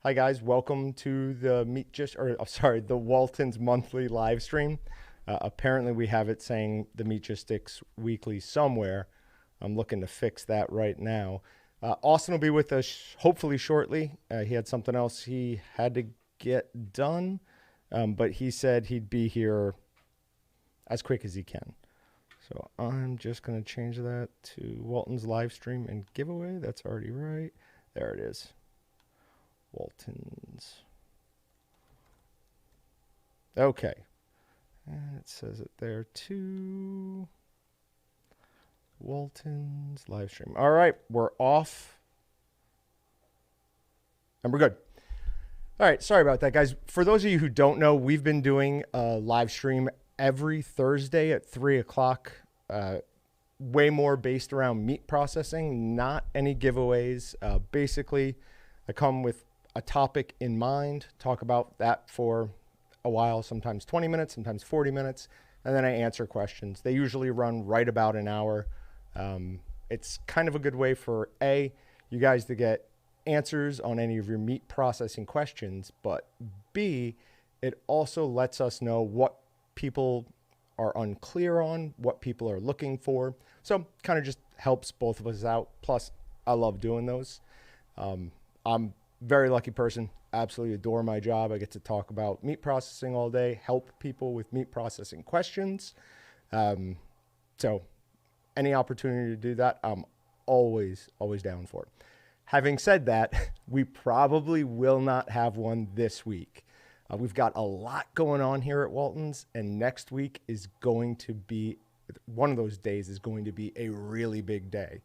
Hi guys, welcome to the the Walton's monthly live stream. Apparently we have it saying the Meatgistics weekly somewhere. I'm looking to fix that right now. Austin will be with us hopefully shortly. He had something else he had to get done, but he said he'd be here as quick as he can. So I'm just going to change that to Walton's live stream and giveaway. That's already right. There it is. Walton's. Okay. And it says it there too. Walton's live stream. All right, we're off. And we're good. All right, sorry about that, guys. For those of you who don't know, we've been doing a live stream every Thursday at 3 o'clock. Way more based around meat processing, not any giveaways. Basically, I come with a topic in mind, talk about that for a while, sometimes 20 minutes, sometimes 40 minutes, and then I answer questions. They usually run right about an hour. It's kind of a good way for you guys to get answers on any of your meat processing questions, but B, it also lets us know what people are unclear on, what people are looking for. So kind of just helps both of us out. Plus, I love doing those. I'm a very lucky person. Absolutely adore my job. I get to talk about meat processing all day, help people with meat processing questions. So any opportunity to do that, I'm always down for. Having said that, we probably will not have one this week. We've got a lot going on here at Walton's, and next week is going to be, one of those days is going to be a really big day.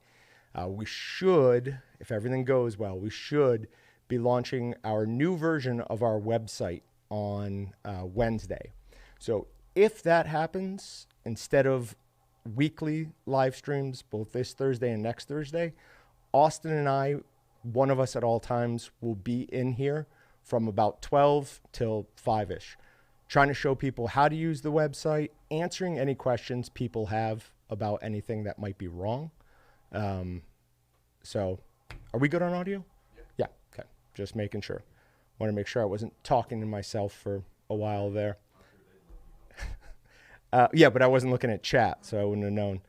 We should, if everything goes well, we should be launching our new version of our website on Wednesday. So if that happens, instead of weekly live streams, both this Thursday and next Thursday, Austin and I, one of us at all times, will be in here from about 12 till 5-ish, trying to show people how to use the website, answering any questions people have about anything that might be wrong. So are we good on audio? Yeah, okay. Just making sure. Want to make sure I wasn't talking to myself for a while there. Yeah, but I wasn't looking at chat, so I wouldn't have known.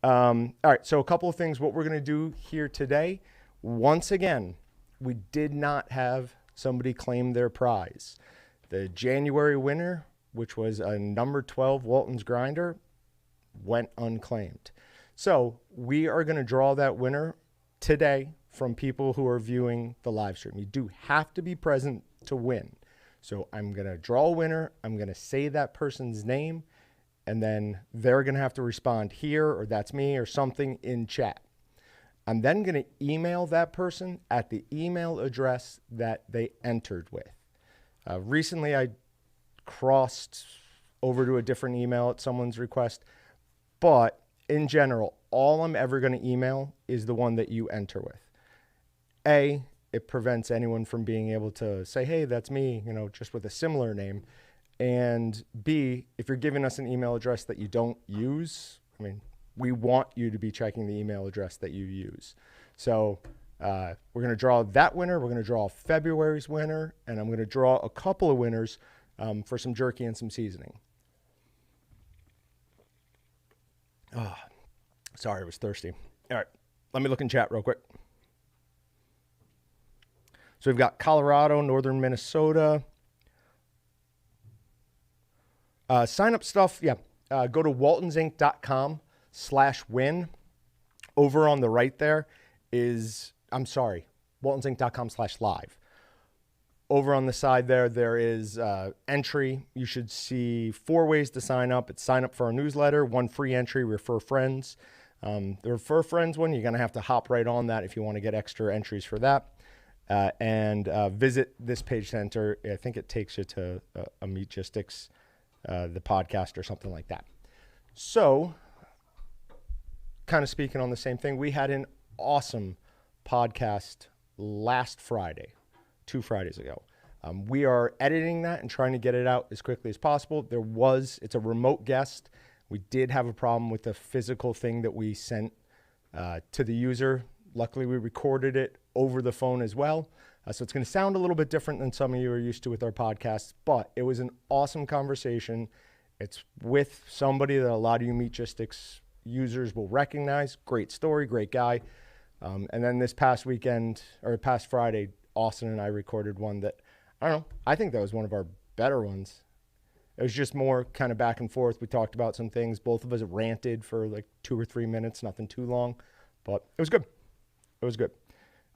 All right, so a couple of things. What we're going to do here today, once again, we did not have somebody claim their prize. The January winner, which was a number 12 Walton's grinder, went unclaimed. So we are going to draw that winner today from people who are viewing the live stream. You do have to be present to win. So I'm going to draw a winner. I'm going to say that person's name, and then they're going to have to respond here, or that's me, or something in chat. I'm then going to email that person at the email address that they entered with. Recently, I crossed over to a different email at someone's request, but in general, all I'm ever going to email is the one that you enter with. It prevents anyone from being able to say, hey, that's me, just with a similar name. And B, if you're giving us an email address that you don't use, we want you to be checking the email address that you use. So we're going to draw that winner. We're going to draw February's winner, and I'm going to draw a couple of winners for some jerky and some seasoning. Oh, sorry, I was thirsty. All right, let me look in chat real quick. So we've got Colorado, northern Minnesota. Sign up stuff, yeah. Go to waltonsinc.com/win. Over on the right there is, waltonsinc.com/live. Over on the side there is entry. You should see 4 ways to sign up. It's sign up for our newsletter, 1 free entry, refer friends. The refer friends one, you're going to have to hop right on that if you want to get extra entries for that. And visit this page to enter. I think it takes you to a Meatgistics, the podcast or something like that. So, kind of speaking on the same thing, we had an awesome podcast last Friday, 2 Fridays ago. We are editing that and trying to get it out as quickly as possible. It's a remote guest. We did have a problem with the physical thing that we sent to the user. Luckily, we recorded it over the phone as well. So it's going to sound a little bit different than some of you are used to with our podcasts, but it was an awesome conversation. It's with somebody that a lot of you Meatgistics users will recognize. Great story, great guy. And then this past weekend, or past Friday, Austin and I recorded one that, I don't know, I think that was one of our better ones. It was just more kind of back and forth. We talked about some things. Both of us ranted for like 2 or 3 minutes, nothing too long, but it was good. It was good.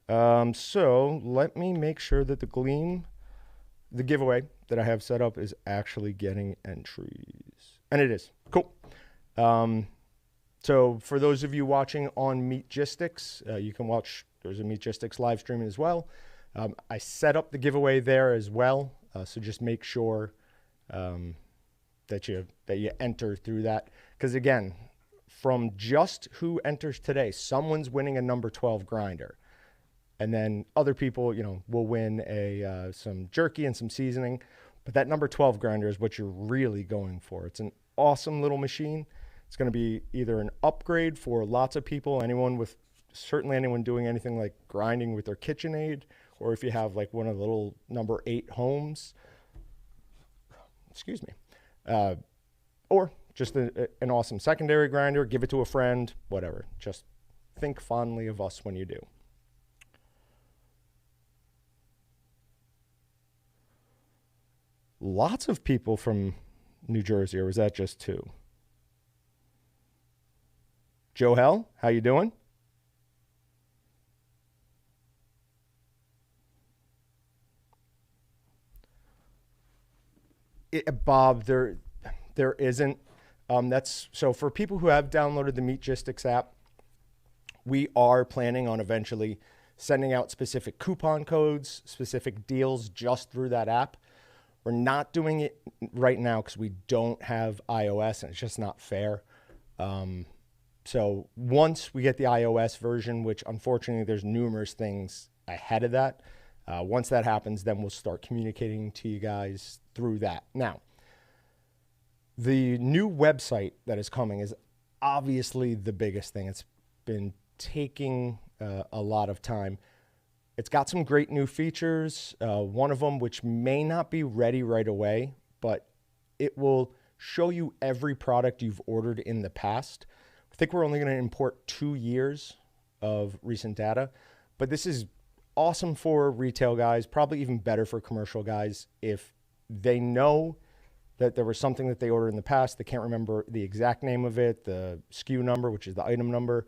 So let me make sure that the giveaway that I have set up is actually getting entries. And it is. Cool. So for those of you watching on Meatgistics, you can watch, there's a Meatgistics live streaming as well. I set up the giveaway there as well. So just make sure that you enter through that. Because again, from just who enters today, someone's winning a number 12 grinder. And then other people, you know, will win some jerky and some seasoning. But that number 12 grinder is what you're really going for. It's an awesome little machine. It's going to be either an upgrade for lots of people, certainly anyone doing anything like grinding with their KitchenAid, or if you have like one of the little number 8 homes, excuse me, or just an awesome secondary grinder, give it to a friend, whatever. Just think fondly of us when you do. Lots of people from New Jersey, or was that just 2? Joe Hell, how you doing? Bob, there isn't. That's so for people who have downloaded the Meatgistics app, we are planning on eventually sending out specific coupon codes, specific deals just through that app. We're not doing it right now because we don't have iOS and it's just not fair. So once we get the iOS version, which unfortunately there's numerous things ahead of that, once that happens, then we'll start communicating to you guys through that. Now, the new website that is coming is obviously the biggest thing. It's been taking a lot of time. It's got some great new features. One of them, which may not be ready right away, but it will show you every product you've ordered in the past. I think we're only going to import 2 years of recent data, but this is awesome for retail guys, probably even better for commercial guys. If they know that there was something that they ordered in the past, they can't remember the exact name of it, the SKU number, which is the item number,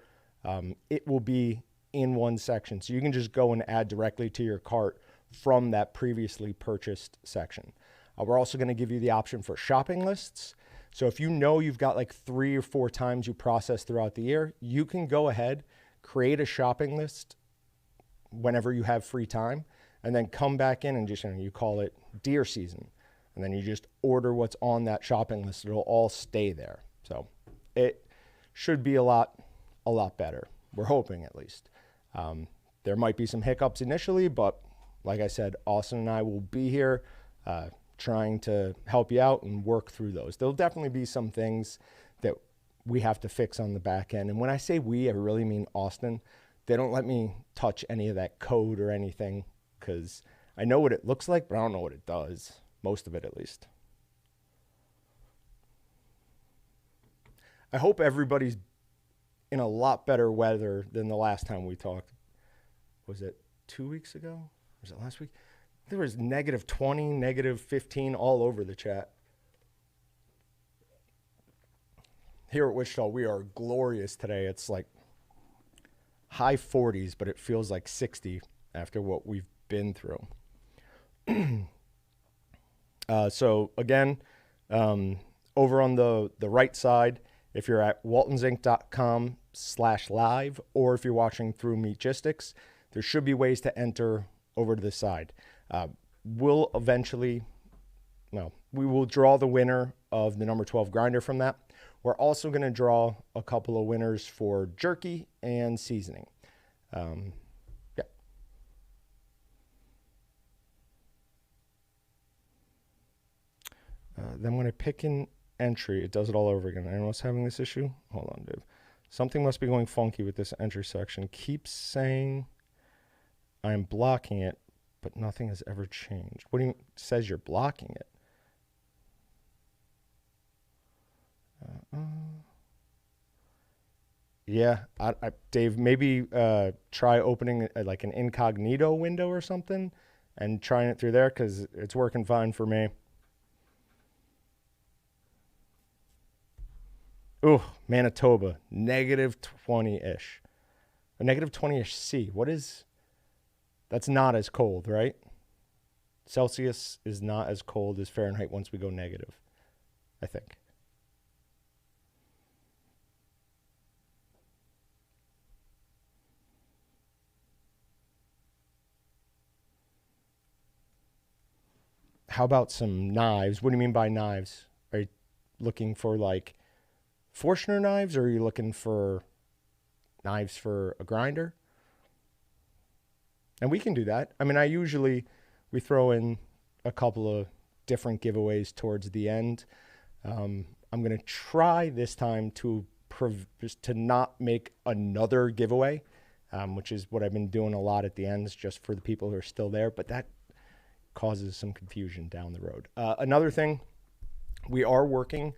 it will be in one section. So you can just go and add directly to your cart from that previously purchased section. We're also going to give you the option for shopping lists. So if you know you've got like 3 or 4 times you process throughout the year, you can go ahead, create a shopping list whenever you have free time, and then come back in and just, you call it deer season. And then you just order what's on that shopping list. It'll all stay there. So it should be a lot better. We're hoping at least. There might be some hiccups initially, but like I said, Austin and I will be here trying to help you out and work through those. There'll definitely be some things that we have to fix on the back end. And when I say we, I really mean Austin. They don't let me touch any of that code or anything because I know what it looks like, but I don't know what it does. Most of it, at least. I hope everybody's in a lot better weather than the last time we talked. Was it 2 weeks ago? Was it last week? There was -20, -15 all over the chat. Here at Wichita, we are glorious today. It's like high 40s, but it feels like 60 after what we've been through. So again, over on the right side, if you're at waltonsinc.com/live, or if you're watching through Meatgistics, there should be ways to enter over to the side. We'll eventually, we will draw the winner of the number 12 grinder from that. We're also going to draw a couple of winners for jerky and seasoning. Yeah. Then when I pick an entry, it does it all over again. Anyone else having this issue? Hold on, dude. Something must be going funky with this entry section. Keeps saying I'm blocking it, but nothing has ever changed. What do you says you're blocking it? Yeah, Dave, maybe try opening like an incognito window or something and trying it through there, because it's working fine for me. Ooh, Manitoba, negative 20-ish. A negative 20-ish C. What is... That's not as cold, right? Celsius is not as cold as Fahrenheit once we go negative, I think. How about some knives? What do you mean by knives? Are you looking for like Forstner knives, or are you looking for knives for a grinder? And we can do that. I mean, we throw in a couple of different giveaways towards the end. I'm going to try this time to just to not make another giveaway, which is what I've been doing a lot at the ends, just for the people who are still there. But that causes some confusion down the road. Another thing, we are working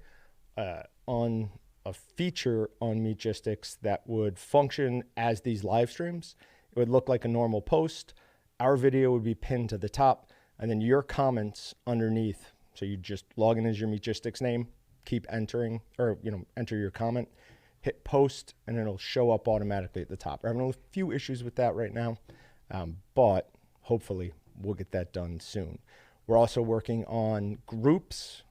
on a feature on Meatgistics that would function as these live streams. It would look like a normal post. Our video would be pinned to the top, and then your comments underneath. So you just log in as your Meatgistics name, keep entering, or enter your comment, hit post, and it'll show up automatically at the top. We're having a few issues with that right now, but hopefully we'll get that done soon. We're also working on groups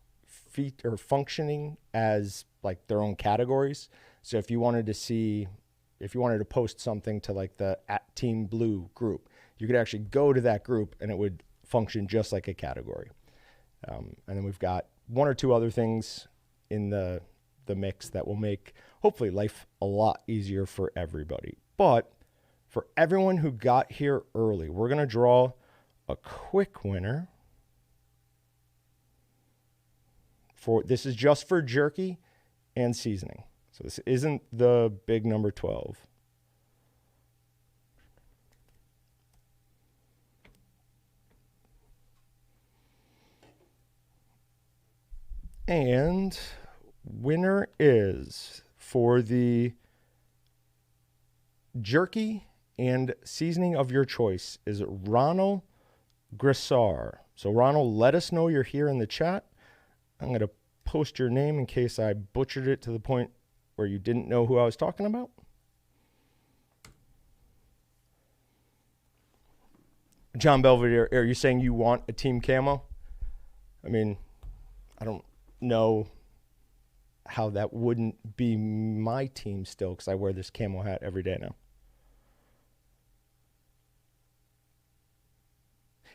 functioning as like their own categories. So if you wanted to post something to like the @Team Blue group, you could actually go to that group and it would function just like a category. And then we've got one or two other things in the mix that will make hopefully life a lot easier for everybody. But for everyone who got here early, we're going to draw a quick winner. This is just for jerky and seasoning. So this isn't the big number 12. And winner is for the jerky and seasoning of your choice is Ronald Grissar. So Ronald, let us know you're here in the chat. I'm going to post your name in case I butchered it to the point where you didn't know who I was talking about. John Belvedere, are you saying you want a team camo? I mean, I don't know how that wouldn't be my team still, because I wear this camo hat every day now.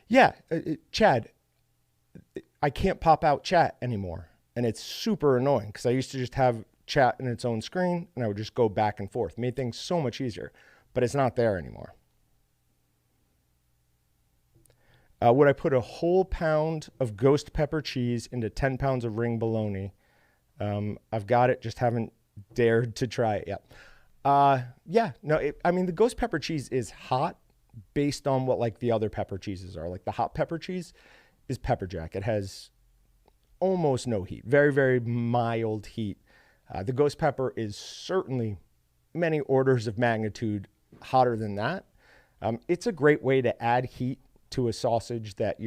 Yeah, Chad, I can't pop out chat anymore, and it's super annoying because I used to just have chat in its own screen, and I would just go back and forth. It made things so much easier, but it's not there anymore. Would I put a whole pound of ghost pepper cheese into 10 pounds of ring bologna? I've got it, just haven't dared to try it yet. Yeah, no, I mean, the ghost pepper cheese is hot based on what like the other pepper cheeses are. Like the hot pepper cheese is pepper jack. It has almost no heat, very, very mild heat. The ghost pepper is certainly many orders of magnitude hotter than that. It's a great way to add heat to a sausage that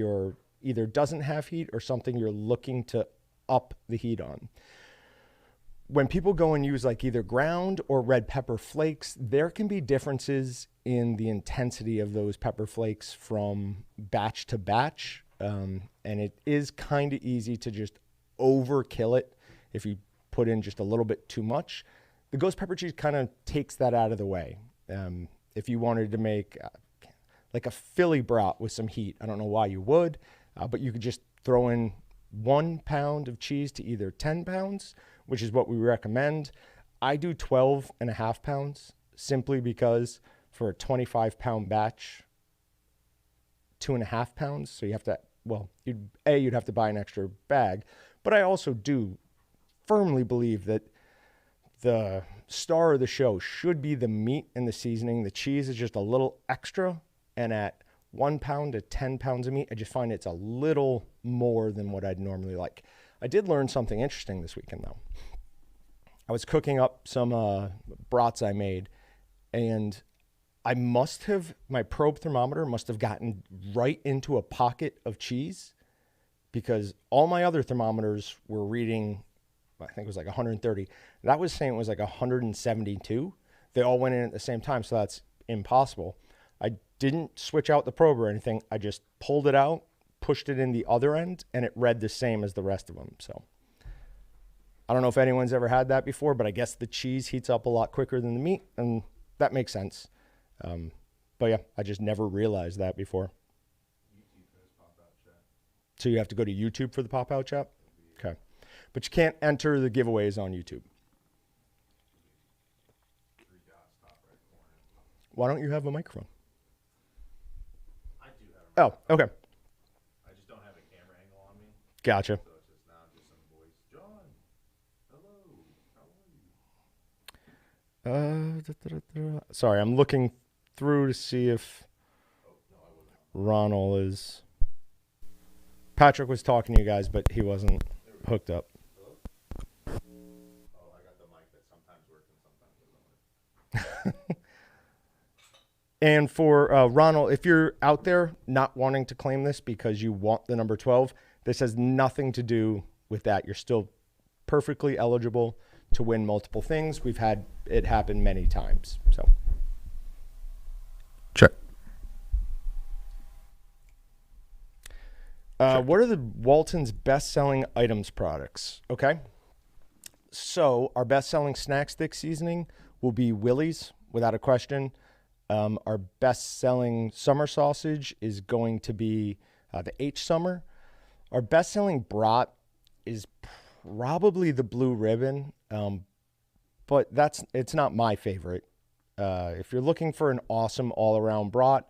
either doesn't have heat or something you're looking to up the heat on. When people go and use like either ground or red pepper flakes, there can be differences in the intensity of those pepper flakes from batch to batch. And it is kind of easy to just overkill it if you put in just a little bit too much. The ghost pepper cheese kind of takes that out of the way. If you wanted to make like a Philly brat with some heat, I don't know why you would, but you could just throw in 1 pound of cheese to either 10 pounds, which is what we recommend. I do 12.5 pounds simply because for a 25-pound batch, 2.5 pounds. So you have to, well, you'd have to buy an extra bag, but I also do firmly believe that the star of the show should be the meat and the seasoning. The cheese is just a little extra, And at 1 pound to 10 pounds of meat, I just find it's a little more than what I'd normally like. I did learn something interesting this weekend, though. I was cooking up some brats I made, and my probe thermometer must have gotten right into a pocket of cheese, because all my other thermometers were reading, I think it was like 130. That was saying it was like 172. They all went in at the same time, so that's impossible. I didn't switch out the probe or anything. I just pulled it out, pushed it in the other end, and it read the same as the rest of them. So I don't know if anyone's ever had that before, but I guess the cheese heats up a lot quicker than the meat, and that makes sense. But yeah, I just never realized that before. So you have to go to YouTube for the pop-out chat? Okay. But you can't enter the giveaways on YouTube. Why don't you have a microphone? I do have a microphone. Oh, okay. I just don't have a camera angle on me. Gotcha. So it's just now just some voice. John, hello, how are you? Sorry, I'm looking through to see if Ronald is... Patrick was talking to you guys, but he wasn't hooked up. Hello? Oh, I got the mic that sometimes works and sometimes doesn't work. And for Ronald, if you're out there not wanting to claim this because you want the number 12, this has nothing to do with that. You're still perfectly eligible to win multiple things. We've had it happen many times. So, check. What are the Walton's best-selling items products? Okay. So our best-selling snack stick seasoning will be Willie's, without a question. Our best-selling summer sausage is going to be the H Summer. Our best-selling brat is probably the Blue Ribbon, but it's not my favorite. If you're looking for an awesome all-around brat,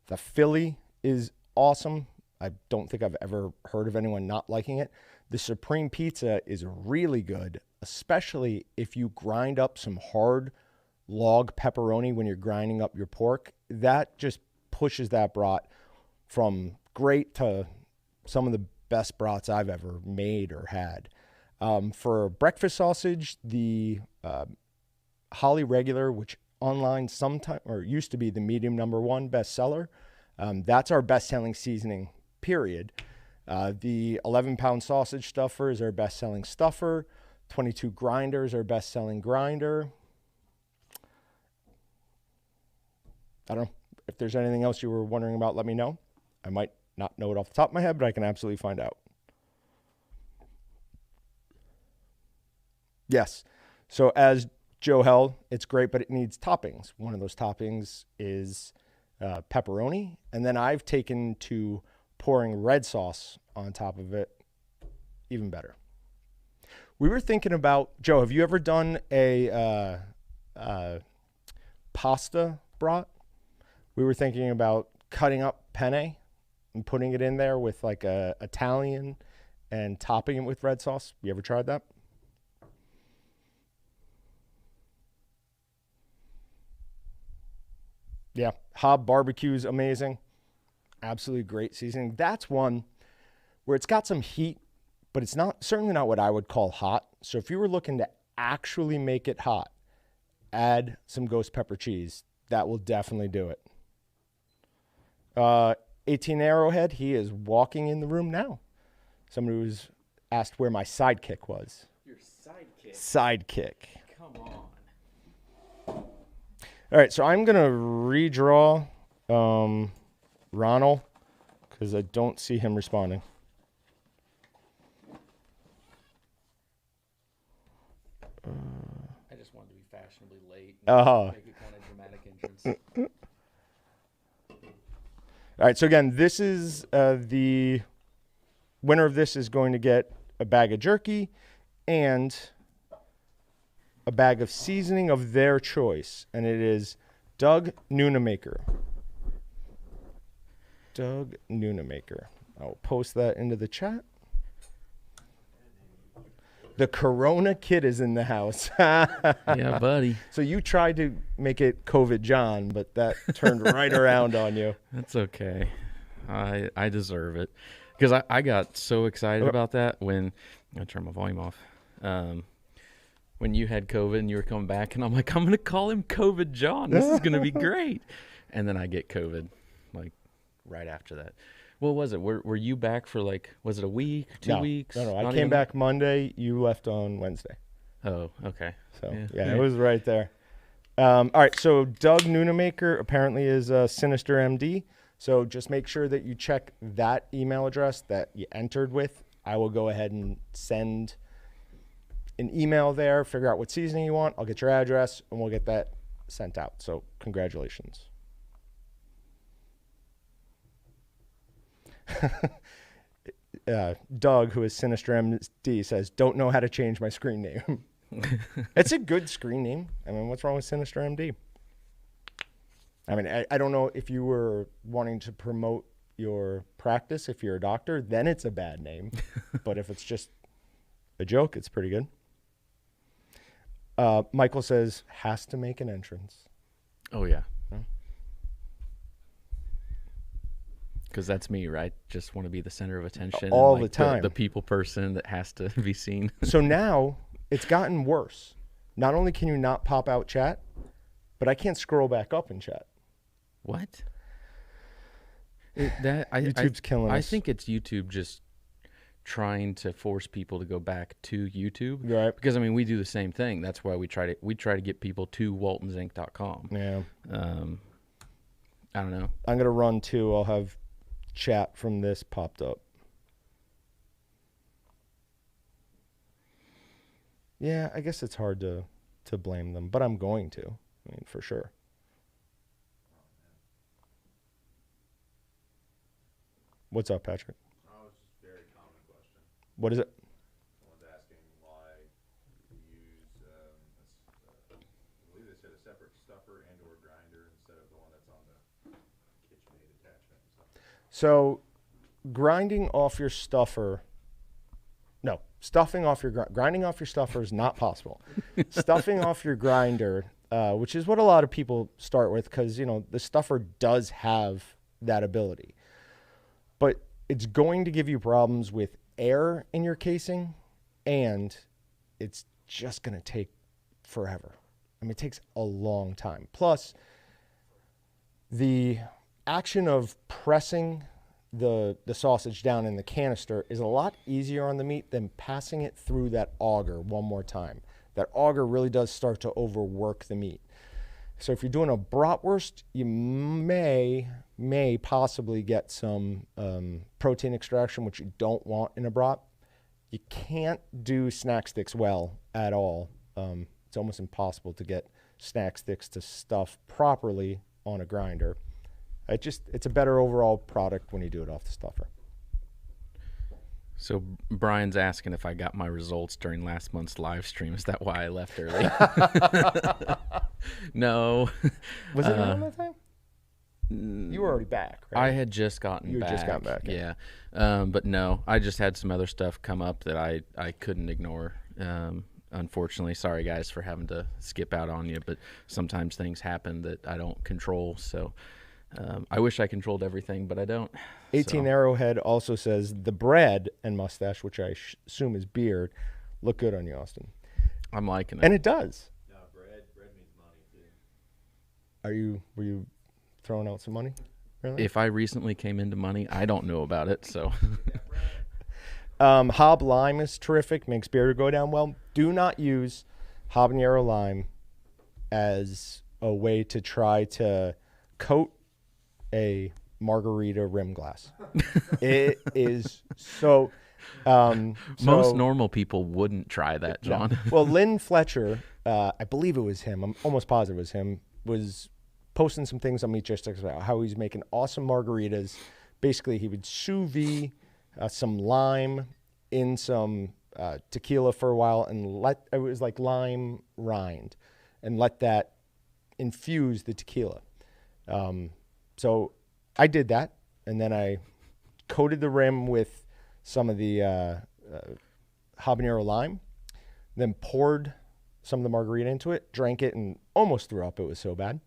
the Philly is awesome. I don't think I've ever heard of anyone not liking it. The Supreme Pizza is really good, especially if you grind up some hard log pepperoni when you're grinding up your pork. That just pushes that brat from great to some of the best brats I've ever made or had. For breakfast sausage, the Holly Regular, which online sometime or used to be the medium #1 bestseller, that's our best-selling seasoning, period. The 11-pound sausage stuffer is our best-selling stuffer. 22 grinder is our best-selling grinder. I don't know. If there's anything else you were wondering about, let me know. I might not know it off the top of my head, but I can absolutely find out. Yes. So as Joe held, it's great, but it needs toppings. One of those toppings is pepperoni. And then I've taken to pouring red sauce on top of it. Even better. We were thinking about, Joe, have you ever done a pasta brat? We were thinking about cutting up penne and putting it in there with like a Italian and topping it with red sauce. You ever tried that? Yeah, Hob barbecue is amazing. Absolutely great seasoning. That's one where it's got some heat, but it's certainly not what I would call hot. So if you were looking to actually make it hot, add some ghost pepper cheese. That will definitely do it. 18 Arrowhead, he is walking in the room now. Somebody was asked where my sidekick was. Your sidekick? Sidekick. Come on. All right, so I'm going to redraw Ronald because I don't see him responding. I just wanted to be fashionably late and make a kind of dramatic entrance. All right, so again, this is the winner of this is going to get a bag of jerky and a bag of seasoning of their choice, and it is Doug Noonamaker. Doug Noonamaker. I'll post that into the chat. The Corona kid is in the house. Yeah, buddy. So you tried to make it COVID John, but that turned right around on you. That's okay. I deserve it. Because I got so excited about that when I turn my volume off. When you had COVID and you were coming back, and I'm like, I'm going to call him COVID John. This is going to be great. And then I get COVID, like, right after that. What was it? Were you back for, like, was it a week, 2 weeks? No. Not I came back Monday. You left on Wednesday. Oh, okay. So, yeah, it was right there. All right, so Doug Noonamaker apparently is a Sinister MD. So just make sure that you check that email address that you entered with. I will go ahead and send an email there, figure out what seasoning you want. I'll get your address, and we'll get that sent out. So congratulations. Doug, who is Sinister MD, says, don't know how to change my screen name. It's a good screen name. I mean, what's wrong with Sinister MD? I mean, I don't know if you were wanting to promote your practice. If you're a doctor, then it's a bad name. But if it's just a joke, it's pretty good. Michael says, has to make an entrance. Oh, yeah. Because that's me, right? Just want to be the center of attention. All and, like, the time. The people person that has to be seen. So now it's gotten worse. Not only can you not pop out chat, but I can't scroll back up in chat. What? YouTube's killing us. I think it's YouTube just trying to force people to go back to YouTube. Right. Because, I mean, we do the same thing. That's why we try to get people to waltonsinc.com. Yeah. I don't know. I'm going to run too. I'll have chat from this popped up. Yeah, I guess it's hard to blame them, but I'm going to. I mean, for sure. What's up, Patrick? Oh, it's just a very common question. What is it? Someone's asking why you use, I believe they said a separate stuffer and or grinder instead of the one that's on the KitchenAid attachment and stuff. So, grinding off your stuffer. No, stuffing off your grinding off your stuffer is not possible. Stuffing off your grinder, which is what a lot of people start with, because the stuffer does have that ability. But it's going to give you problems with air in your casing, and it's just going to take forever. I mean, it takes a long time. Plus, the action of pressing the sausage down in the canister is a lot easier on the meat than passing it through that auger one more time. That auger really does start to overwork the meat. So if you're doing a bratwurst, you may possibly get some protein extraction, which you don't want in a brat. You can't do snack sticks well at all. It's almost impossible to get snack sticks to stuff properly on a grinder. It's a better overall product when you do it off the stuffer. So Brian's asking if I got my results during last month's live stream. Is that why I left early? No. Was it around that time? You were already back, right? I had just gotten back. You had just gotten back, yeah. But no, I just had some other stuff come up that I couldn't ignore. Unfortunately, sorry guys for having to skip out on you, but sometimes things happen that I don't control. So I wish I controlled everything, but I don't. 18 Arrowhead also says the bread and mustache, which I assume is beard, look good on you, Austin. I'm liking it. And it does. No, bread means money too. Were you throwing out some money? Really? If I recently came into money, I don't know about it. So Hob lime is terrific, makes beer go down well. Do not use habanero lime as a way to try to coat a margarita rim glass. It is so most normal people wouldn't try that, John. No. Well, Lynn Fletcher, I believe it was him, I'm almost positive it was him, was posting some things on Meat Justice about how he's making awesome margaritas. Basically, he would sous vide some lime in some tequila for a while and it was like lime rind, and let that infuse the tequila. So I did that, and then I coated the rim with some of the habanero lime, then poured some of the margarita into it, drank it, and almost threw up. It was so bad.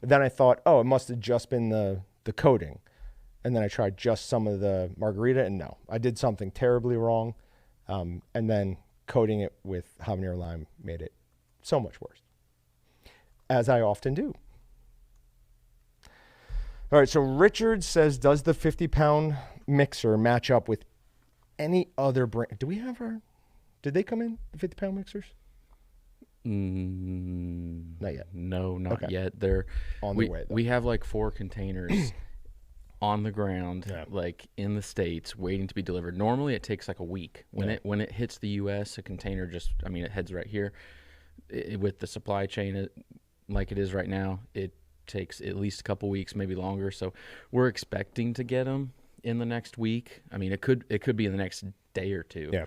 Then I thought, oh, it must have just been the coating. And then I tried just some of the margarita, and no, I did something terribly wrong. And then coating it with habanero lime made it so much worse, as I often do. All right, so Richard says, does the 50-pound mixer match up with any other brand? Do we have did they come in, the 50-pound mixers? Not yet. No, not Okay. yet. They're On the way, though. We have like 4 containers on the ground, Yeah. like in the States, waiting to be delivered. Normally, it takes like a week. When it hits the U.S., a container it heads right here. With the supply chain like it is right now, it takes at least a couple weeks, maybe longer. So we're expecting to get them in the next week. I mean, it could be in the next day or two. Yeah.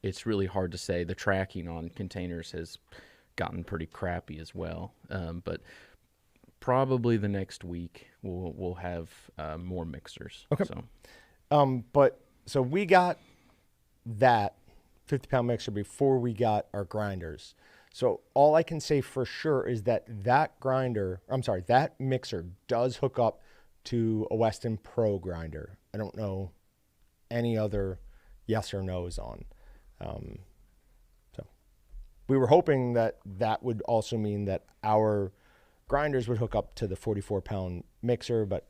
It's really hard to say. The tracking on containers has gotten pretty crappy as well. But probably the next week we'll have more mixers. Okay. So we got that 50-pound mixer before we got our grinders. So all I can say for sure is that that mixer does hook up to a Weston Pro grinder. I don't know any other yes or no's on. So we were hoping that would also mean that our grinders would hook up to the 44-pound mixer, but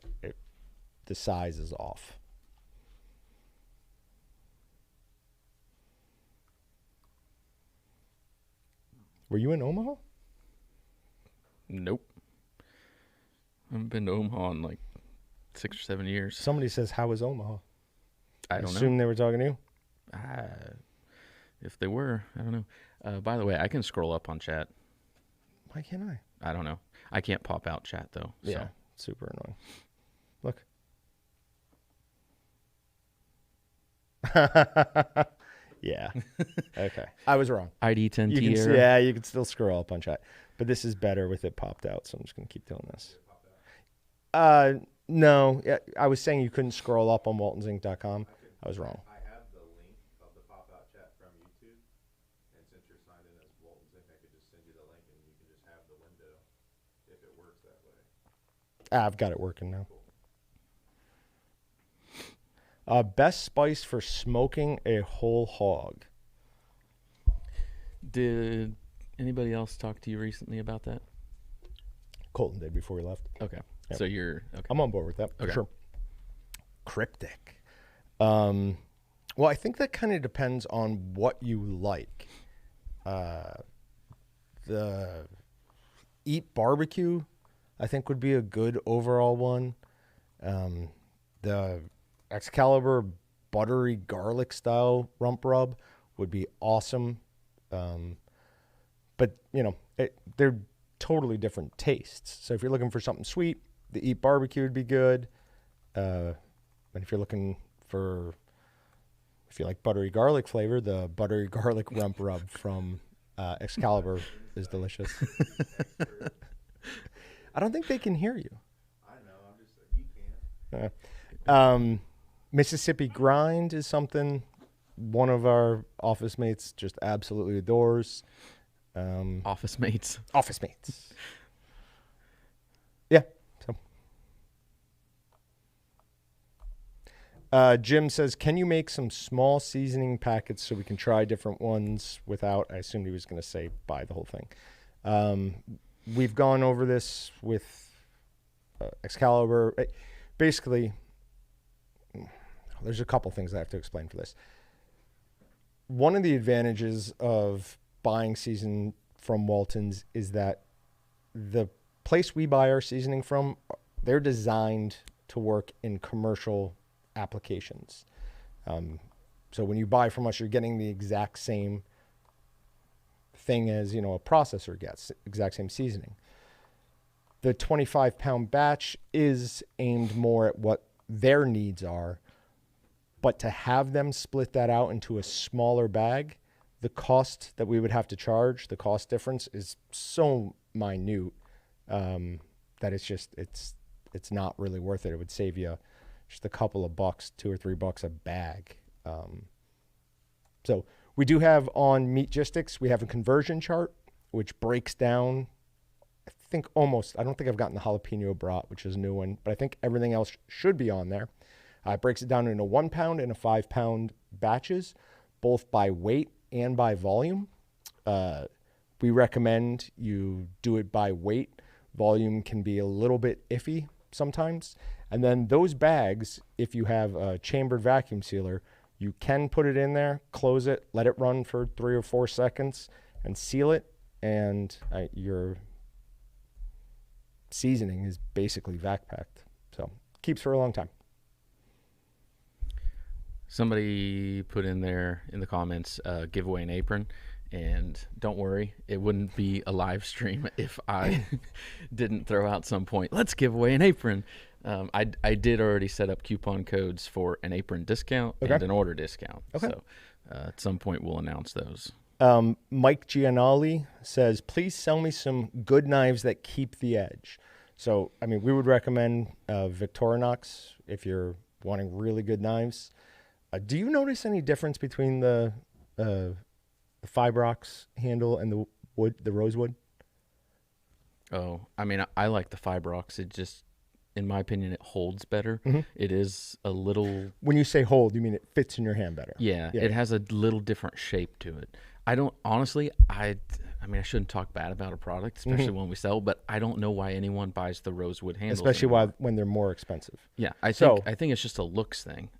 the size is off. Were you in Omaha? Nope. I haven't been to Omaha in like 6 or 7 years. Somebody says, how was Omaha? I don't assume know. they were talking to you? If they were, I don't know. By the way, I can scroll up on chat. Why can't I? I don't know. I can't pop out chat, though. So. Yeah, super annoying. Look. Yeah. Okay. I was wrong. ID 10 You T can, error. yeah, you can still scroll up on chat. But this is better with it popped out, so I'm just going to keep doing this. No. Yeah, I was saying you couldn't scroll up on waltonsinc.com. I was wrong. I have the link of the pop-out chat from YouTube, and since you're signed in as Walton's Inc., I could just send you the link, and you can just have the window if it works that way. I've got it working now. Best spice for smoking a whole hog. Did anybody else talk to you recently about that? Colton did before we left. Okay. Yep. So you're okay. I'm on board with that. Okay. For sure. Cryptic. Well, I think that kind of depends on what you like. The Eat Barbecue, I think, would be a good overall one. The Excalibur buttery garlic style rump rub would be awesome. But, they're totally different tastes. So if you're looking for something sweet, the Eat Barbecue would be good. And if you're looking if you like buttery garlic flavor, the buttery garlic rump rub from Excalibur is delicious. I don't think they can hear you. I know, I'm just like, you can. Mississippi Grind is something one of our office mates just absolutely adores. Office mates. Office mates. Yeah. So. Jim says, can you make some small seasoning packets so we can try different ones without, I assumed he was going to say buy the whole thing. We've gone over this with Excalibur. Basically, there's a couple things I have to explain for this. One of the advantages of buying season from Walton's is that the place we buy our seasoning from, they're designed to work in commercial applications. So when you buy from us, you're getting the exact same thing as, a processor gets, exact same seasoning. The 25-pound batch is aimed more at what their needs are, but to have them split that out into a smaller bag, the cost that we would have to charge, the cost difference is so minute that it's not really worth it. It would save you just a couple of bucks, $2 or $3 a bag. So We do have on Meatgistics, we have a conversion chart, which breaks down, I don't think I've gotten the jalapeno brat, which is a new one, but I think everything else should be on there. It breaks it down into 1 pound and a 5 pound batches, both by weight and by volume. We recommend you do it by weight. Volume can be a little bit iffy sometimes. And then those bags, if you have a chambered vacuum sealer, you can put it in there, close it, let it run for 3 or 4 seconds, and seal it. And your seasoning is basically vac packed. So keeps for a long time. Somebody put in there in the comments, give away an apron. And don't worry, it wouldn't be a live stream if I didn't throw out some point, let's give away an apron. I did already set up coupon codes for an apron discount and an order discount. Okay. So at some point we'll announce those. Mike Gianali says, please sell me some good knives that keep the edge. So, I mean, we would recommend Victorinox if you're wanting really good knives. Do you notice any difference between the Fibrox handle and the rosewood? Oh, I mean, I like the Fibrox. It just, in my opinion, it holds better. It is a little... When you say hold, you mean it fits in your hand better? Yeah, it has a little different shape to it. I don't, honestly, I mean, I shouldn't talk bad about a product, especially when we sell, but I don't know why anyone buys the rosewood handles. Especially when they're more expensive. Yeah, I think it's just a looks thing.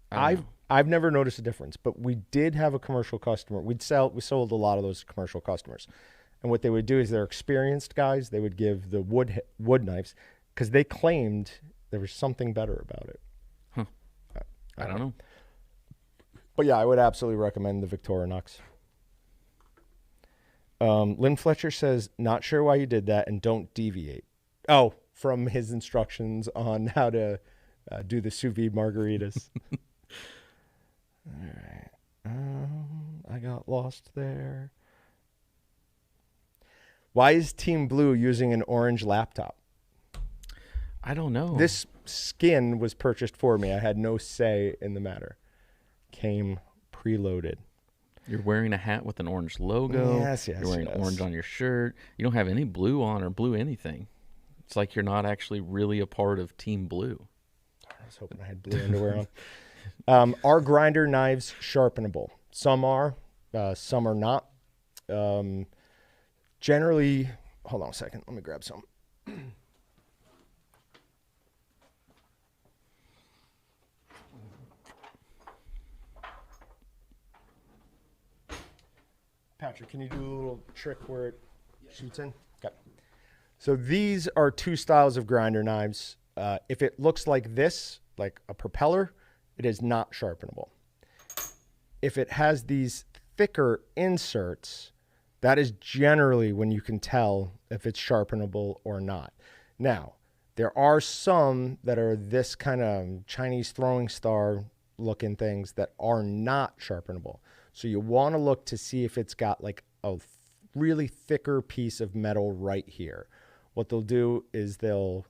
I've never noticed a difference, but we did have a commercial customer. We sold a lot of those commercial customers. And what they would do is they're experienced guys. They would give the wood knives because they claimed there was something better about it. Huh. I don't know. But yeah, I would absolutely recommend the Victorinox. Lynn Fletcher says, not sure why you did that and don't deviate. Oh, from his instructions on how to do the sous vide margaritas. All right. I got lost there. Why is Team Blue using an orange laptop? I don't know. This skin was purchased for me. I had no say in the matter. Came preloaded. You're wearing a hat with an orange logo. Yes. You're wearing orange on your shirt. You don't have any blue on or blue anything. It's like you're not actually really a part of Team Blue. I was hoping I had blue underwear on. Are grinder knives sharpenable? Some are, some are not. Generally, hold on a second. Let me grab some. Patrick, can you do a little trick where it shoots in? Okay. So these are 2 styles of grinder knives. If it looks like this, like a propeller, it is not sharpenable. If it has these thicker inserts, that is generally when you can tell if it's sharpenable or not. Now, there are some that are this kind of Chinese throwing star looking things that are not sharpenable. So you want to look to see if it's got like a really thicker piece of metal right here. What they'll do is they'll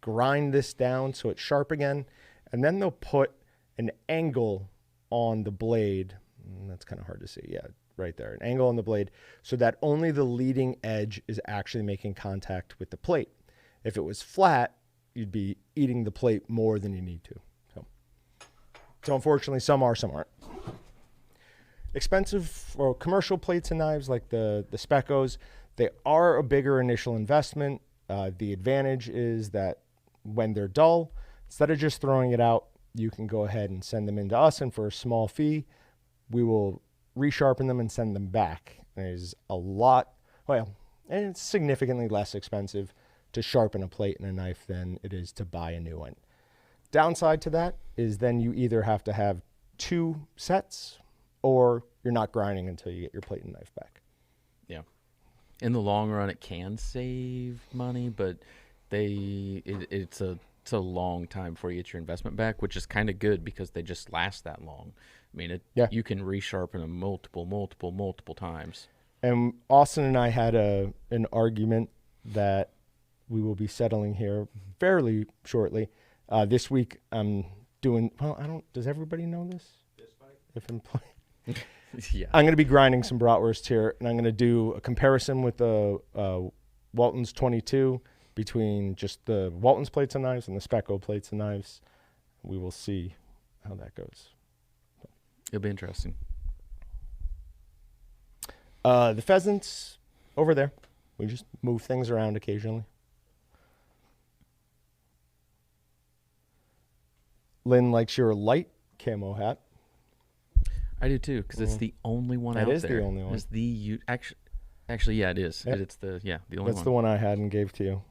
grind this down so it's sharp again, and then they'll put an angle on the blade. That's kind of hard to see. Yeah, right there. An angle on the blade so that only the leading edge is actually making contact with the plate. If it was flat, you'd be eating the plate more than you need to. So unfortunately, some are, some aren't. Expensive or commercial plates and knives like the Speckos, they are a bigger initial investment. The advantage is that when they're dull, instead of just throwing it out, you can go ahead and send them into us, and for a small fee, we will resharpen them and send them back. There's a lot, and it's significantly less expensive to sharpen a plate and a knife than it is to buy a new one. Downside to that is then you either have to have 2 sets or you're not grinding until you get your plate and knife back. Yeah. In the long run, it can save money, but it's a long time before you get your investment back, which is kind of good because they just last that long. I mean, you can resharpen them multiple times. And Austin and I had an argument that we will be settling here fairly shortly. This week I'm doing, does everybody know this? If I'm playing. Yeah. I'm going to be grinding some bratwurst here, and I'm going to do a comparison with the Walton's 22 between just the Walton's plates and knives and the Specco plates and knives. We will see how that goes. It'll be interesting. The pheasants over there. We just move things around occasionally. Lynn likes your light camo hat. I do too, because it's the only one out there. It is the only one. It's actually, yeah, it is. Yep. It's the only one. That's the one I had and gave to you.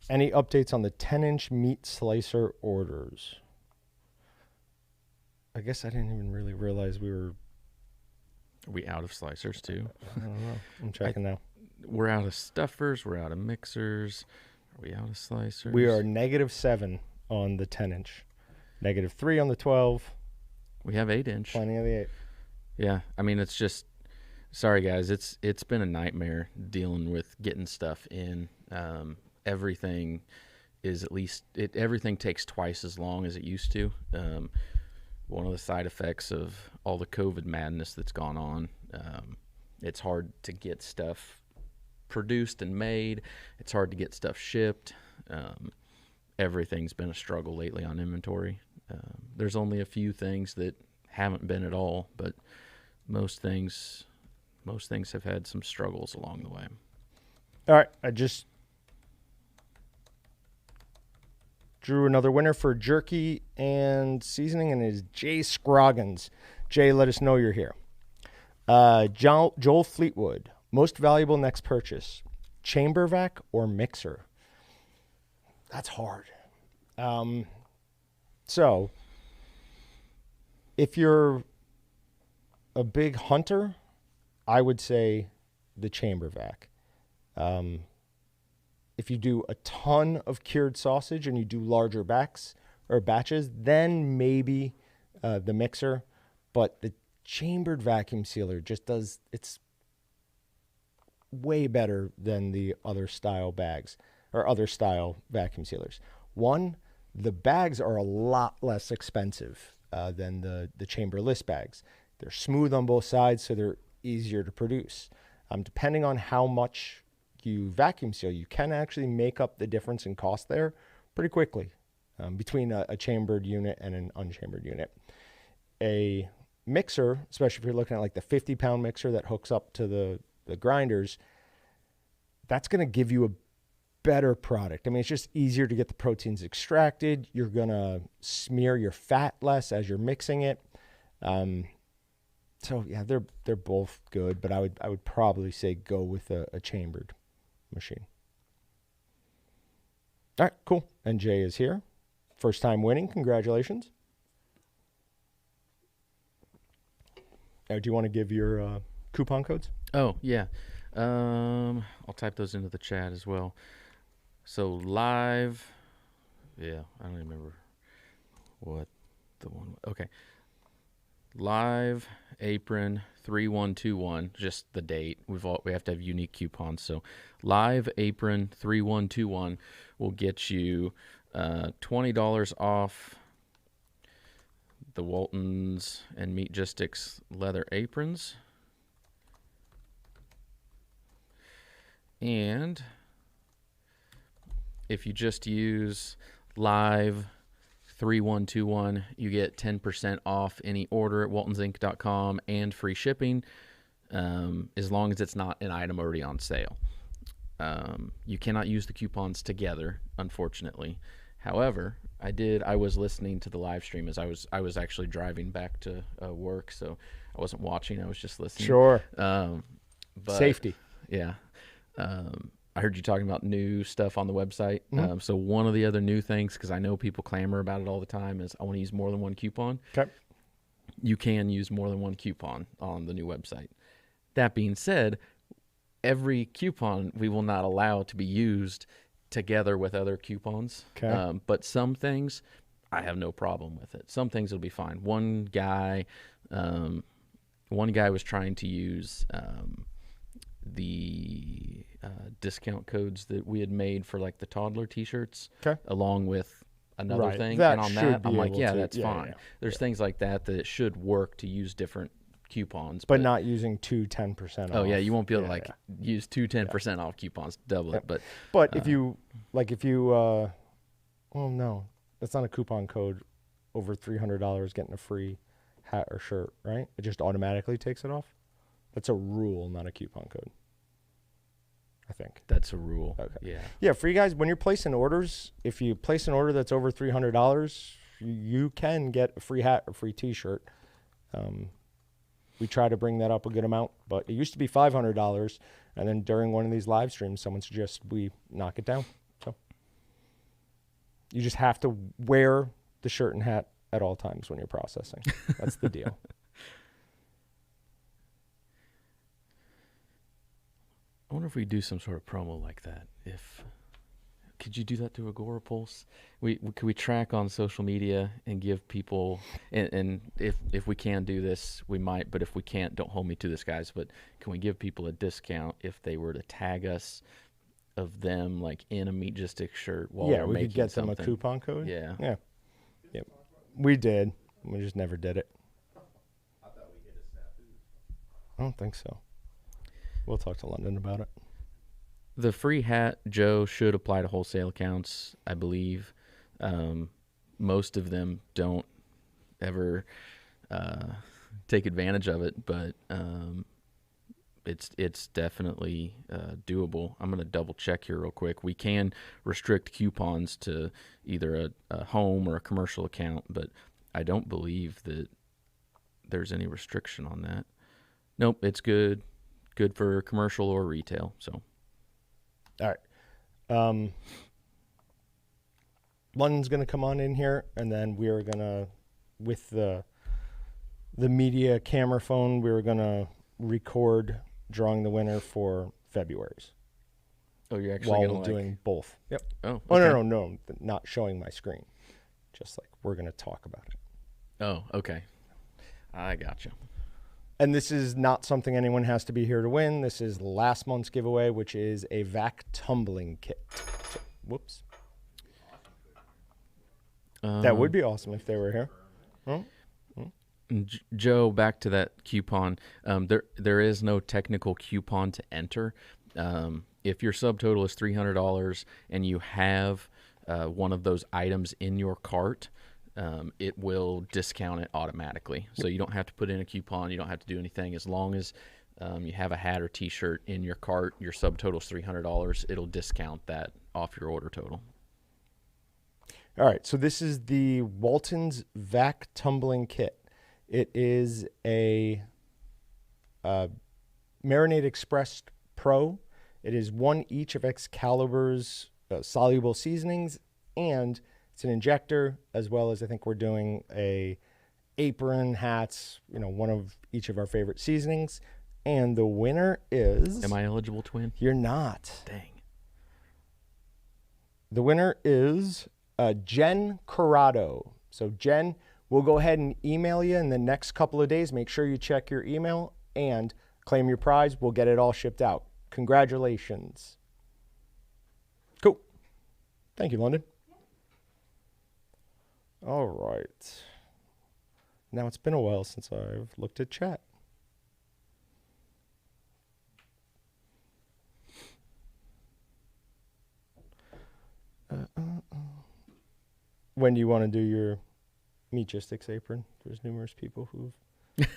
Any updates on the 10-inch meat slicer orders? I guess I didn't even really realize we were... Are we out of slicers too? I don't know. I'm checking now. We're out of stuffers. We're out of mixers. Are we out of slicers? We are -7 on the 10-inch. -3 on the 12. We have 8-inch. Plenty of the 8. Yeah, I mean, it's just... Sorry, guys. It's been a nightmare dealing with getting stuff in. Everything is everything takes twice as long as it used to. One of the side effects of all the COVID madness that's gone on, it's hard to get stuff produced and made. It's hard to get stuff shipped. Everything's been a struggle lately on inventory. There's only a few things that haven't been at all, but most things have had some struggles along the way. All right, I just drew another winner for jerky and seasoning, and it is Jay Scroggins. Jay, let us know you're here. Joel Fleetwood, most valuable next purchase, chamber vac or mixer? That's hard. So, if you're a big hunter, I would say the chamber vac. If you do a ton of cured sausage and you do larger batches, then maybe the mixer. But the chambered vacuum sealer just it's way better than the other style bags or other style vacuum sealers. One, the bags are a lot less expensive than the chamberless bags. They're smooth on both sides, so they're easier to produce. Depending on how much you vacuum seal, you can actually make up the difference in cost there pretty quickly between a chambered unit and an unchambered unit. A mixer, especially if you're looking at like the 50-pound mixer that hooks up to the grinders, that's going to give you a better product. I mean, it's just easier to get the proteins extracted. You're going to smear your fat less as you're mixing it. So yeah, they're both good, but I would probably say go with a chambered machine. All right, cool. And Jay is here. First time winning. Congratulations. Do you want to give your coupon codes? Oh, yeah. I'll type those into the chat as well. So live, yeah, I don't remember what the one. Okay, live apron 3121. Just the date. We have to have unique coupons. So live apron 3121 will get you $20 off the Waltons and Meatgistics leather aprons. And if you just use live 3121, you get 10% off any order at waltonsinc.com and free shipping, as long as it's not an item already on sale. You cannot use the coupons together, unfortunately. However, I was listening to the live stream as I was actually driving back to work, so I wasn't watching, I was just listening. Sure. But, safety. Yeah. I heard you talking about new stuff on the website. Mm-hmm. So one of the other new things, because I know people clamor about it all the time, is I want to use more than one coupon. Okay. You can use more than one coupon on the new website. That being said, every coupon we will not allow to be used together with other coupons. Okay. But some things, I have no problem with it. Some things will be fine. One guy was trying to use the discount codes that we had made for like the toddler t-shirts, Okay. along with another Right. thing, That and on should that, be I'm like, able yeah, to- that's yeah, fine. yeah, There's things like that that it should work to use different coupons, But not using 10% off. oh yeah, you won't be able to Yeah, like yeah. use 10% off coupons, double it. But But if you well, no, that's not a coupon code over $300 getting a free hat or shirt, right? It just automatically takes it off. That's a rule, not a coupon code, I think. that's a rule. Okay. Yeah. Yeah, for you guys, when you're placing orders, if you place an order that's over $300, you can get a free hat or free T-shirt. We try to bring that up a good amount, but it used to be $500, and then during one of these live streams, someone suggested we knock it down. So you just have to wear the shirt and hat at all times when you're processing. That's the deal. I wonder if we do some sort of promo like that. Could you do that through Agorapulse? Could we track on social media and give people, and if we can do this, we might, but if we can't, don't hold me to this, guys, but can we give people a discount if they were to tag us of them like in a Meat Gistics shirt while Yeah, we're we making could get them a something? coupon code. Yeah. Yeah. Yep. We did. We just never did it. I thought we hit a snafu. I don't think so. We'll talk to London about it. The free hat, Joe, should apply to wholesale accounts, I believe. Most of them don't ever take advantage of it, but it's definitely doable. I'm going to double check here real quick. We can restrict coupons to either a home or a commercial account, but I don't believe that there's any restriction on that. Nope, it's good for commercial or retail. So, all right. London's going to come on in here, and then we are going to, with the media camera phone, we were going to record drawing the winner for February's. oh, you're actually While going to doing both. Yep. Oh, Oh, okay. no, not showing my screen. Just like we're going to talk about it. Oh, okay. I gotcha. And this is not something anyone has to be here to win. This is last month's giveaway, which is a vac tumbling kit. So, whoops. That would be awesome if they were here. Oh. Joe, back to that coupon. There is no technical coupon to enter. If your subtotal is $300 and you have one of those items in your cart, it will discount it automatically. So you don't have to put in a coupon. You don't have to do anything. As long as you have a hat or T-shirt in your cart, your subtotal is $300. It'll discount that off your order total. All right, so this is the Walton's Vac Tumbling Kit. It is a Marinade Express Pro. It is one each of Excalibur's soluble seasonings, and it's an injector, as well as I think we're doing a apron, hats, one of each of our favorite seasonings. And the winner is... Am I eligible to win? You're not. Dang. The winner is Jen Corrado. So Jen, we'll go ahead and email you in the next couple of days. Make sure you check your email and claim your prize. We'll get it all shipped out. Congratulations. Cool. Thank you, London. All right. Now, it's been a while since I've looked at chat. When do you want to do your Meat Gistics apron? There's numerous people who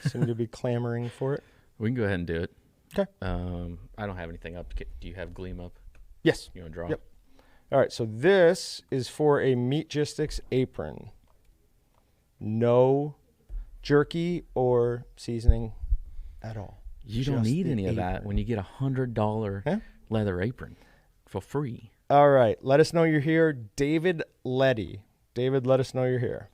seem to be clamoring for it. We can go ahead and do it. Okay. I don't have anything up. Do you have Gleam up? Yes. You want to draw? Yep. All right, so this is for a Meat Gistics apron. No jerky or seasoning at all. You don't Just need the any of that apron. when you get $100 Yeah. leather apron for free. All right, let us know you're here. David Letty. David, let us know you're here.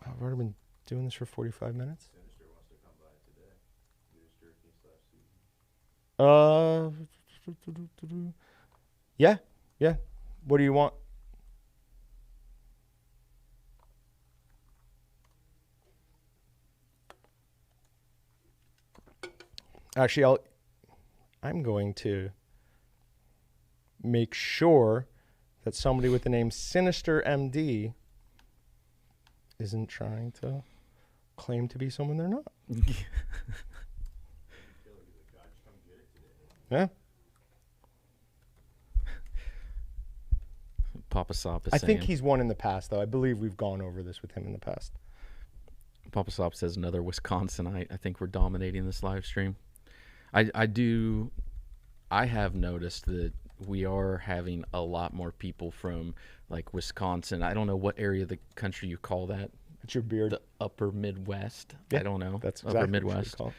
I've already been doing this for 45 minutes. Sinister wants to come by today. Do his jerky /season. Uh, yeah, yeah. What do you want? Actually, I'm going to make sure that somebody with the name Sinister MD isn't trying to claim to be someone they're not. Yeah. Papa Sop is I saying. think he's won in the past, though. I believe we've gone over this with him in the past. Papa Sop says another Wisconsinite. I think we're dominating this live stream. I have noticed that we are having a lot more people from like Wisconsin. I don't know what area of the country you call that. It's your beard. The upper Midwest. Yeah, I don't know. That's upper exactly Midwest. what you call it.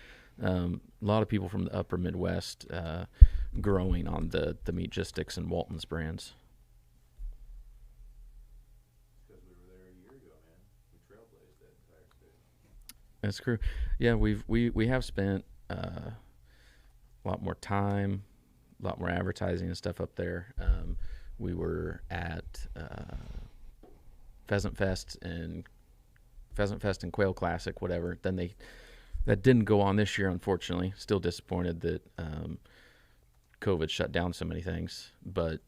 A lot of people from the upper Midwest growing on the Meatgistics and Walton's brands. Because we were there a year ago, man. We trailblazed that entire state. That's true. Yeah, we have spent a lot more time, a lot more advertising and stuff up there. We were at Pheasant Fest and Quail Classic, whatever. Then that didn't go on this year, unfortunately. Still disappointed that COVID shut down so many things. But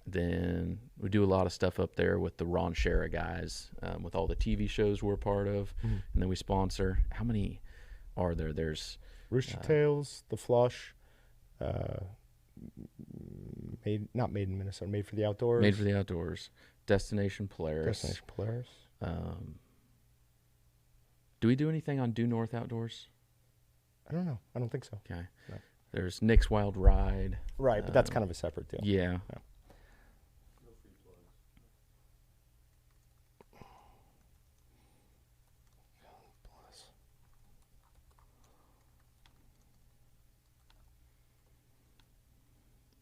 then we do a lot of stuff up there with the Ron Shera guys, with all the TV shows we're a part of, and then we sponsor. How many are there? There's Rooster Tails, The Flush, not made in Minnesota, Made for the Outdoors. Made for the Outdoors, Destination Polaris. Destination Polaris. Do we do anything on Due North Outdoors? I don't know. I don't think so. Okay. No. There's Nick's Wild Ride. Right, but that's kind of a separate deal. Yeah. No free plugs.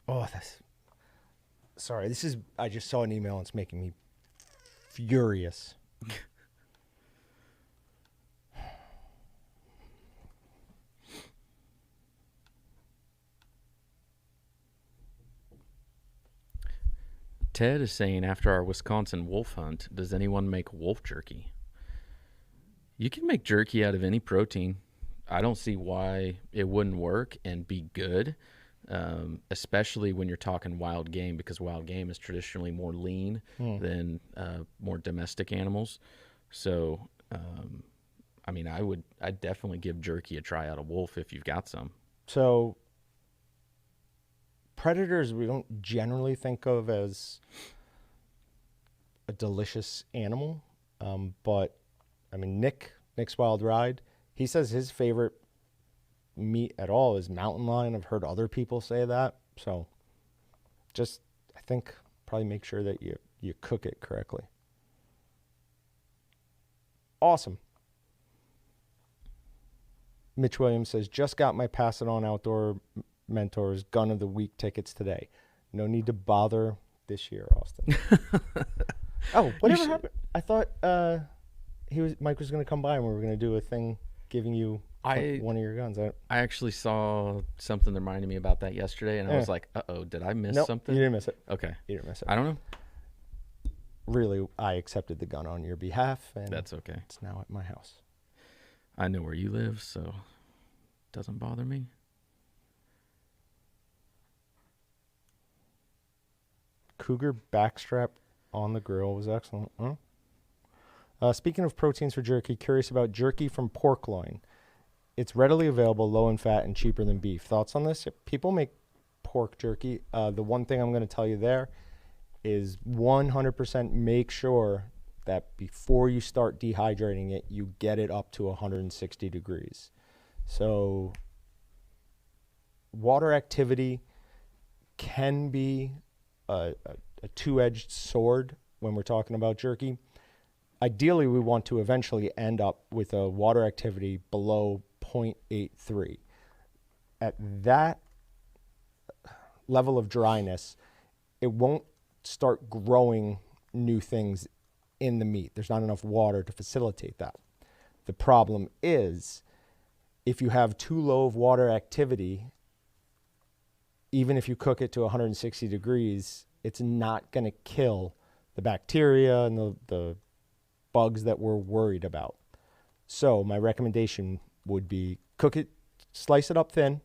Oh, sorry. I just saw an email and it's making me furious. Ted is saying, after our Wisconsin wolf hunt, does anyone make wolf jerky? You can make jerky out of any protein. I don't see why it wouldn't work and be good, especially when you're talking wild game, because wild game is traditionally more lean than more domestic animals. So, I mean, I'd definitely give jerky a try out of wolf if you've got some. So, predators we don't generally think of as a delicious animal, but I mean Nick's Wild Ride, he says his favorite meat at all is mountain lion. I've heard other people say that, so just I think probably make sure that you cook it correctly. Awesome. Mitch Williams says, just got my Pass It On Outdoor Mentors Gun of the Week tickets today. No need to bother this year, Austin. Oh, whatever happened? I thought Mike was going to come by and we were going to do a thing giving you one of your guns. I actually saw something that reminded me about that yesterday, and I was like, uh-oh, did I miss something? You didn't miss it. Okay. You didn't miss it. I don't know. Really, I accepted the gun on your behalf, and that's okay. It's now at my house. I know where you live, so it doesn't bother me. Cougar backstrap on the grill was excellent. Huh? Speaking of proteins for jerky, curious about jerky from Pork Loin. It's readily available, low in fat, and cheaper than beef. Thoughts on this? People make pork jerky. The one thing I'm going to tell you there is 100% make sure that before you start dehydrating it, you get it up to 160 degrees. So water activity can be a two-edged sword when we're talking about jerky. Ideally, we want to eventually end up with a water activity below 0.83. At that level of dryness, it won't start growing new things in the meat. There's not enough water to facilitate that. The problem is if you have too low of water activity, even if you cook it to 160 degrees, it's not going to kill the bacteria and the bugs that we're worried about. So my recommendation would be slice it up thin,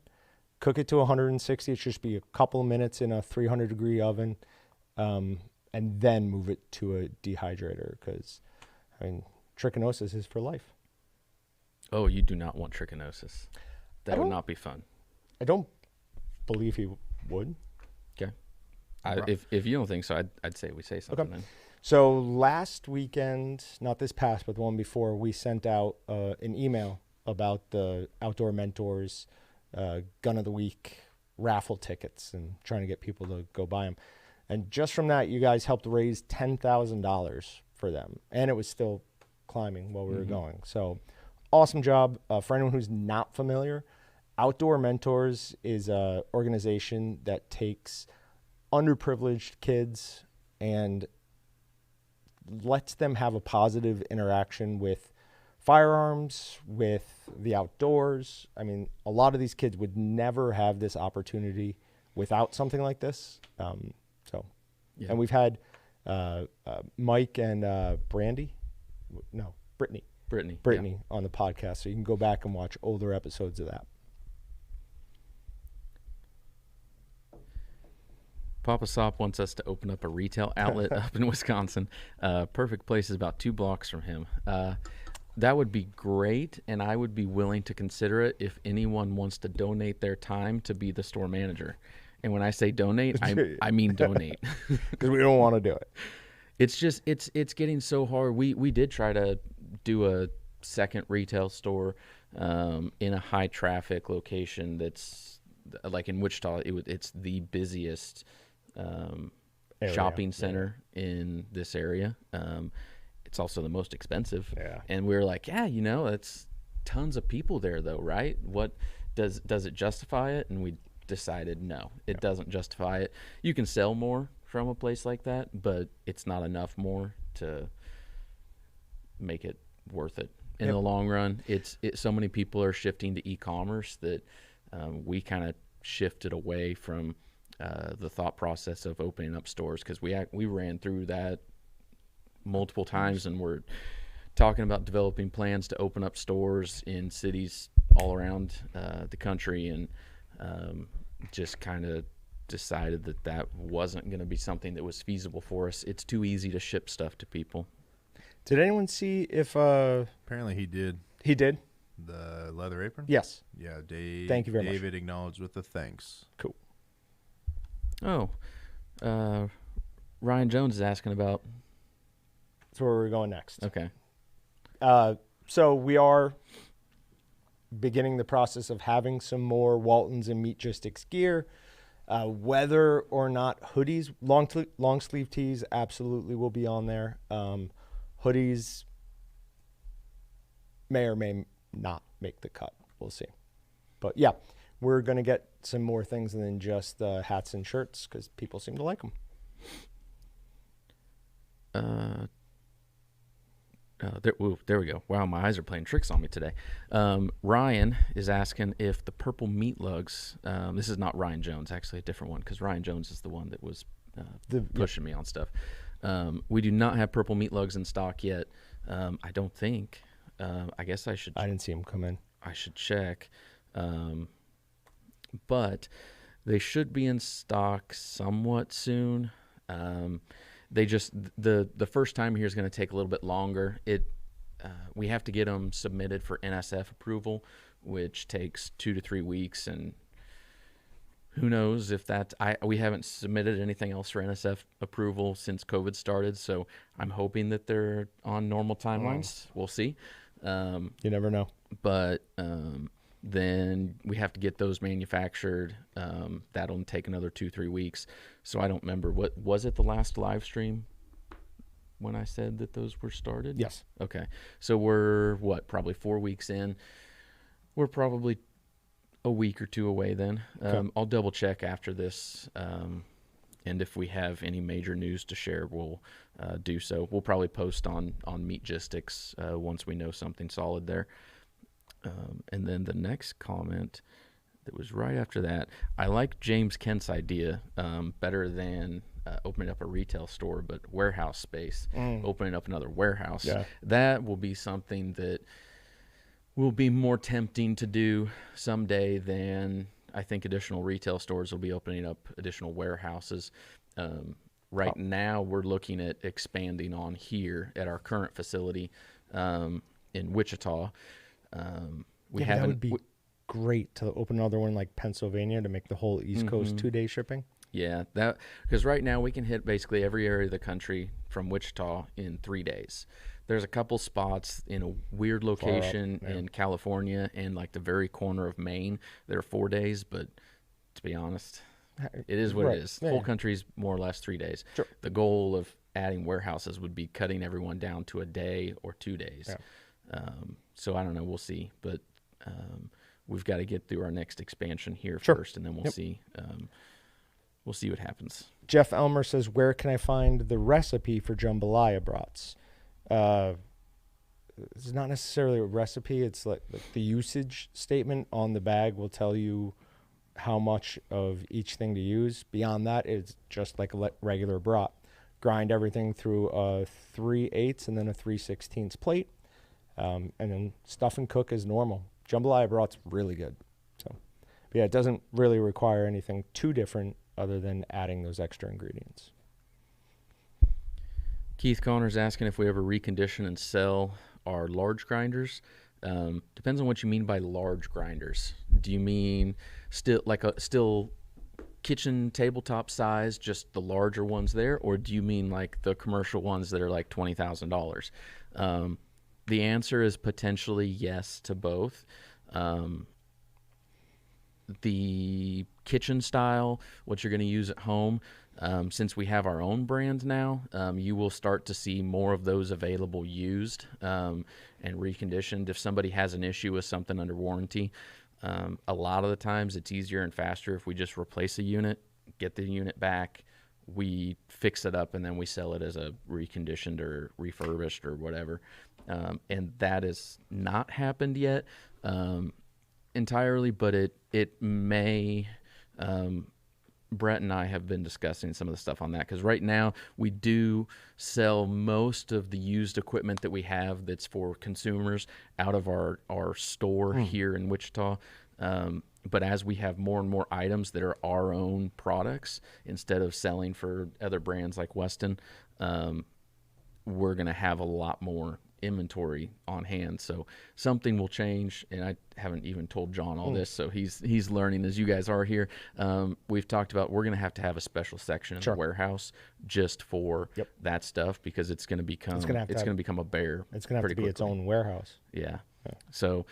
cook it to 160. It should just be a couple of minutes in a 300 degree oven, and then move it to a dehydrator, because trichinosis is for life. Oh, you do not want trichinosis. That would not be fun. I don't believe he would. Okay. If you don't think so, I'd say we say something then. So last weekend, not this past, but the one before, we sent out an email about the Outdoor Mentors Gun of the Week raffle tickets and trying to get people to go buy them. And just from that, you guys helped raise $10,000 for them. And it was still climbing while we were going. So awesome job. For anyone who's not familiar, Outdoor Mentors is an organization that takes underprivileged kids and lets them have a positive interaction with firearms, with the outdoors. I mean, a lot of these kids would never have this opportunity without something like this. And we've had Mike and Brittany on the podcast, so you can go back and watch older episodes of that. Papa Sop wants us to open up a retail outlet up in Wisconsin. Perfect place is about 2 blocks from him. That would be great, and I would be willing to consider it if anyone wants to donate their time to be the store manager. And when I say donate, I mean donate. Because we don't want to do it. It's just it's getting so hard. We did try to do a second retail store in a high traffic location that's like in Wichita. It's the busiest shopping center in this area. It's also the most expensive. Yeah. And we were like, it's tons of people there though, right? What does it justify it? And we decided no, it doesn't justify it. You can sell more from a place like that, but it's not enough more to make it worth it in the long run. So many people are shifting to e-commerce that we kind of shifted away from the thought process of opening up stores, because we ran through that multiple times, and we're talking about developing plans to open up stores in cities all around the country, and just kind of decided that wasn't going to be something that was feasible for us. It's too easy to ship stuff to people. Did anyone see if apparently he did the leather apron? Yes. Yeah, thank you very much. David acknowledged with the thanks. Cool. Ryan Jones is asking about. That's where we're going next. Okay. So we are beginning the process of having some more Waltons and Meatgistics gear. Whether or not hoodies, long sleeve tees absolutely will be on there. Hoodies may or may not make the cut. We'll see. But yeah, we're going to get some more things than just hats and shirts, because people seem to like them. There we go. Wow, my eyes are playing tricks on me today. Ryan is asking if the purple meat lugs, this is not Ryan Jones, actually a different one, because Ryan Jones is the one that was pushing me on stuff. We do not have purple meat lugs in stock yet. I don't think. I guess I should. I didn't see them come in. I should check. But they should be in stock somewhat soon. They just the first time here is going to take a little bit longer. We have to get them submitted for NSF approval, which takes 2 to 3 weeks, and who knows if we haven't submitted anything else for NSF approval since COVID started, so I'm hoping that they're on normal timelines. We'll see. You never know. But then we have to get those manufactured. That'll take another 2-3 weeks. So I don't remember. What was it, the last live stream when I said that those were started? Yes. Okay. So we're probably 4 weeks in. We're probably a week or 2 away then. Okay. I'll double check after this. And if we have any major news to share, we'll do so. We'll probably post on Meatgistics once we know something solid there. And then the next comment that was right after that, I like James Kent's idea better than opening up a retail store, but warehouse space, opening up another warehouse. Yeah. That will be something that will be more tempting to do someday than I think additional retail stores will be opening up additional warehouses. Right now, we're looking at expanding on here at our current facility in Wichita. That would be great to open another one like Pennsylvania to make the whole East Coast 2-day shipping. Yeah, that because right now we can hit basically every area of the country from Wichita in 3 days. There's a couple spots in a weird location in California and like the very corner of Maine that are 4 days, but to be honest, it is what it is. The whole country's more or less 3 days. Sure. The goal of adding warehouses would be cutting everyone down to a day or 2 days. Yeah. So I don't know. We'll see. But we've got to get through our next expansion here first, and then we'll see. We'll see what happens. Jeff Elmer says, where can I find the recipe for jambalaya brats? It's not necessarily a recipe. It's like the usage statement on the bag will tell you how much of each thing to use. Beyond that, it's just like a regular brat. Grind everything through a 3/8 and then a 3/16 plate, and then stuff and cook as normal. Jambalaya brat's really good. So, but yeah, it doesn't really require anything too different other than adding those extra ingredients. Keith Connor's asking if we ever recondition and sell our large grinders. Depends on what you mean by large grinders. Do you mean still kitchen tabletop size, just the larger ones there, or do you mean like the commercial ones that are like $20,000? The answer is potentially yes to both. The kitchen style, what you're going to use at home, since we have our own brand now, you will start to see more of those available used and reconditioned. If somebody has an issue with something under warranty, a lot of the times it's easier and faster if we just replace a unit, get the unit back, we fix it up, and then we sell it as a reconditioned or refurbished or whatever. And that has not happened yet entirely, but it may. Brett and I have been discussing some of the stuff on that, because right now we do sell most of the used equipment that we have that's for consumers out of our store here in Wichita. But as we have more and more items that are our own products, instead of selling for other brands like Weston, we're going to have a lot more inventory on hand. So something will change, and I haven't even told John all this, so he's learning as you guys are here. We've talked about we're going to have a special section in the warehouse just for that stuff, because it's going to become a bear. It's going to have to be its own warehouse. Yeah. So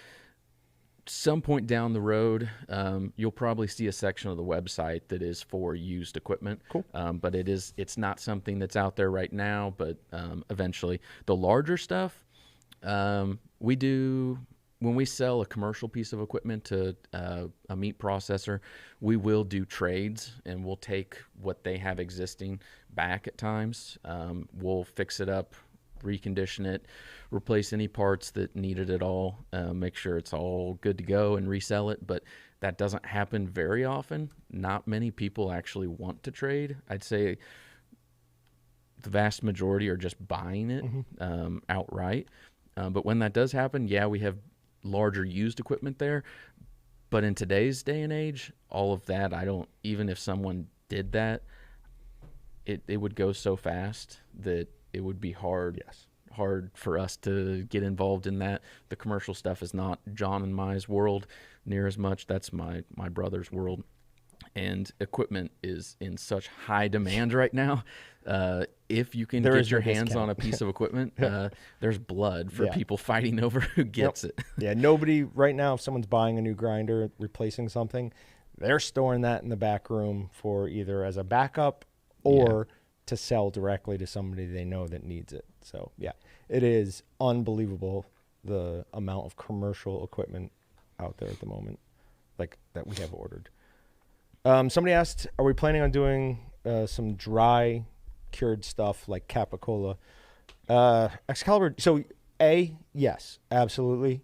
some point down the road, you'll probably see a section of the website that is for used equipment. Cool. But it's not something that's out there right now, but eventually. The larger stuff, we do, when we sell a commercial piece of equipment to a meat processor, we will do trades, and we'll take what they have existing back at times. We'll fix it up, recondition it, replace any parts that need it at all, make sure it's all good to go, and resell it. But that doesn't happen very often. Not many people actually want to trade. I'd say the vast majority are just buying it outright. But when that does happen, we have larger used equipment there. But in today's day and age, all of that, even if someone did that, it would go so fast that it would be hard for us to get involved in that. The commercial stuff is not John and my world near as much. That's my brother's world. And equipment is in such high demand right now. If you can get your hands on a piece of equipment, there's blood for people fighting over who gets it. Yeah, nobody right now, if someone's buying a new grinder, replacing something, they're storing that in the back room for either as a backup or to sell directly to somebody they know that needs it. So it is unbelievable the amount of commercial equipment out there at the moment, like that we have ordered. Somebody asked, are we planning on doing some dry cured stuff like capicola? Excalibur. So yes, absolutely.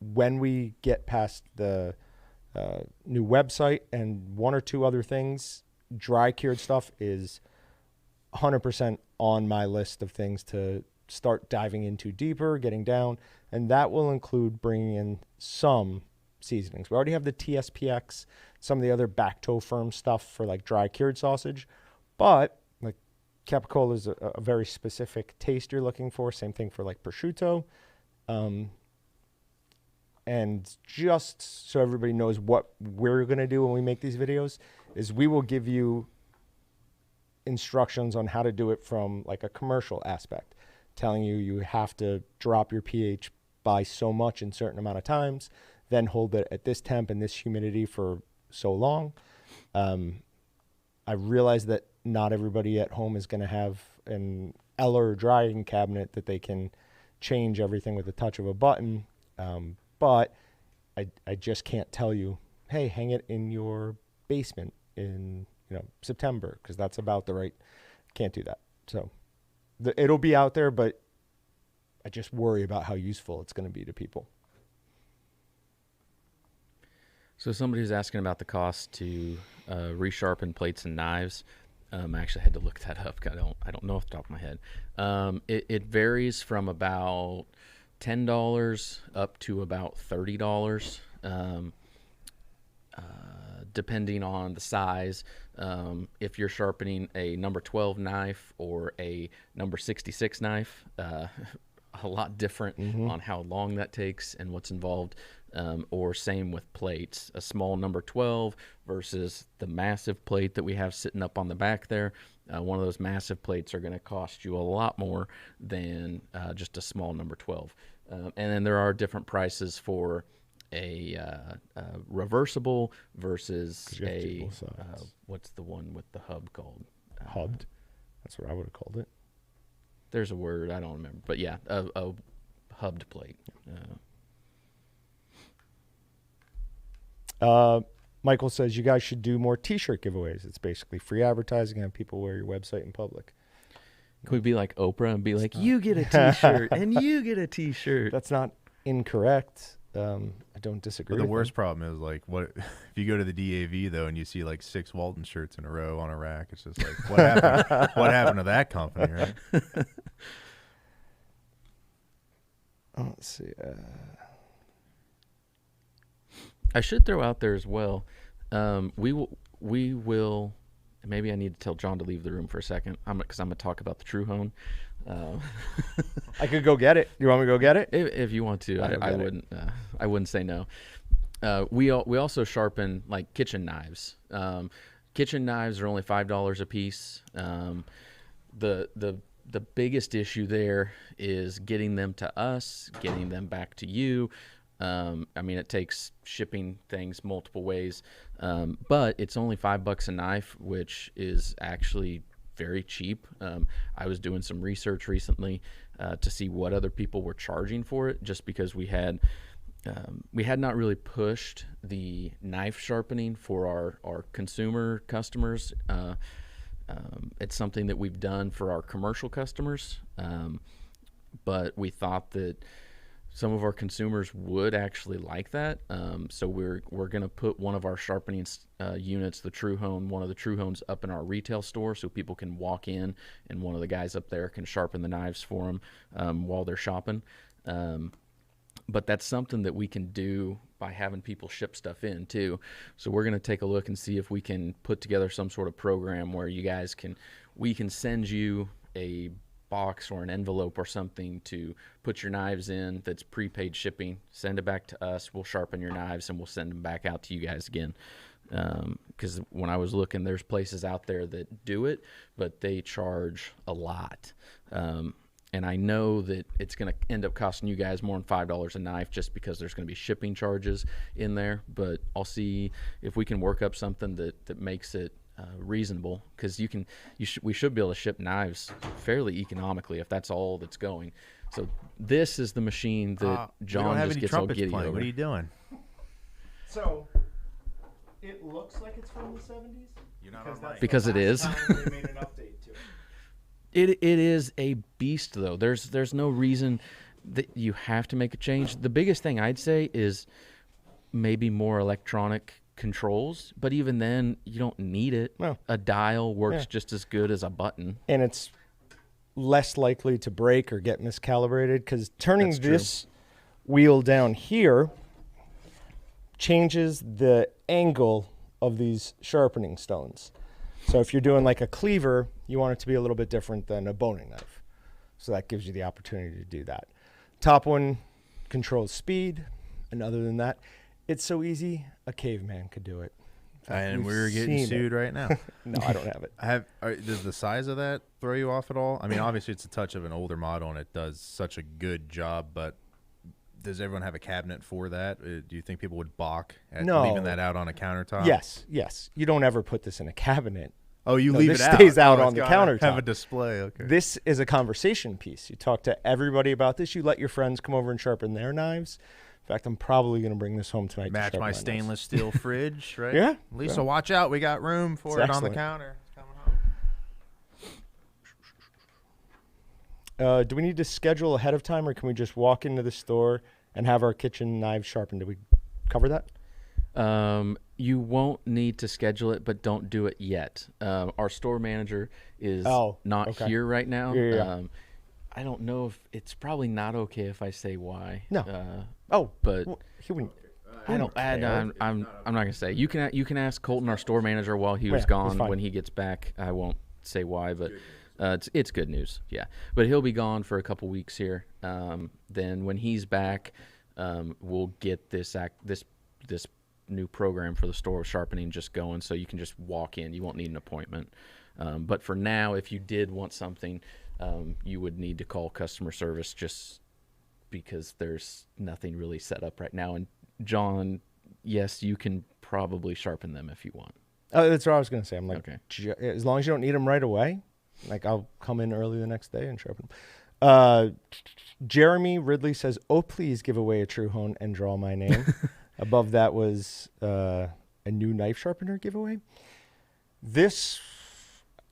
when we get past the new website and one or two other things, dry cured stuff is 100% on my list of things to start diving into deeper, getting down, and that will include bringing in some seasonings. We already have the TSPX, some of the other back toe firm stuff for like dry cured sausage, but like capicola is a very specific taste you're looking for. Same thing for like prosciutto. And just so everybody knows what we're going to do when we make these videos is we will give you instructions on how to do it from like a commercial aspect, telling you have to drop your pH by so much in certain amount of times, then hold it at this temp and this humidity for so long. I realize that not everybody at home is going to have an Eller drying cabinet that they can change everything with the touch of a button. But I just can't tell you, hey, hang it in your basement in September, because that's about the right. Can't do that. So it'll be out there, but I just worry about how useful it's going to be to people. So somebody's asking about the cost to resharpen plates and knives. I actually had to look that up. I don't know off the top of my head. It varies from about $10 up to about $30, depending on the size. If you're sharpening a number 12 knife or a number 66 knife, a lot different on how long that takes and what's involved. Or same with plates, a small number 12 versus the massive plate that we have sitting up on the back there. One of those massive plates are going to cost you a lot more than just a small number 12. And then there are different prices for a reversible versus what's the one with the hub called? Hubbed. That's what I would have called it. There's a word, I don't remember. But yeah, a hubbed plate. Michael says you guys should do more t-shirt giveaways. It's basically free advertising and have people wear your website in public. Can we be like Oprah and be like, you get a t-shirt and you get a t-shirt? That's not incorrect. I don't disagree. But the with worst them. problem is like, what if you go to the DAV though and you see like 6 Walton shirts in a row on a rack? It's just like, what happened? What happened to that company, right? Let's see. I should throw out there as well. We will. Maybe I need to tell John to leave the room for a second. Because I'm gonna talk about the True Hone. I could go get it. You want me to go get it? If you want to, I wouldn't. I wouldn't say no. We also sharpen like kitchen knives. Kitchen knives are only $5 a piece. The biggest issue there is getting them to us, getting them back to you. I mean, it takes shipping things multiple ways, but it's only $5 a knife, which is actually very cheap. I was doing some research recently to see what other people were charging for it, just because we had not really pushed the knife sharpening for our consumer customers. It's something that we've done for our commercial customers, but we thought that some of our consumers would actually like that. So we're going to put one of our sharpening units, the True Hone, one of the True Hones, up in our retail store so people can walk in and one of the guys up there can sharpen the knives for them while they're shopping. But that's something that we can do by having people ship stuff in too. So we're going to take a look and see if we can put together some sort of program where we can send you a box or an envelope or something to put your knives in that's prepaid shipping. Send it back to us. We'll sharpen your knives and we'll send them back out to you guys again. Because when I was looking, there's places out there that do it, but they charge a lot. And I know that it's going to end up costing you guys more than $5 a knife just because there's going to be shipping charges in there. But I'll see if we can work up something that makes it reasonable, because we should be able to ship knives fairly economically if that's all that's going. So this is the machine that John just gets all giddy over. What are you doing? So it looks like it's from the 70s. You're not on mic. Because it is. They made an update to it. It is a beast though. There's no reason. that you have to make a change. The biggest thing I'd say is maybe more electronic controls, but even then you don't need it. No. A dial works just as good as a button. And it's less likely to break or get miscalibrated, because turning this wheel down here changes the angle of these sharpening stones. So if you're doing like a cleaver, you want it to be a little bit different than a boning knife. So that gives you the opportunity to do that. Top one controls speed, and other than that, it's so easy, a caveman could do it. And we're getting sued right now. No, I don't have it. Does the size of that throw you off at all? I mean, obviously it's a touch of an older model and it does such a good job, but does everyone have a cabinet for that? Do you think people would balk at leaving that out on a countertop? Yes. You don't ever put this in a cabinet. Oh, you leave it out. This stays out on the countertop. Have a display. Okay. This is a conversation piece. You talk to everybody about this. You let your friends come over and sharpen their knives. In fact, I'm probably going to bring this home tonight. Match my stainless steel fridge, right? Yeah. Lisa, watch out. We got room for it on the counter. It's coming home. Do we need to schedule ahead of time, or can we just walk into the store and have our kitchen knives sharpened? Did we cover that? You won't need to schedule it, but don't do it yet. Our store manager is not here right now. Yeah. I don't know if it's probably not okay if I say why. No. But he wouldn't. I'm not gonna say. You can ask Colton, our store manager, while he was gone. When he gets back, I won't say why, but it's good news. Yeah, but he'll be gone for a couple weeks here. Then when he's back, we'll get this new program for the store sharpening just going, so you can just walk in. You won't need an appointment. But for now, if you did want something, you would need to call customer service, just because there's nothing really set up right now. And John, yes, you can probably sharpen them if you want. Oh, that's what I was going to say. I'm like, okay. As long as you don't need them right away, like I'll come in early the next day and sharpen them. Jeremy Ridley says, "Oh, please give away a true hone and draw my name." Above that was a new knife sharpener giveaway.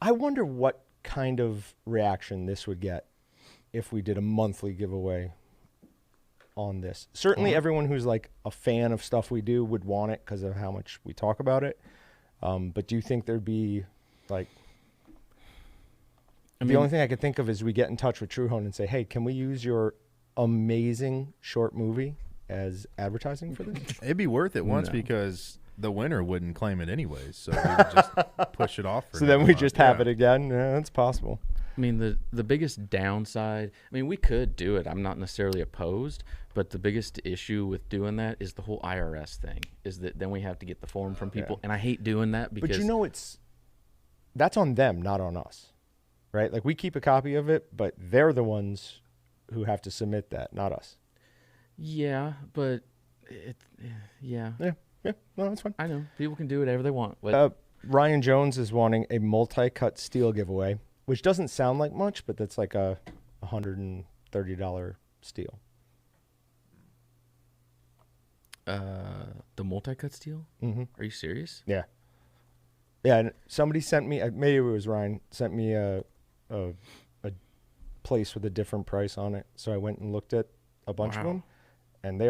I wonder what kind of reaction this would get if we did a monthly giveaway on this. Certainly everyone who's like a fan of stuff we do would want it because of how much we talk about it. But do you think there'd be like... the only thing I could think of is we get in touch with True Hone and say, hey, can we use your amazing short movie as advertising for this? It'd be worth it once because the winner wouldn't claim it anyways. So we would just push it off. So then we just have it again? Yeah, that's possible. I mean, the biggest downside, I mean, we could do it. I'm not necessarily opposed, but the biggest issue with doing that is the whole IRS thing, is that then we have to get the form from people. And I hate doing that because... But you know, that's on them, not on us, right? Like we keep a copy of it, but they're the ones who have to submit that, not us. Yeah, but Yeah, no, that's fine. I know. People can do whatever they want. But Ryan Jones is wanting a multi-cut steel giveaway, which doesn't sound like much, but that's like a $130 steel. The multi-cut steel? Mm-hmm. Are you serious? Yeah. Yeah, and somebody sent me, maybe it was Ryan, sent me a place with a different price on it. So I went and looked at a bunch of them, and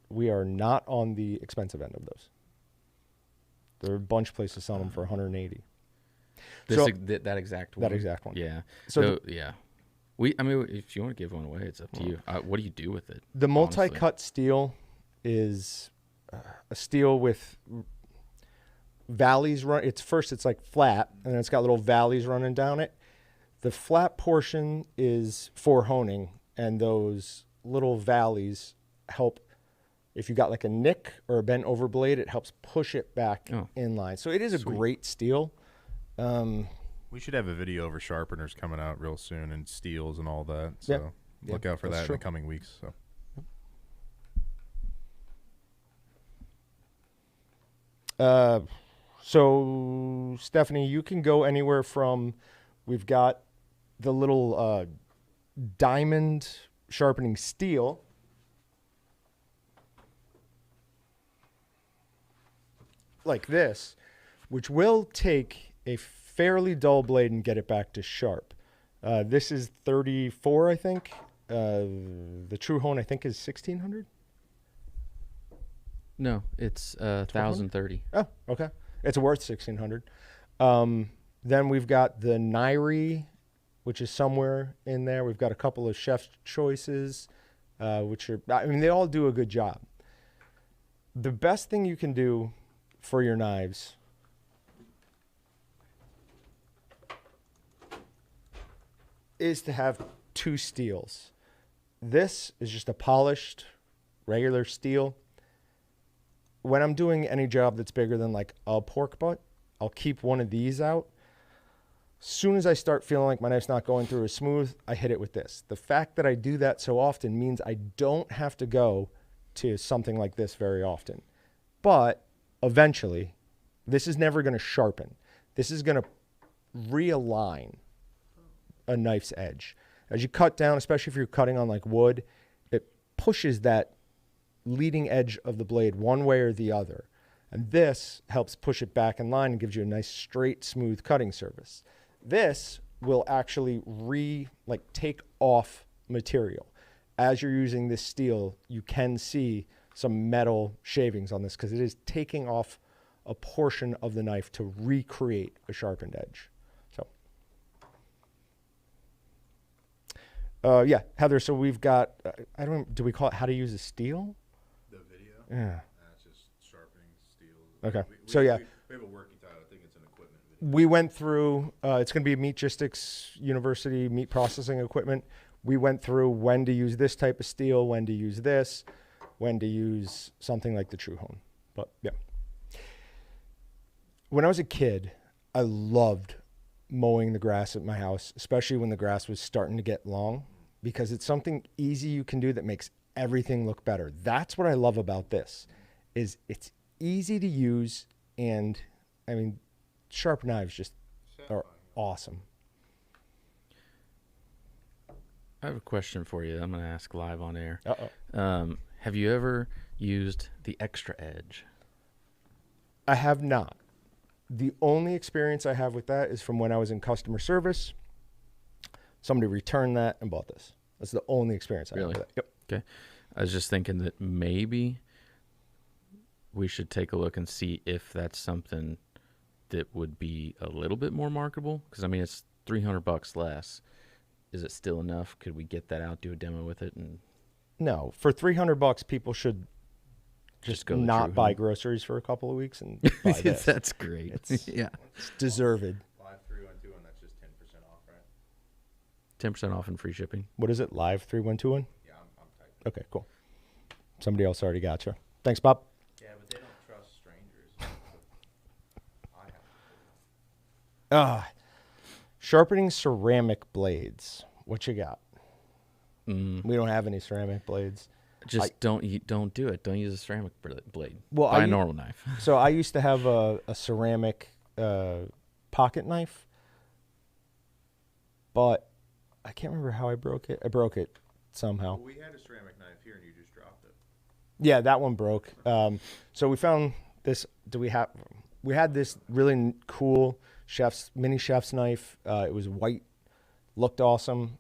we are not on the expensive end of those. There are a bunch of places selling them for 180. That exact one. That exact one. Yeah. So yeah. I mean, if you want to give one away, it's up to you. What do you do with it? The multi-cut steel is a steel with valleys run. It's like flat, and then it's got little valleys running down it. The flat portion is for honing, and those little valleys help. If you got like a nick or a bent over blade, it helps push it back in line. So it is a great steel. We should have a video over sharpeners coming out real soon, and steels and all that. So look out for that in the coming weeks. So Stephanie, you can go anywhere from, we've got the little diamond sharpening steel. Like this, which will take a fairly dull blade and get it back to sharp. This is 34, I think, The True Hone, I think, is 1,600. No, it's 1,030. Oh, okay. It's worth 1,600. Then we've got the Nairi, which is somewhere in there. We've got a couple of chef's choices, which are, I mean, they all do a good job. The best thing you can do for your knives is to have two steels. This is just a polished, regular steel. When I'm doing any job that's bigger than like a pork butt, I'll keep one of these out. Soon as I start feeling like my knife's not going through as smooth, I hit it with this. The fact that I do that so often means I don't have to go to something like this very often. But eventually, this is never going to sharpen. This is going to realign a knife's edge. As you cut down, especially if you're cutting on like wood, it pushes that leading edge of the blade one way or the other. And this helps push it back in line and gives you a nice straight, smooth cutting surface. This will actually take off material. As you're using this steel, you can see some metal shavings on this because it is taking off a portion of the knife to recreate a sharpened edge. So, yeah, Heather, so we've got, do we call it how to use a steel? The video? Yeah. It's just sharpening steel. Okay. We have a working title. I think it's an equipment video. We went through, it's going to be Meatgistics University meat processing equipment. We went through when to use this type of steel, when to use this, when to use something like the True Hone. But yeah. When I was a kid, I loved mowing the grass at my house, especially when the grass was starting to get long, because it's something easy you can do that makes everything look better. That's what I love about this, is it's easy to use, and I mean, sharp knives just are awesome. I have a question for you. I'm going to ask live on air. Uh-oh. Have you ever used the extra edge? I have not. The only experience I have with that is from when I was in customer service. Somebody returned that and bought this. That's the only experience I have with that. Yep. Okay. I was just thinking that maybe we should take a look and see if that's something that would be a little bit more marketable. Because, I mean, it's $300 less. Is it still enough? Could we get that out, do a demo with it? And no, for $300, people should just go not buy groceries for a couple of weeks and buy this. That's great. Yeah, it's deserved. Live 3121, that's just 10% off, right? 10% off and free shipping. What is it? Live 3121? Yeah, I'm typing. Okay, cool. Somebody else already got you. Thanks, Bob. Yeah, but they don't trust strangers. I have to. Sharpening ceramic blades. What you got? Mm. We don't have any ceramic blades. Just don't do it. Don't use a ceramic blade. Well, buy a normal knife. So I used to have a ceramic pocket knife, but I can't remember how I broke it. I broke it somehow. Well, we had a ceramic knife here, and you just dropped it. Yeah, that one broke. So we found this. We had this really cool mini chef's knife. It was white, looked awesome.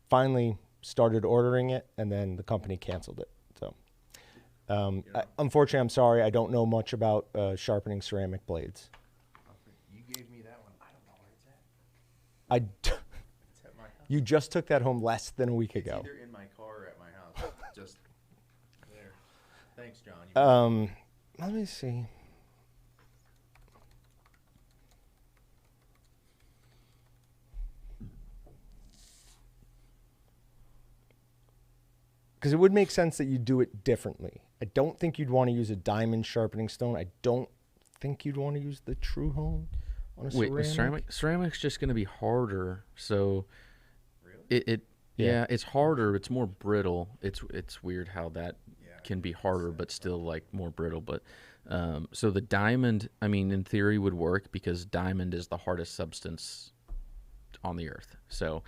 Finally started ordering it, and then the company canceled it. So, unfortunately, I'm sorry. I don't know much about sharpening ceramic blades. You gave me that one. I don't know where it's at. It's at my house. You just took that home less than a week ago. It's either in my car or at my house. Just there. Thanks, John. Let me see. Because it would make sense that you do it differently. I don't think you'd want to use a diamond sharpening stone. I don't think you'd want to use the True Hone on a ceramic. Ceramic's just going to be harder. So Really? Yeah, it's harder. It's more brittle. It's weird how that can be harder, but still like more brittle. But so the diamond, I mean, in theory would work because diamond is the hardest substance on the earth. So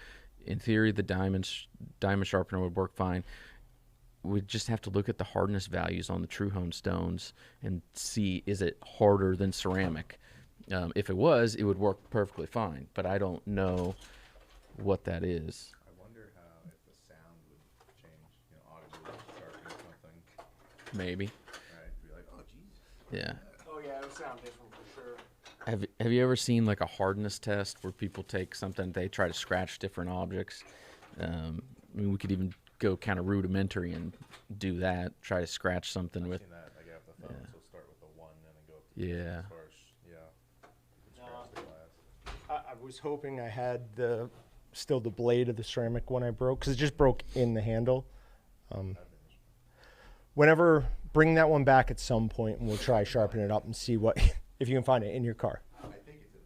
in theory, the diamond sharpener would work fine. We'd just have to look at the hardness values on the True Hone stones and see, is it harder than ceramic? If it was, it would work perfectly fine, but I don't know what that is. I wonder how if the sound maybe. Right. Be like, oh, geez. Yeah. Oh yeah, it would sound different for sure. Have you ever seen like a hardness test where people take something, they try to scratch different objects? I mean, we could even go kind of rudimentary and do that. Try to scratch something I've with. seen that. Like, I have the phone, so start with the 1 and then go up to Yeah. as far as, you can scratch the glass. I was hoping I had still the blade of the ceramic one I broke, because it just broke in the handle. Whenever, bring that one back at some point, and we'll try sharpen it up and see what if you can find it in your car. I think it's in.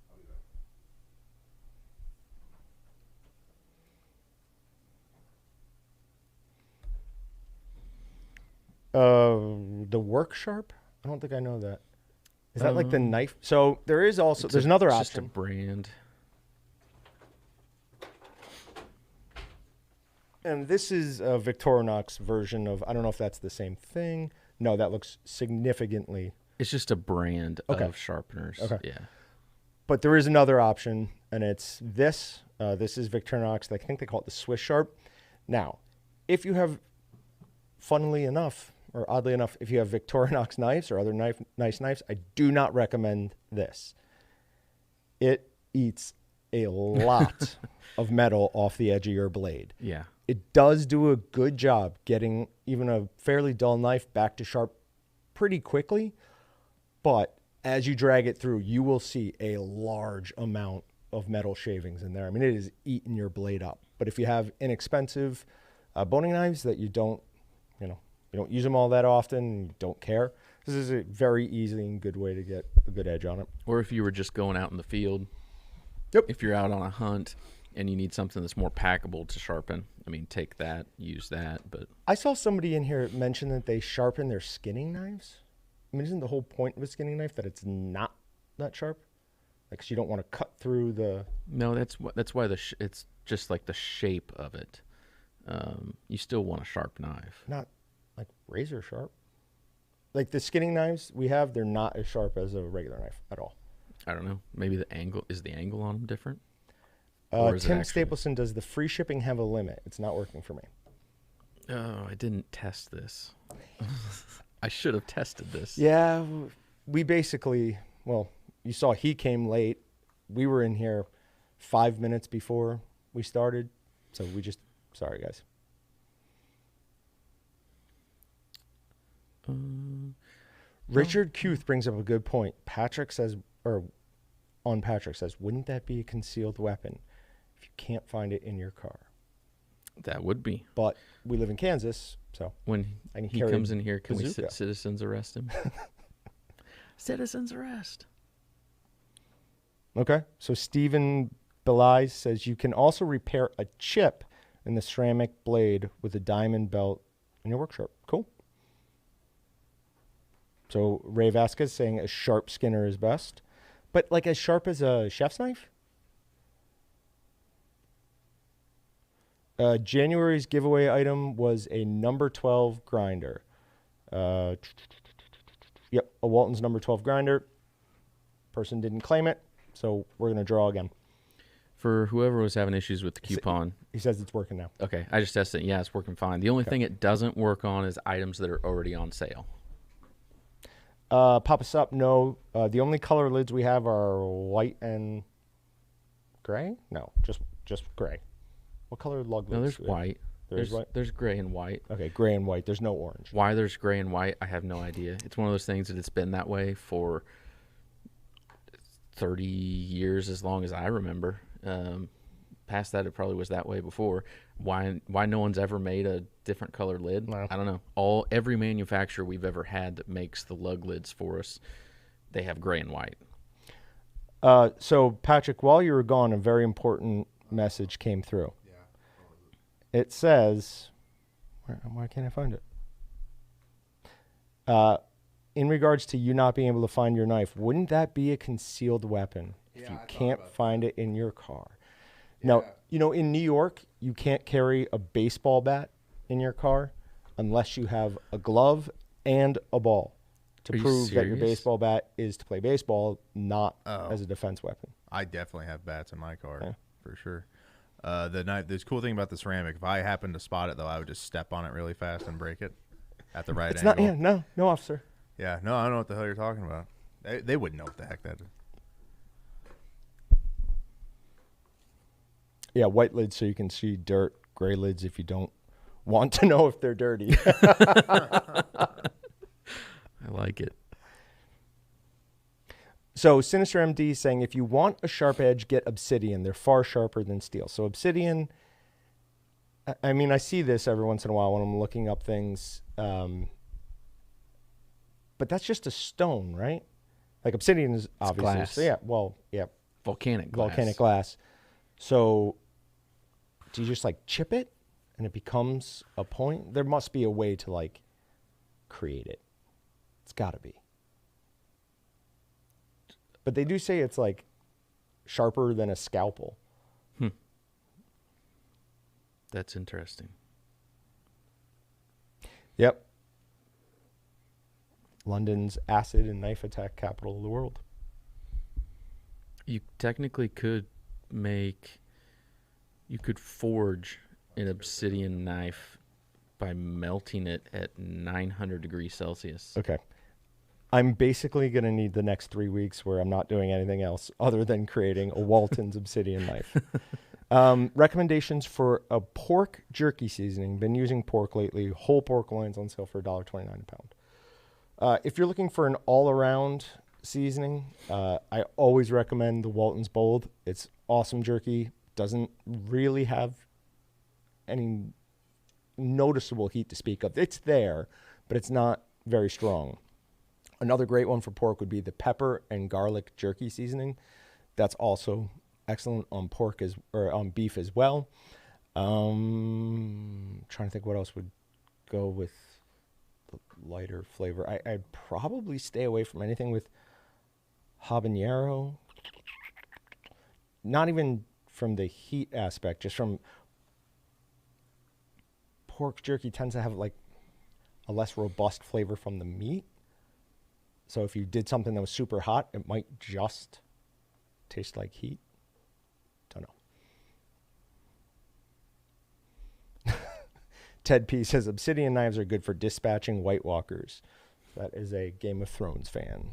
I'll be back. The work sharp? I don't think I know that. Is that like the knife? So there is also there's another Just option. a brand. And this is a Victorinox version of, I don't know if that's the same thing. No, that looks significantly. It's just a brand of sharpeners. Okay. Yeah. But there is another option, and it's this. This is Victorinox. I think they call it the Swiss Sharp. Now, if you have, funnily enough, or oddly enough, if you have Victorinox knives or other nice knives, I do not recommend this. It eats a lot of metal off the edge of your blade. Yeah. It does do a good job getting even a fairly dull knife back to sharp pretty quickly, but as you drag it through, you will see a large amount of metal shavings in there. I mean, it is eating your blade up. But if you have inexpensive boning knives that you don't use them all that often, and you don't care, this is a very easy and good way to get a good edge on it. Or if you were just going out in the field. Yep. If you're out on a hunt and you need something that's more packable to sharpen, I mean, take that, use that. But I saw somebody in here mention that they sharpen their skinning knives. I mean, isn't the whole point of a skinning knife that it's not that sharp? Like, 'cause you don't want to cut through the. No, that's why it's just like the shape of it. You still want a sharp knife. Not like razor sharp. Like the skinning knives we have, they're not as sharp as a regular knife at all. I don't know. Maybe the angle on them different. Tim Stapleson does the free shipping have a limit. It's not working for me. Oh, I didn't test this. I should have tested this. Yeah, we basically, well, you saw he came late. We were in here 5 minutes before we started. So sorry guys. Richard Kuth brings up a good point. Patrick says, wouldn't that be a concealed weapon if you can't find it in your car? That would be. But we live in Kansas, so when he comes in here, can we bazooka. citizens arrest him? Citizens arrest. Okay, so Stephen Belize says you can also repair a chip in the ceramic blade with a diamond belt in your workshop. Cool. So Ray Vasquez saying a sharp skinner is best. But like as sharp as a chef's knife? January's giveaway item was a number 12 grinder. Yep, a Walton's number 12 grinder. Person didn't claim it, so we're going to draw again. For whoever was having issues with the coupon. He says it's working now. Okay, I just tested it. Yeah, it's working fine. The only thing it doesn't work on is items that are already on sale. Pop us up. No, the only color lids we have are white and gray. No, just gray. What color lug lids? No, there's white. There's white. There's gray and white. Okay, gray and white. There's no orange. Why there's gray and white, I have no idea. It's one of those things that it's been that way for 30 years, as long as I remember. Past that, it probably was that way before. Why no one's ever made a different colored lid? No. I don't know. Every manufacturer we've ever had that makes the lug lids for us, they have gray and white. So Patrick, while you were gone, a very important message came through. Yeah. It says, why can't I find it? In regards to you not being able to find your knife, wouldn't that be a concealed weapon if you can't find it in your car? Now, in New York, you can't carry a baseball bat in your car unless you have a glove and a ball to prove that your baseball bat is to play baseball, not as a defense weapon. I definitely have bats in my car, for sure. The cool thing about the ceramic, if I happen to spot it, though, I would just step on it really fast and break it. at the right It's angle. not. Yeah, no, officer. Yeah, no, I don't know what the hell you're talking about. They wouldn't know what the heck that is. Yeah, white lids so you can see dirt. Gray lids if you don't want to know if they're dirty. I like it. So Sinister MD is saying if you want a sharp edge, get obsidian. They're far sharper than steel. So obsidian, I mean, I see this every once in a while when I'm looking up things. But that's just a stone, right? Like obsidian is obviously. Glass. So yeah, well, yeah. Volcanic glass. Volcanic glass. So do you just like chip it and it becomes a point? There must be a way to like create it. It's got to be. But they do say it's like sharper than a scalpel. That's interesting. Yep. London's acid and knife attack capital of the world. You technically could forge an obsidian knife by melting it at 900 degrees Celsius. Okay. I'm basically going to need the next 3 weeks where I'm not doing anything else other than creating a Walton's obsidian knife. Recommendations for a pork jerky seasoning. Been using pork lately. Whole pork loins on sale for $1.29 a pound. If you're looking for an all-around seasoning, I always recommend the Walton's Bold. It's awesome jerky. Doesn't really have any noticeable heat to speak of. It's there, but it's not very strong. Another great one for pork would be the pepper and garlic jerky seasoning. That's also excellent on pork or on beef as well. Trying to think what else would go with the lighter flavor. I'd probably stay away from anything with habanero. Not even from the heat aspect, just from pork jerky tends to have like a less robust flavor from the meat. So if you did something that was super hot, it might just taste like heat. Don't know. Ted P says obsidian knives are good for dispatching White Walkers. That is a Game of Thrones fan.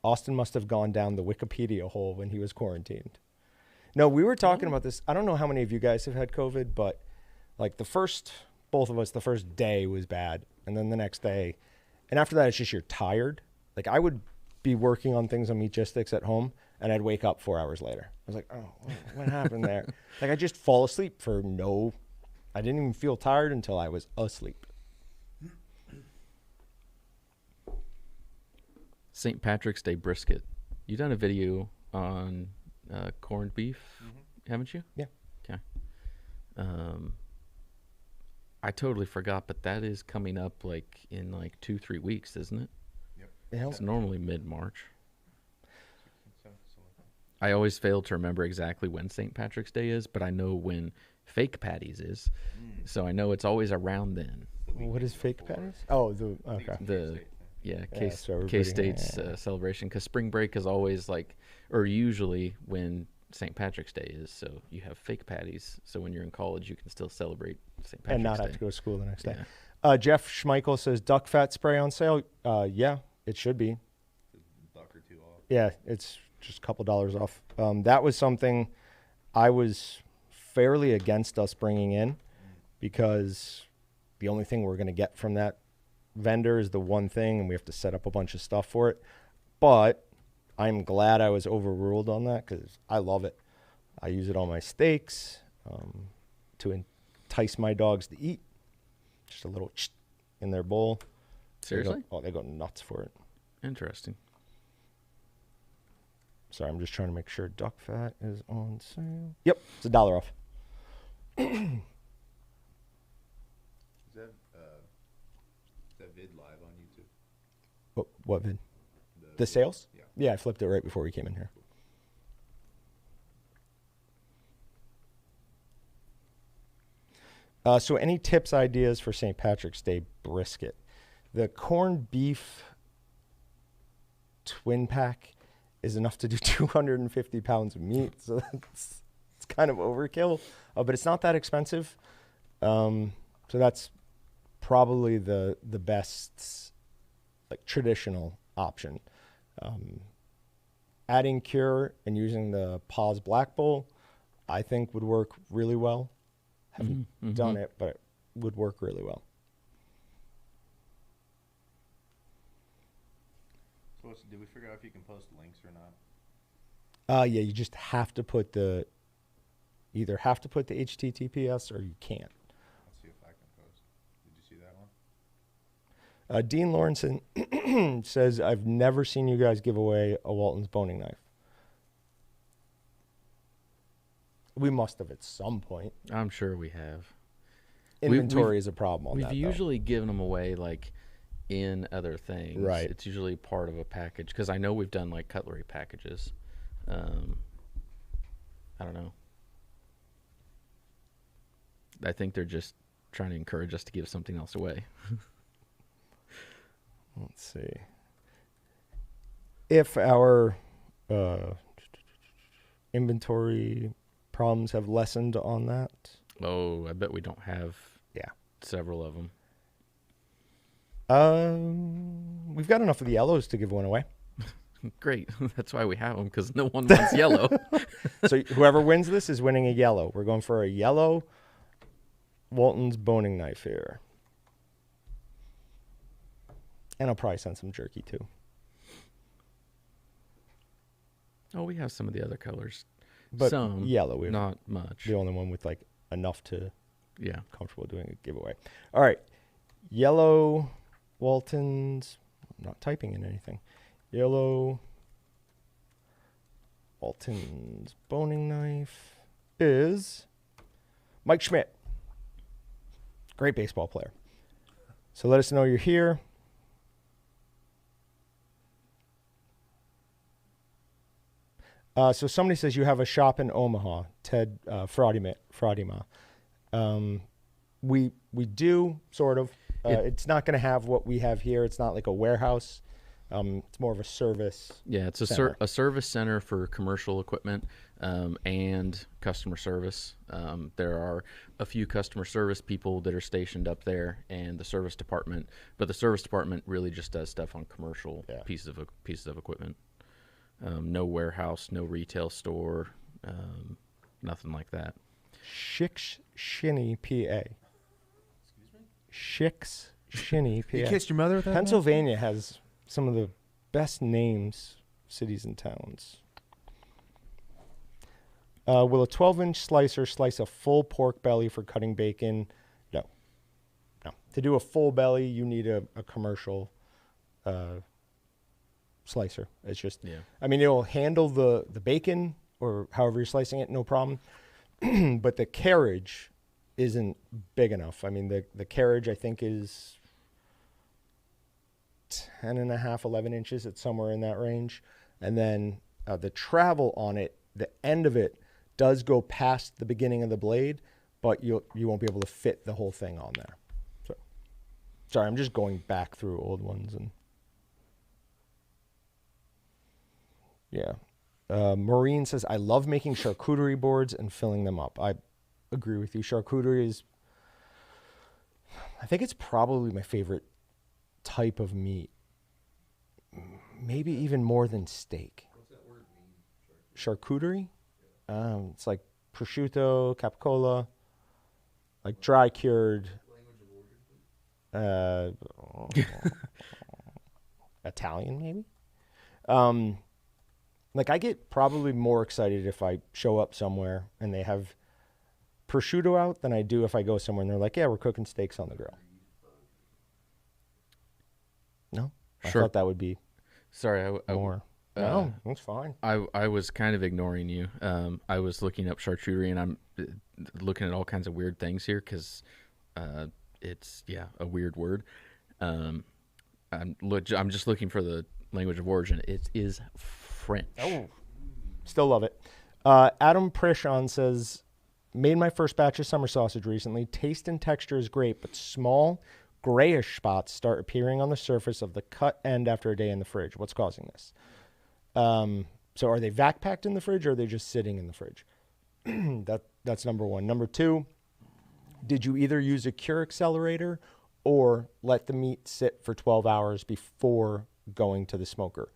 Austin must have gone down the Wikipedia hole when he was quarantined. No, we were talking about this. I don't know how many of you guys have had COVID, but like both of us, the first day was bad. And then the next day, and after that, it's just you're tired. Like I would be working on things on Meatgistics at home, and I'd wake up 4 hours later. I was like, oh, what happened there? Like I just fall asleep I didn't even feel tired until I was asleep. St. Patrick's Day brisket. You done a video on corned beef, haven't you? Yeah. Okay. I totally forgot, but that is coming up like in like 2-3 weeks, isn't it? Yep. It's normally mid-March. I always fail to remember exactly when St. Patrick's Day is, but I know when fake patties is. So I know it's always around then. What is fake patties? Oh, okay. K-State's celebration, because spring break is always like, or usually when St. Patrick's Day is, so you have fake patties. So when you're in college, you can still celebrate St. Patrick's Day. And not have to go to school the next day. Yeah. Jeff Schmeichel says duck fat spray on sale. Yeah, it should be. $1 or $2 off. Yeah, it's just a couple dollars off. That was something I was fairly against us bringing in because the only thing we're going to get from that vendor is the one thing, and we have to set up a bunch of stuff for it. But I'm glad I was overruled on that because I love it. I use it on my steaks to entice my dogs to eat. Just a little in their bowl. Seriously? They go nuts for it. Interesting. Sorry, I'm just trying to make sure duck fat is on sale. Yep, it's $1 off. Is that vid live on YouTube? What vid? The sales? Yeah. Yeah, I flipped it right before we came in here. So any tips, ideas for St. Patrick's Day brisket? The corned beef twin pack is enough to do 250 pounds of meat. So it's kind of overkill, but it's not that expensive. So So that's probably the best, like, traditional option. Adding cure and using the Pause Black Bowl, I think would work really well. Haven't done it, but it would work really well. So did we figure out if you can post links or not? Yeah, you just have to put the HTTPS or you can't. Let's see if I can post. Did you see that one? Dean Lawrenson says, I've never seen you guys give away a Walton's boning knife. We must have at some point. I'm sure we have. Inventory is a problem on we've that, though. usually given them away, like, in other things. Right. It's usually part of a package, because I know we've done, like, cutlery packages. I don't know. I think they're just trying to encourage us to give something else away. Let's see. If our inventory problems have lessened on that. Oh, I bet we don't have several of them. We've got enough of the yellows to give one away. Great. That's why we have them, because no one wants yellow. So whoever wins this is winning a yellow. We're going for a yellow Walton's boning knife here. And I'll probably send some jerky too. Oh, we have some of the other colors. But some, yellow. We have not much. the only one with like enough to comfortable doing a giveaway. All right. Yellow Walton's. I'm not typing in anything. Yellow Walton's boning knife is Mike Schmidt. Great baseball player. So let us know you're here. So somebody says you have a shop in Omaha, Ted Fraudima. We do, sort of. It's not going to have what we have here. It's not like a warehouse. It's more of a service. Yeah, it's a service center for commercial equipment and customer service. There are a few customer service people that are stationed up there, and the service department. But the service department really just does stuff on commercial pieces of equipment. No warehouse, no retail store, nothing like that. Shinny, PA. Excuse me? Shinny, PA. You kissed your mother with that? Pennsylvania has some of the best names, cities and towns. Will a 12-inch slicer slice a full pork belly for cutting bacon? No. To do a full belly, you need a commercial slicer. It's just, I mean, it'll handle the bacon or however you're slicing it, no problem. But the carriage isn't big enough. I mean, the carriage, I think, is 10 and a half, 11 inches. It's somewhere in that range. And then the travel on it, the end of it does go past the beginning of the blade, but you won't be able to fit the whole thing on there. So, sorry, I'm just going back through old ones. And Maureen says, I love making charcuterie boards and filling them up. I agree with you. Charcuterie is, I think it's probably my favorite type of meat. Maybe even more than steak. What's that word mean? Charcuterie? It's like prosciutto, capicola, like dry cured. Language of origin. Italian, maybe? Like, I get probably more excited if I show up somewhere and they have prosciutto out than I do if I go somewhere and they're like, yeah, we're cooking steaks on the grill. No? I thought that would be Sorry, more. No, that's fine. I was kind of ignoring you. I was looking up charcuterie, and I'm looking at all kinds of weird things here because it's a weird word. I'm just looking for the language of origin. It is French. Oh, still love it. Adam Prishon says, made my first batch of summer sausage recently. Taste and texture is great, but small grayish spots start appearing on the surface of the cut end after a day in the fridge. What's causing this? So are they vac packed in the fridge or are they just sitting in the fridge? That's number one. Number two, did you either use a cure accelerator or let the meat sit for 12 hours before going to the smoker?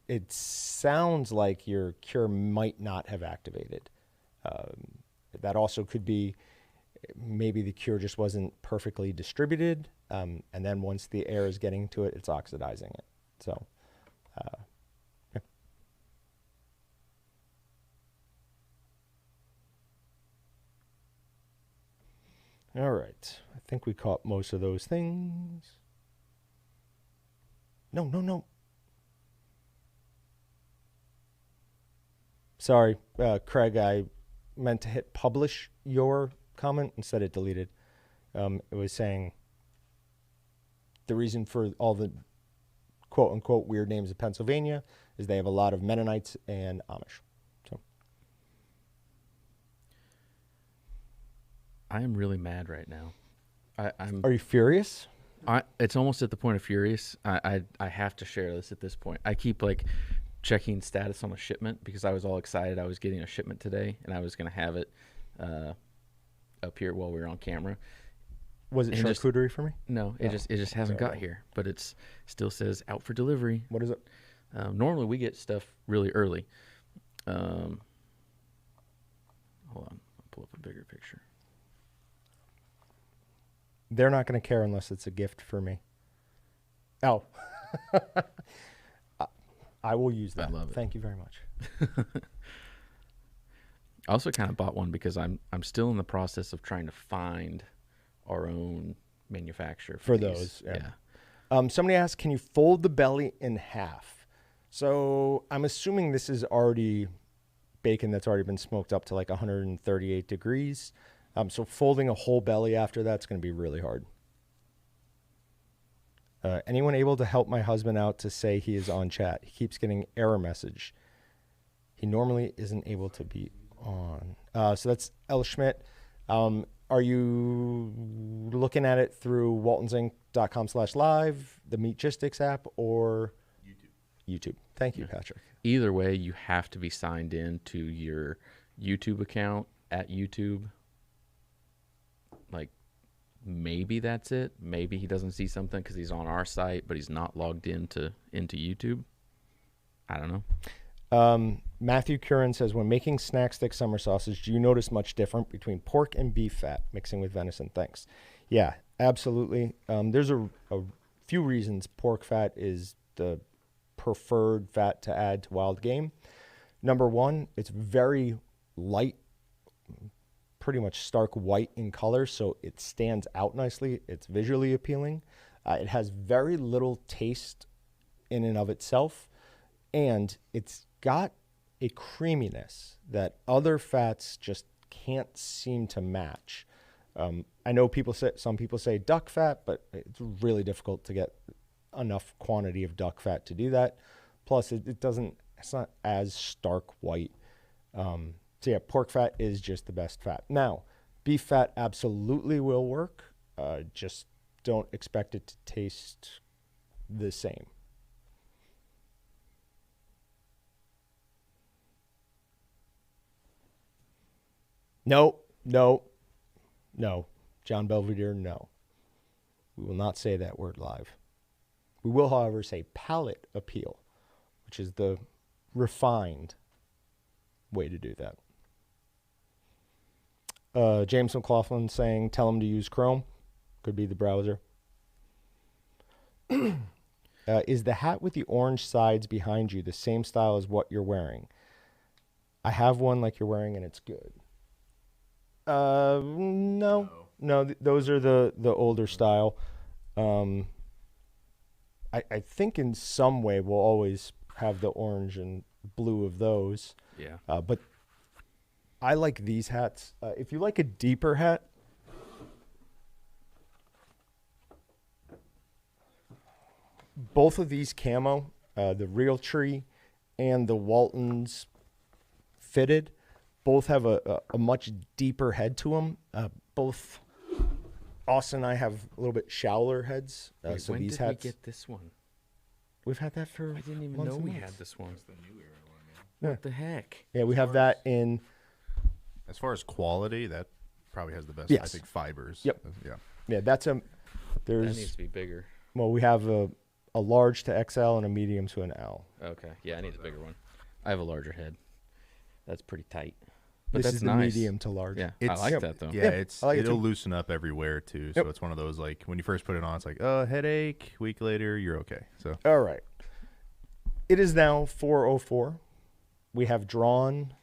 It sounds like your cure might not have activated. That also could be maybe the cure just wasn't perfectly distributed, and then once the air is getting to it, it's oxidizing it. So, yeah. All right. I think we caught most of those things. No. Sorry, Craig, I meant to hit publish your comment. Instead it deleted. It was saying the reason for all the quote-unquote weird names of Pennsylvania is they have a lot of Mennonites and Amish. So I am really mad right now. I'm. Are you furious? It's almost at the point of furious. I have to share this at this point. I keep like checking status on a shipment because I was all excited. I was getting a shipment today, and I was going to have it up here while we were on camera. Was it charcuterie for me? No, it just hasn't got here, but it's still says out for delivery. What is it? Normally we get stuff really early. Hold on, I'll pull up a bigger picture. They're not going to care unless it's a gift for me. Oh. I will use that. I love it. Thank you very much. I also kind of bought one because I'm still in the process of trying to find our own manufacturer For these. those. Yeah. Somebody asked, can you fold the belly in half? So I'm assuming this is already bacon that's already been smoked up to like 138 degrees. So folding a whole belly after that's going to be really hard. Anyone able to help my husband out to say he is on chat? He keeps getting error message. He normally isn't able to be on. So that's L. Schmidt. Are you looking at it through waltonsinc.com/live, the Meatgistics app, or YouTube? Thank you, Patrick. Either way, you have to be signed in to your YouTube account at YouTube. Like, maybe that's it. Maybe he doesn't see something because he's on our site, but he's not logged into YouTube. I don't know. Matthew Curran says, when making snack stick summer sausage, do you notice much different between pork and beef fat mixing with venison? Thanks. Yeah, absolutely. There's a few reasons pork fat is the preferred fat to add to wild game. Number one, it's very light, pretty much stark white in color, so it stands out nicely. It's visually appealing. It has very little taste in and of itself, and it's got a creaminess that other fats just can't seem to match. I know some people say duck fat, but it's really difficult to get enough quantity of duck fat to do that. Plus, it's not as stark white. So yeah, pork fat is just the best fat. Now, beef fat absolutely will work. Just don't expect it to taste the same. No. John Belvedere, no. We will not say that word live. We will, however, say palate appeal, which is the refined way to do that. James McLaughlin saying, tell him to use Chrome. Could be the browser. Is the hat with the orange sides behind you the same style as what you're wearing? I have one like you're wearing, and it's good. No, those are the older style. I think in some way we'll always have the orange and blue of those. Yeah. But I like these hats. If you like a deeper hat, both of these camo, the Real Tree and the Walton's fitted, both have a much deeper head to them. Both Austin and I have a little bit shallower heads. Wait, so when these did hats, we get this one? we've had that for I didn't even months know and we months. had this one. It's the new era one, man. What the heck? Yeah, we have that in. As far as quality, that probably has the best, Yes. I think, fibers. Yep. Yeah. Yeah, That needs there's to be bigger. well, we have a large to XL and a medium to an L. Okay. Yeah, I need the bigger one. I have a larger head. That's pretty tight. But This that's is the nice. medium to large. Yeah, I like that though. Yeah, I like it it'll too. loosen up everywhere too. Yep. So it's one of those like when you first put it on, it's like, oh, headache. Week later, you're okay. So All right. It is now 4:04. We have drawn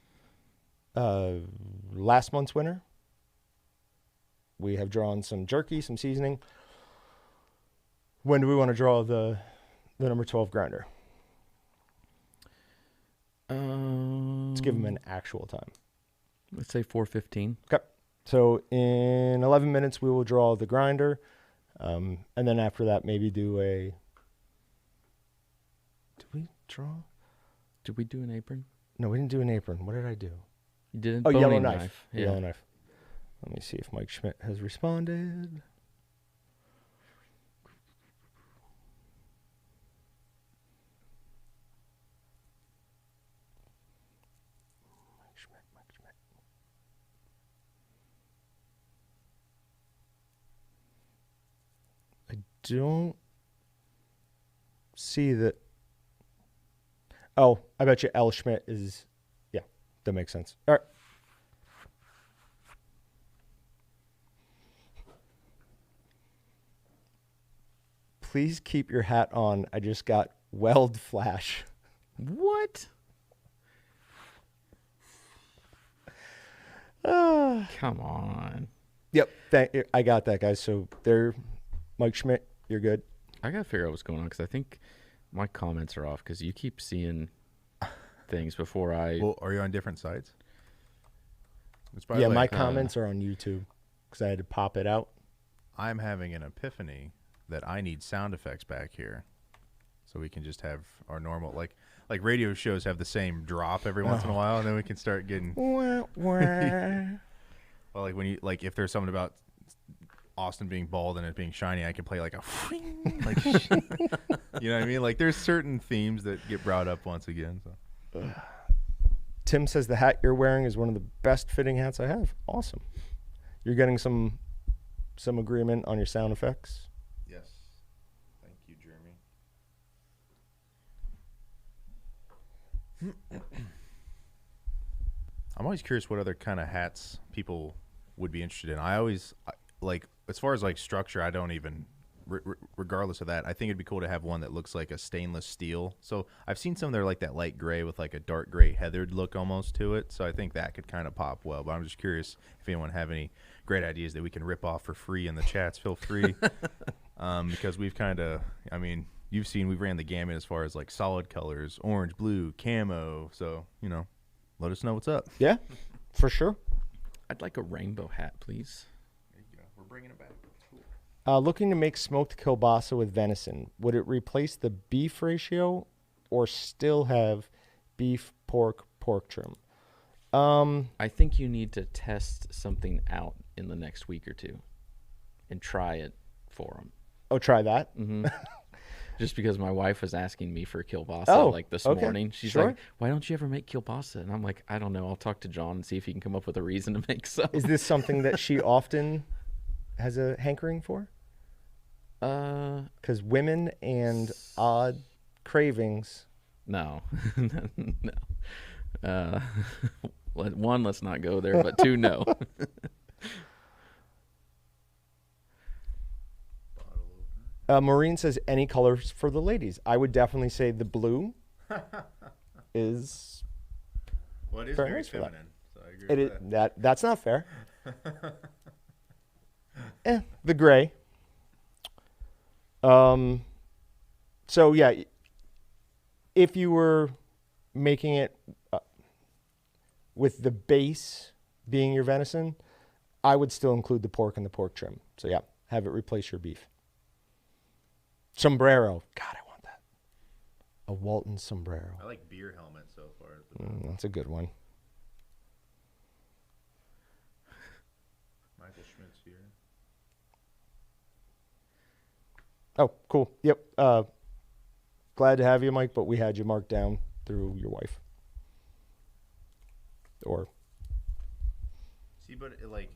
last month's winner. We have drawn some jerky, some seasoning. When do we want to draw the number 12 grinder? Let's give him an actual time. Let's say 4:15. Okay. So in 11 minutes, we will draw the grinder. And then after that, maybe do a... Did we draw? Did we do an apron? No, we didn't do an apron. What did I do? You did. Oh, yellow Boning knife. Yeah. Yellow knife. Let me see if Mike Schmidt has responded. Mike Schmidt. I don't see that. Oh, I bet you L. Schmidt is. Yeah, that makes sense. All right. Please keep your hat on. I just got weld flash. What? Come on. Yep. I got that, guys. So there, Mike Schmidt, you're good. I gotta figure out what's going on because I think my comments are off because you keep seeing things before I. well, are you on different sites? It's probably Yeah, my like, comments are on YouTube because I had to pop it out. I'm having an epiphany that I need sound effects back here, so we can just have our normal like radio shows have the same drop every once in a while, and then we can start getting. Wah, wah. Well, like when you like if there's something about Austin being bald and it being shiny, I can play like a like you know what I mean? Like there's certain themes that get brought up once again. So Tim says the hat you're wearing is one of the best fitting hats I have. Awesome. You're getting some agreement on your sound effects. yes, thank you, Jeremy. I'm always curious what other kind of hats people would be interested in. I always like as far as like structure, I don't even regardless of that, I think it'd be cool to have one that looks like a stainless steel. So I've seen some that are like that light gray with like a dark gray heathered look almost to it. So I think that could kind of pop well. But I'm just curious if anyone have any great ideas that we can rip off for free in the chats. Feel free, because we've kind of, I mean, you've seen we've ran the gamut as far as like solid colors, orange, blue, camo. So you know, let us know what's up. Yeah, for sure. I'd like a rainbow hat, please. There you go. We're bringing it back. Looking to make smoked kielbasa with venison. Would it replace the beef ratio or still have beef, pork trim? I think you need to test something out in the next week or two and try it for them. Oh, try that. Mm-hmm. Just because my wife was asking me for kielbasa like this okay. morning. She's Sure. like, why don't you ever make kielbasa? And I'm like, I don't know. I'll talk to John and see if he can come up with a reason to make some. Is this something that she often has a hankering for? Because women and odd cravings. No. No. One, let's not go there, but two, no. Maureen says any colors for the ladies. I would definitely say the blue is. Well, it is very very nice for that. feminine. So I agree It is, with that. that's not fair. The gray. So yeah, if you were making it with the base being your venison, I would still include the pork and the pork trim. So yeah, have it replace your beef. Sombrero. God, I want that. A Walton sombrero. I like beer helmet so far. That's a good one. Michael Schmidt's here. Oh, cool. Yep. Glad to have you, Mike, but we had you marked down through your wife. Or See, but it, like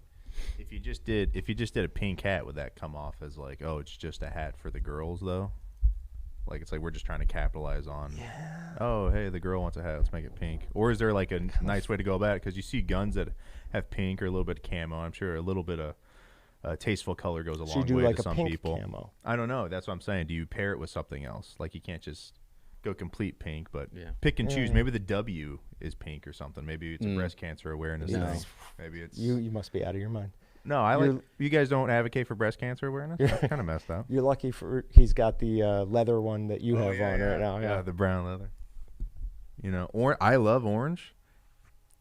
If you just did a pink hat, would that come off as like, oh, it's just a hat for the girls though? Like it's like we're just trying to capitalize on. Yeah. Oh, hey, the girl wants a hat. Let's make it pink. Or is there like a nice way to go about it? Because you see guns that have pink or a little bit of camo. I'm sure a little bit of tasteful color goes a long way like to some pink people. Camo. I don't know. That's what I'm saying. Do you pair it with something else? Like you can't just go complete pink, but pick and choose. Maybe the W is pink or something. Maybe it's a breast cancer awearness thing. Maybe it's you must be out of your mind. No, I like you guys don't advocate for breast cancer awareness. That's kind of messed up. You're lucky for he's got the leather one that you have on right now. Yeah, the brown leather. You know, I love orange.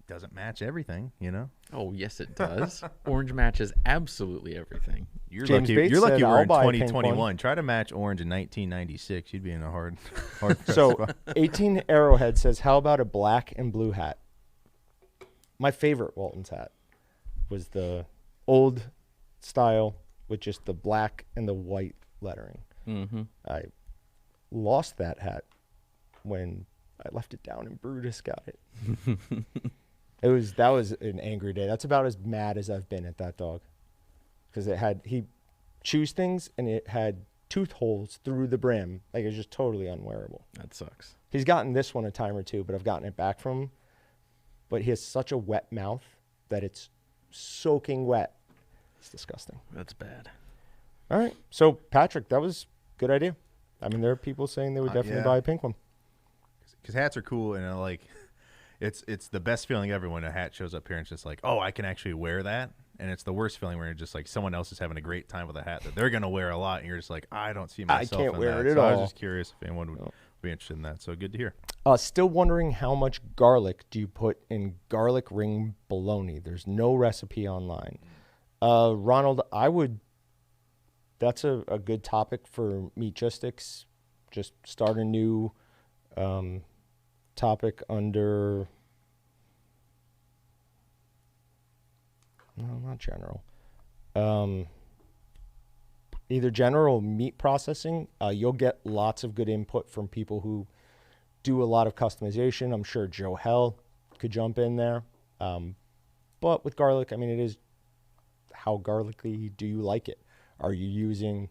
Doesn't match everything, you know. Oh yes, it does. Orange matches absolutely everything. You're James lucky. Bates You're lucky said, we're in "I'll buy a pink 2021. one." Try to match orange in 1996. You'd be in a hard So spot. 18 Arrowhead says, "How about a black and blue hat?" My favorite Walton's hat was the old style with just the black and the white lettering. Mm-hmm. I lost that hat when I left it down and Brutus got it. That was an angry day. That's about as mad as I've been at that dog, because he chews things and it had tooth holes through the brim. Like, it was just totally unwearable. That sucks. He's gotten this one a time or two, but I've gotten it back from him. But he has such a wet mouth that it's soaking wet. It's disgusting. That's bad. All right. So, Patrick, that was a good idea. I mean, there are people saying they would definitely buy a pink one. Because hats are cool, and like, it's the best feeling ever when a hat shows up here and it's just like, oh, I can actually wear that. And it's the worst feeling when you're just like someone else is having a great time with a hat that they're gonna wear a lot, and you're just like, I don't see myself. I can't in wear that. it at so all. I was just curious if anyone would be interested in that. So good to hear. Still wondering how much garlic do you put in garlic ring bologna? There's no recipe online. Ronald, that's a good topic for Meatgistics. Just start a new topic under, no, not general. Either general meat processing. You'll get lots of good input from people who do a lot of customization. I'm sure Joe Hell could jump in there. But with garlic, I mean, it is how garlicky do you like it? Are you using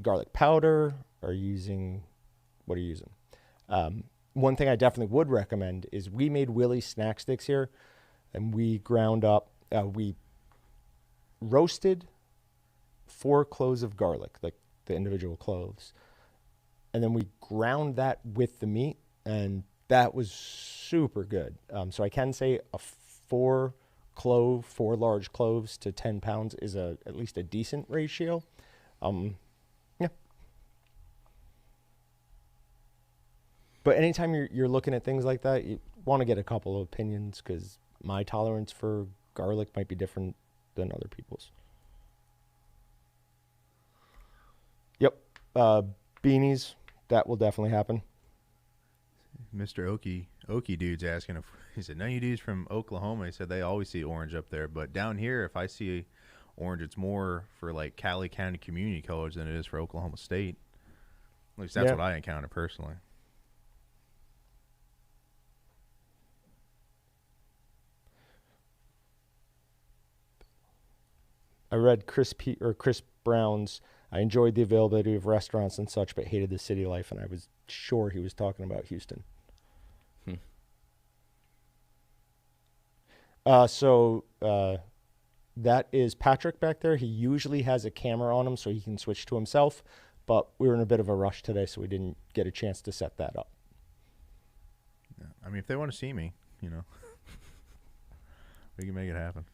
garlic powder? What are you using? One thing I definitely would recommend is we made Willie's snack sticks here, and we ground up, we roasted 4 cloves of garlic, like the individual cloves, and then we ground that with the meat, and that was super good. So I can say a 4 large cloves to 10 pounds is at least a decent ratio. Yeah. But anytime you're looking at things like that, you want to get a couple of opinions, because my tolerance for garlic might be different than other people's. Yep. Beanies, that will definitely happen. Mr. Okie dude's asking if he said, none of you dudes from Oklahoma. He said they always see orange up there, but down here, if I see orange, it's more for like Cali County Community College than it is for Oklahoma State. At least that's what I encounter personally. I read Chris Brown's, I enjoyed the availability of restaurants and such, but hated the city life, and I was sure he was talking about Houston. So that is Patrick back there. He usually has a camera on him so he can switch to himself, but we were in a bit of a rush today, so we didn't get a chance to set that up. Yeah. I mean, if they want to see me, you know, we can make it happen.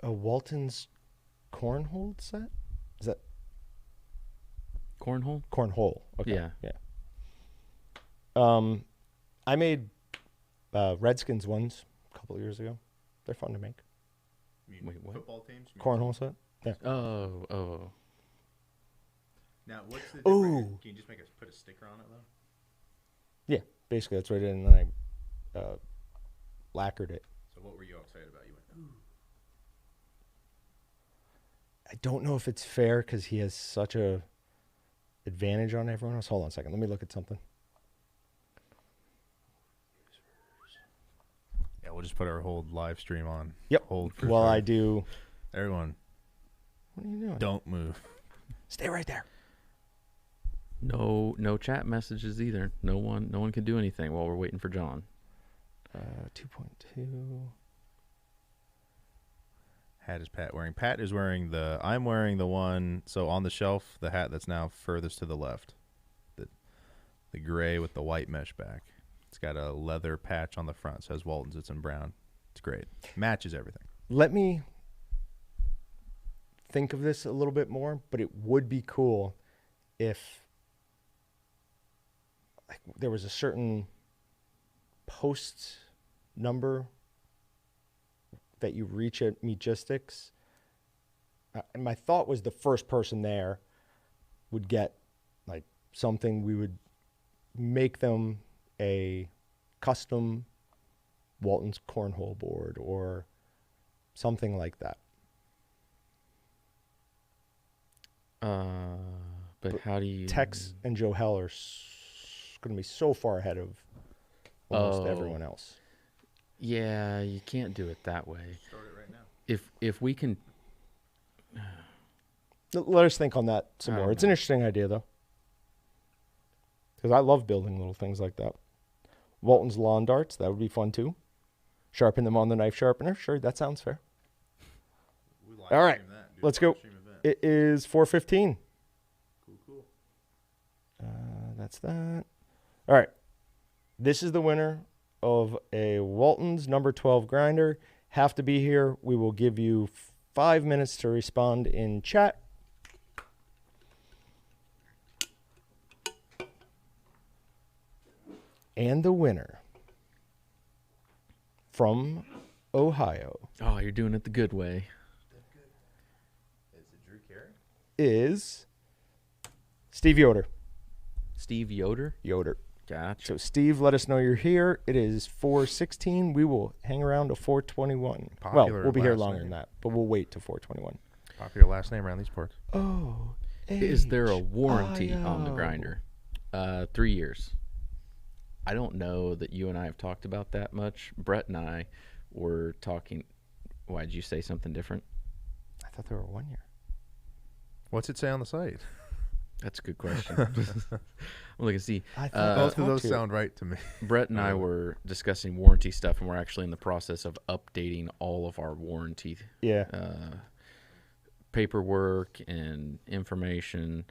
A Walton's cornhole set? Is that Cornhole? cornhole? Okay. Yeah. I made Redskins ones a couple of years ago. They're fun to make. You mean Wait, what? football teams? Cornhole set? Yeah. Oh. Now, what's the difference? Ooh. Can you just put a sticker on it, though? Yeah, basically that's what I did, and then I lacquered it. So what were you all excited about? You went, ooh. I don't know if it's fair because he has such a advantage on everyone else. Hold on a second. Let me look at something. Yeah, Yeah, we'll just put our whole live stream on. Yep. Hold for While sure. I do. Everyone, What are you doing? don't move. Stay right there. No chat messages either. No one can do anything while we're waiting for John. 2.2. Hat is Pat wearing? Pat is wearing I'm wearing the one, so on the shelf, the hat that's now furthest to the left. The gray with the white mesh back. It's got a leather patch on the front. It says Walton's. It's in brown. It's great. Matches everything. Let me think of this a little bit more, but it would be cool if like there was a certain post number that you reach at Meatgistics. And my thought was the first person there would get like something. We would make them a custom Walton's cornhole board or something like that. But how do you... Tex and Joe Hell are going to be so far ahead of almost everyone else. Yeah, you can't do it that way. Start it right now. If we can... Let us think on that some more. It's an interesting idea, though. Because I love building little things like that. Walton's lawn darts, that would be fun, too. Sharpen them on the knife sharpener. Sure, that sounds fair. All right, let's go. It is 4:15. Cool. That's that. All right. This is the winner of a Walton's number 12 grinder. Have to be here. We will give you 5 minutes to respond in chat. And the winner from Ohio Oh, you're doing it the good way. Is it Drew Carey? is Steve Yoder. Steve Yoder? Yoder. Gotcha. So, Steve, let us know you're here. It is 4:16. We will hang around to 4:21. Well, Popular we'll be here last longer name. than that, but we'll wait to 4:21. Popular last name around these parts. Oh, Is there a warranty on the H-I-O. grinder? 3 years. I don't know that you and I have talked about that much. Brett and I were talking. Why did you say something different? I thought they were 1 year. What's it say on the site? That's a good question. I'm looking to see. I thought Both of talked those to. sound right to me. Brett and I were discussing warranty stuff, and we're actually in the process of updating all of our warranty Yeah. paperwork and information.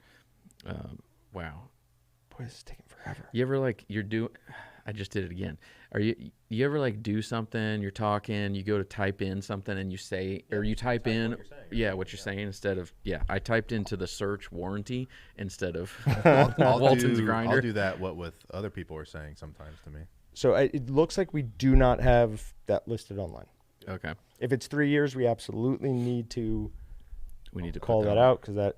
Wow. Boy, this is taking forever. You ever I just did it again. You ever like do something, you're talking, you go to type in something and you say, or you type in, what you're saying instead of, I typed into the search warranty instead of Walton's grinder. I'll do that, what with other people are saying sometimes to me. So it looks like we do not have that listed online. Okay. If it's 3 years, we absolutely need to We need to call put that on. out because that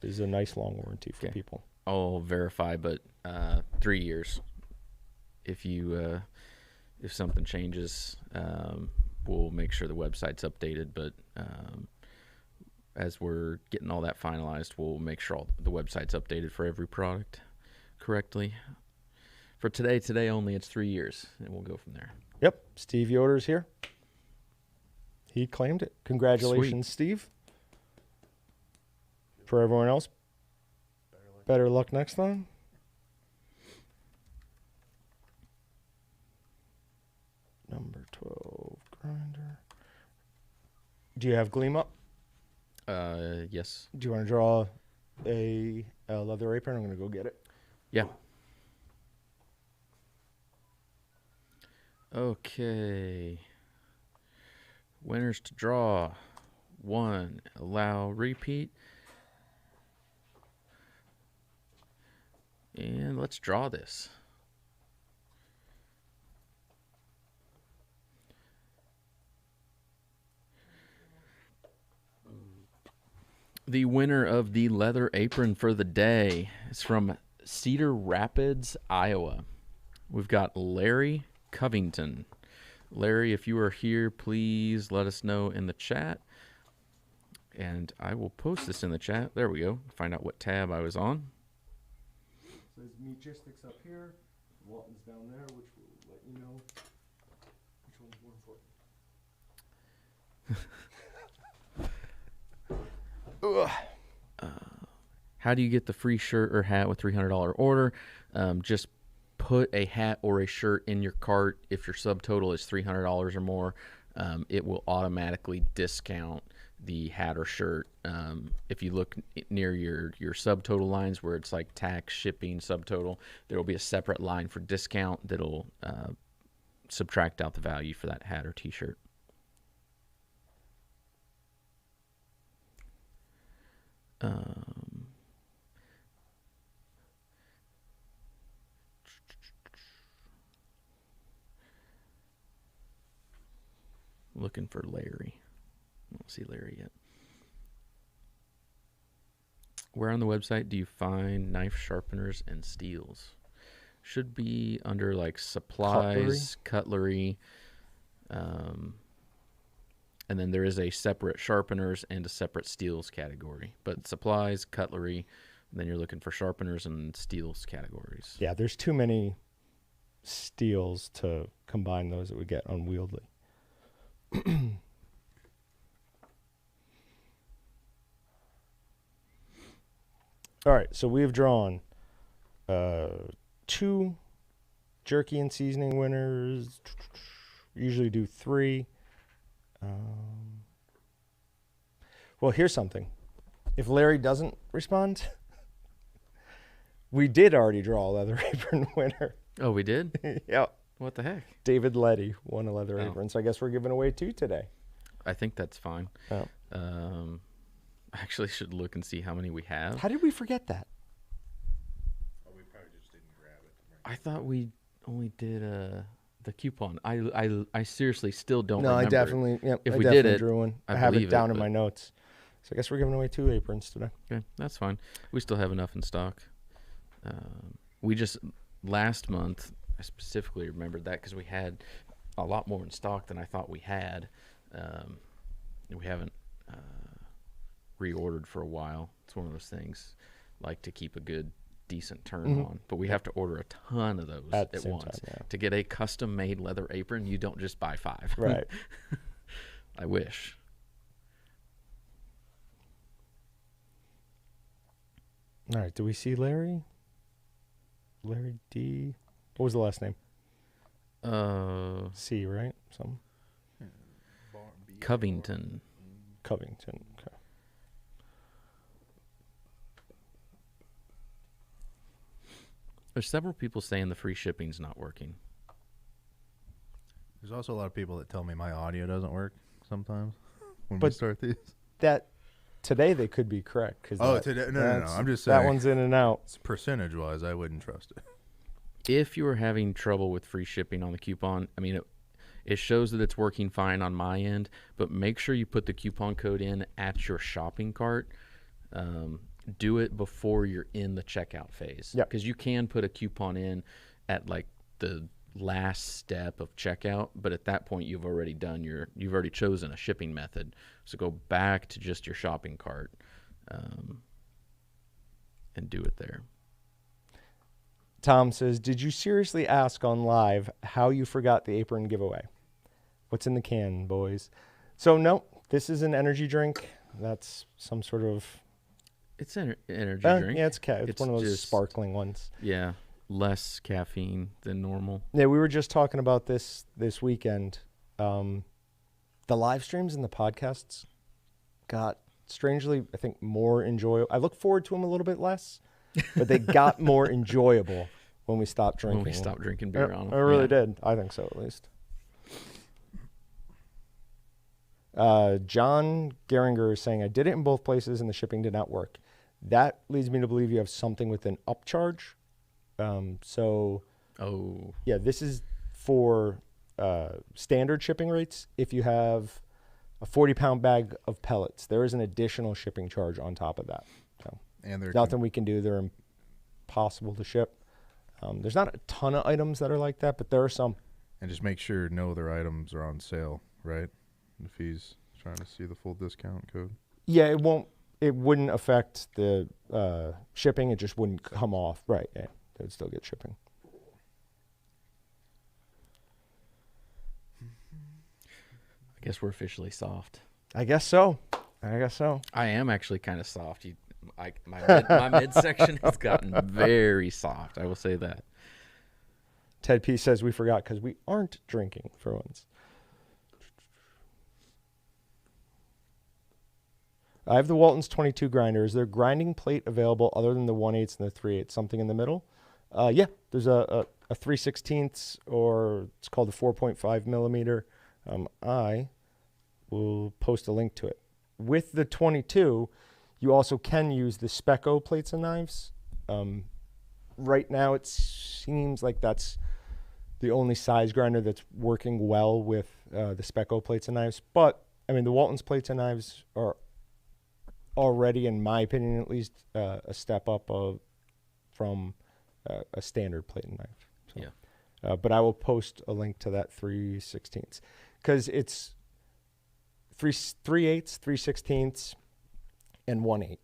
is a nice long warranty for Okay. people. I'll verify, but 3 years. If you if something changes, we'll make sure the website's updated. But as we're getting all that finalized, we'll make sure all the website's updated for every product correctly. For today only, it's 3 years, and we'll go from there. Yep. Steve Yoder's here. He claimed it. Congratulations, Steve. For everyone else, better luck next time. Number 12 grinder. Do you have Gleam up? Yes. Do you want to draw a leather apron? I'm going to go get it. Yeah. Okay. Winners to draw. 1. Allow repeat. And let's draw this. The winner of the leather apron for the day is from Cedar Rapids, Iowa. We've got Larry Covington. Larry, if you are here, please let us know in the chat. And I will post this in the chat. There we go. Find out what tab I was on. So there's Meatgistics up here. Walton's down there, which will let you know which one's more important. How do you get the free shirt or hat with $300 order? Just put a hat or a shirt in your cart. If your subtotal is $300 or more, it will automatically discount the hat or shirt. If you look near your subtotal lines where it's like tax, shipping, subtotal, there will be a separate line for discount that'll subtract out the value for that hat or t-shirt. Looking for Larry. I don't see Larry yet. Where on the website do you find knife sharpeners and steels? Should be under like supplies, cutlery. And then there is a separate sharpeners and a separate steels category. But supplies, cutlery, and then you're looking for sharpeners and steels categories. Yeah, there's too many steels to combine those. It would get unwieldy. All right, so we've drawn 2 jerky and seasoning winners. Usually do 3. Well, here's something. If Larry doesn't respond, we did already draw a leather apron winner. Oh, we did? Yeah. What the heck? David Letty won a leather apron, so I guess we're giving away 2 today. I think that's fine. Oh. I actually should look and see how many we have. How did we forget that? Oh, we probably just didn't grab it. I thought we only did the coupon. I seriously still don't No, remember. I definitely, yep, If I we definitely did it, drew one. I I have it believe down it, in my but- notes. So I guess we're giving away 2 aprons today. Okay, that's fine. We still have enough in stock. We just, last month, I specifically remembered that because we had a lot more in stock than I thought we had. We haven't reordered for a while. It's one of those things, like to keep a good, decent turn on. But we have to order a ton of those At the at same once. time, yeah. To get a custom-made leather apron, you don't just buy 5. Right. I wish. All right, do we see Larry? Larry D. What was the last name? C, right? Some Covington. Covington. Okay. There's several people saying the free shipping's not working. There's also a lot of people that tell me my audio doesn't work sometimes when we But- start these. That today they could be correct because Today? No. I'm just saying. that one's in and out. Percentage-wise, I wouldn't trust it. If you are having trouble with free shipping on the coupon, I mean, it shows that it's working fine on my end, but make sure you put the coupon code in at your shopping cart. Do it before you're in the checkout phase. Yep. Because you can put a coupon in at like the last step of checkout, but at that point you've already chosen a shipping method. So go back to just your shopping cart and do it there. Tom says, did you seriously ask on live how you forgot the apron giveaway? What's in the can, boys? So, no, this is an energy drink. That's some sort of... It's an energy drink. Yeah, it's one of those just sparkling ones. Yeah, less caffeine than normal. Yeah, we were just talking about this weekend. The live streams and the podcasts got, strangely, I think, more enjoyable. I look forward to them a little bit less, but they got more enjoyable when we stopped drinking. When we stopped drinking beer on them. I really did. I think so, at least. John Geringer is saying, I did it in both places and the shipping did not work. That leads me to believe you have something with an upcharge. Yeah, this is for standard shipping rates. If you have a 40-pound bag of pellets, there is an additional shipping charge on top of that. So And they're nothing we can do. They're impossible to ship. There's not a ton of items that are like that, but there are some. And just make sure no other items are on sale, right? If he's trying to see the full discount code. Yeah, it wouldn't affect the shipping. It just wouldn't come off. Right, yeah. They would still get shipping. guess we're officially soft. I guess so. I am actually kind of soft. My midsection has gotten very soft. I will say that. Ted P says we forgot because we aren't drinking for once. I have the Walton's 22 grinder. Is there grinding plate available other than the 1/8 and the 3/8? Something in the middle? Yeah, there's a 3/16 or it's called a 4.5 millimeter. I will post a link to it. With the 22, you also can use the Specco plates and knives. Right now, it seems like that's the only size grinder that's working well with the Specco plates and knives. But, I mean, the Walton's plates and knives are already, in my opinion at least, a step up from a standard plate and knife. So, yeah. But I will post a link to that 3/16 because it's 3/8, 3/16, and 1/8.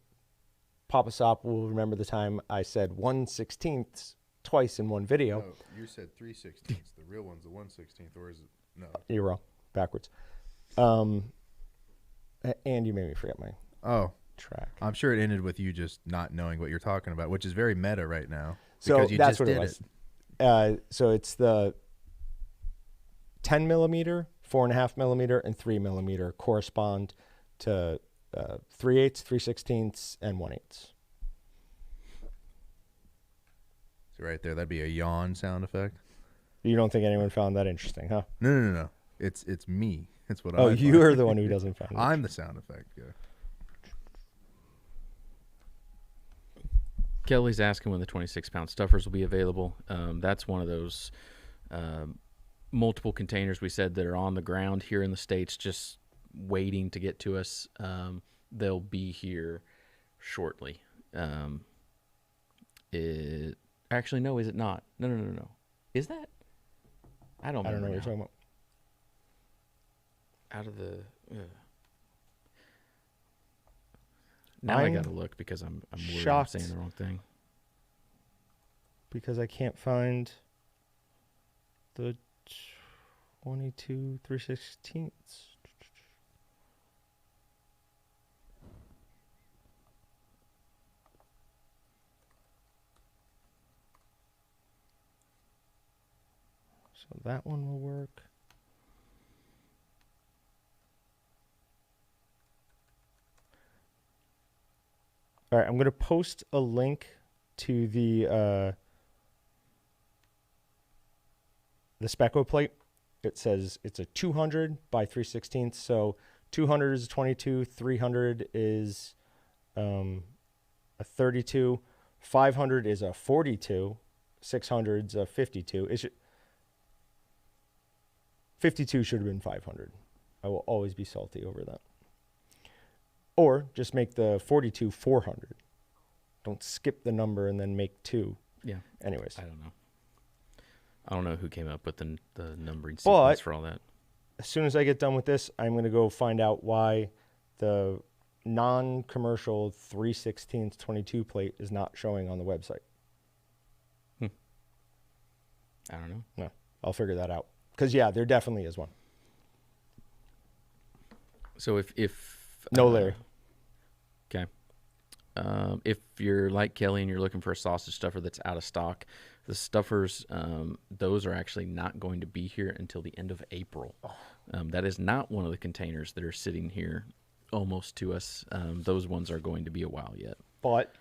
Papa Sop will remember the time I said 1/16 twice in one video. No, you said 3/16. The real one's the 1/16, or is it? No. You're wrong. Backwards. And you made me forget my track. I'm sure it ended with you just not knowing what you're talking about, which is very meta right now. So because you that's just what did it was. So it's the 10 millimeter, 4.5 millimeter, and 3 millimeter correspond to 3/8, 3/16, and 1/8. So right there, that'd be a yawn sound effect. You don't think anyone found that interesting, huh? No. It's me. It's what Oh, I you find. are the one who doesn't find it. I'm the sound effect guy. Kelly's asking when the 26-pound stuffers will be available. That's one of those multiple containers we said that are on the ground here in the States just waiting to get to us. They'll be here shortly. Actually, no, is it not? No. Is that? I don't know what you're talking about. Out of the... Now I got to look because I'm worried I'm shocked saying the wrong thing. Because I can't find the 22 3/16. So that one will work. All right, I'm going to post a link to the Specco plate. It says it's a 200 by 3/16. So 200 is 22, 300 is a 32, 500 is a 42, 600 is a 52. 52 should have been 500. I will always be salty over that. Or just make the 42 400. Don't skip the number and then make 2. Yeah. Anyways. I don't know who came up with the numbering sequence for all that. As soon as I get done with this, I'm going to go find out why the non-commercial 3/16 22 plate is not showing on the website. I don't know. No, I'll figure that out. Because, yeah, there definitely is one. So if No, Larry. Okay. If you're like Kelly and you're looking for a sausage stuffer that's out of stock, the stuffers, those are actually not going to be here until the end of April. That is not one of the containers that are sitting here almost to us. Those ones are going to be a while yet. But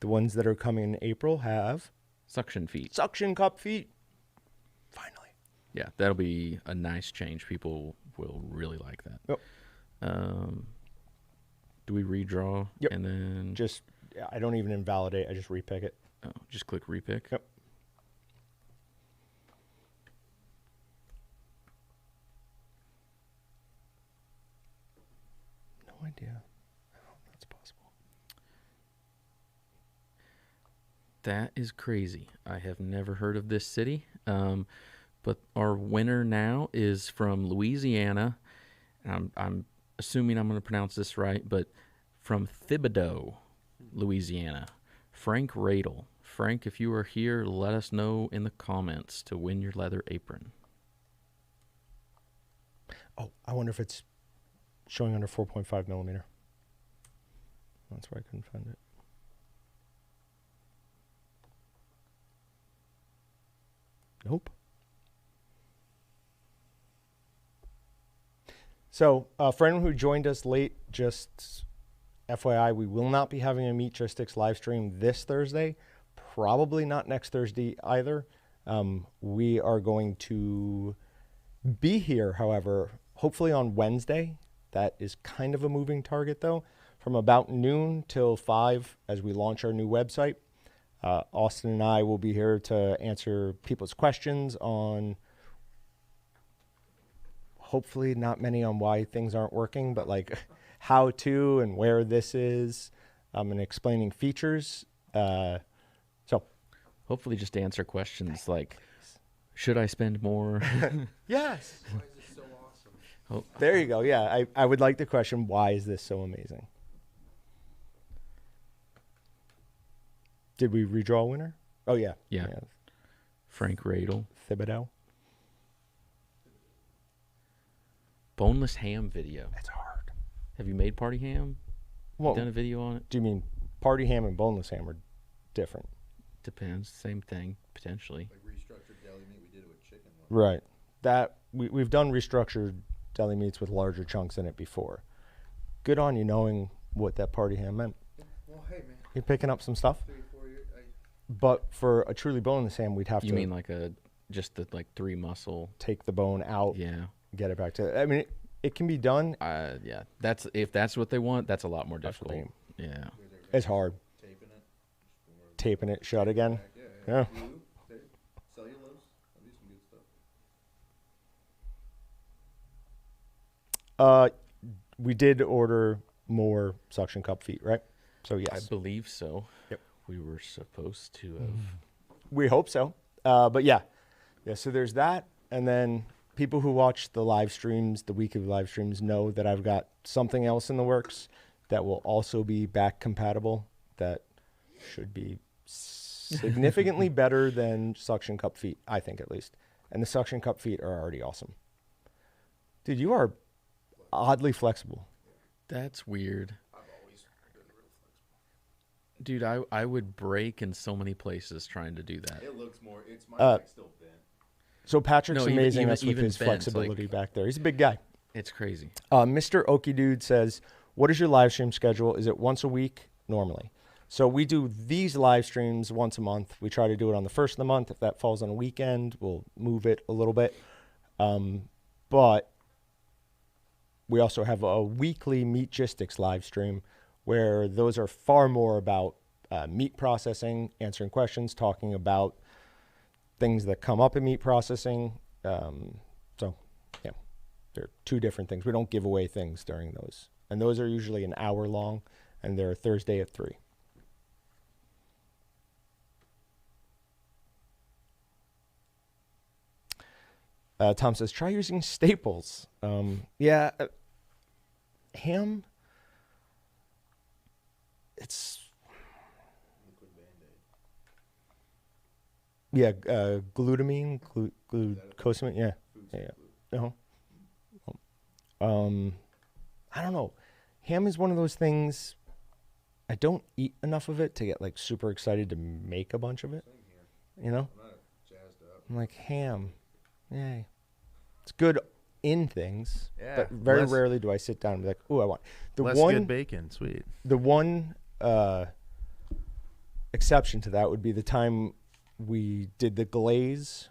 the ones that are coming in April have suction feet. Suction cup feet. Finally. Yeah, that'll be a nice change. People will really like that. Yep. Do we redraw? Yep. And then I don't even invalidate. I just repick it. Oh, just click repick. Yep. No idea how that's possible. That is crazy. I have never heard of this city. But our winner now is from Louisiana. I'm assuming I'm going to pronounce this right, but from Thibodaux, Louisiana, Frank Radel. Frank, if you are here, let us know in the comments to win your leather apron. Oh, I wonder if it's showing under 4.5 millimeter. That's why I couldn't find it. Nope. So, for anyone who joined us late, just FYI, we will not be having a Meatgistics live stream this Thursday. Probably not next Thursday either. We are going to be here, however, hopefully on Wednesday. That is kind of a moving target, though, from about noon till 5 as we launch our new website. Austin and I will be here to answer people's questions on, hopefully not many on why things aren't working, but like how to and where this is, and explaining features. So hopefully just answer questions like, should I spend more? yes. Why is this so awesome? Oh, There you go. Yeah, I would like the question, why is this so amazing? Did we redraw a winner? Oh, yeah. Yeah. Frank Radel. Thibodeau. Boneless ham video. It's hard. Have you made party ham? Well, Done a video on it? do you mean party ham and boneless ham are different? Depends. Same thing, potentially. Like restructured deli meat, we did it with chicken. Right. That we've done restructured deli meats with larger chunks in it before. Good on you knowing what that party ham meant. Well, hey man, You're picking up some stuff. 3-4 years. But for a truly boneless ham, we'd have You to mean like just the like 3 muscle? take the bone out, Yeah. get it back to. I mean, it can be done. Yeah. If that's what they want, that's a lot more That's what difficult. Yeah. It's hard. Taping it. Taping it shut again. Yeah. Yeah. Glue, tape, cellulose. That'd be some good stuff. We did order more suction cup feet, right? So I yes, believe so. Yep. We were supposed to have. we hope so. But yeah. So there's that, and then people who watch the live streams, the weekly live streams, know that I've got something else in the works that will also be back compatible. That should be significantly better than suction cup feet, I think at least. And the suction cup feet are already awesome. Dude, you are oddly flexible. That's weird. I've always been real flexible. Dude, I would break in so many places trying to do that. It looks more. It's my Uh, neck still bent. So Patrick's No, even- amazing even- us with even his bent, flexibility like- back there. He's a big guy. It's crazy. Mr. Okie Dude says, what is your live stream schedule? Is it once a week normally? So we do these live streams once a month. We try to do it on the first of the month. If that falls on a weekend, we'll move it a little bit. But we also have a weekly Meatgistics live stream where those are far more about meat processing, answering questions, talking about things that come up in meat processing. So, yeah, they're two different things. We don't give away things during those. And those are usually an hour long, and they're Thursday at 3. Tom says, try using staples. Yeah, ham, it's... Liquid Band-Aid. Yeah, glutamine, glucosamine, yeah. Food Yeah, glue. Uh-huh. I don't know. Ham is one of those things, I don't eat enough of it to get like super excited to make a bunch of it. Same here. You know? I'm not jazzed up. I'm like, ham, yay. It's good in things, Yeah, but very less- rarely do I sit down and be like, oh, I want. The Less one, good bacon, sweet. the one exception to that would be the time we did the glaze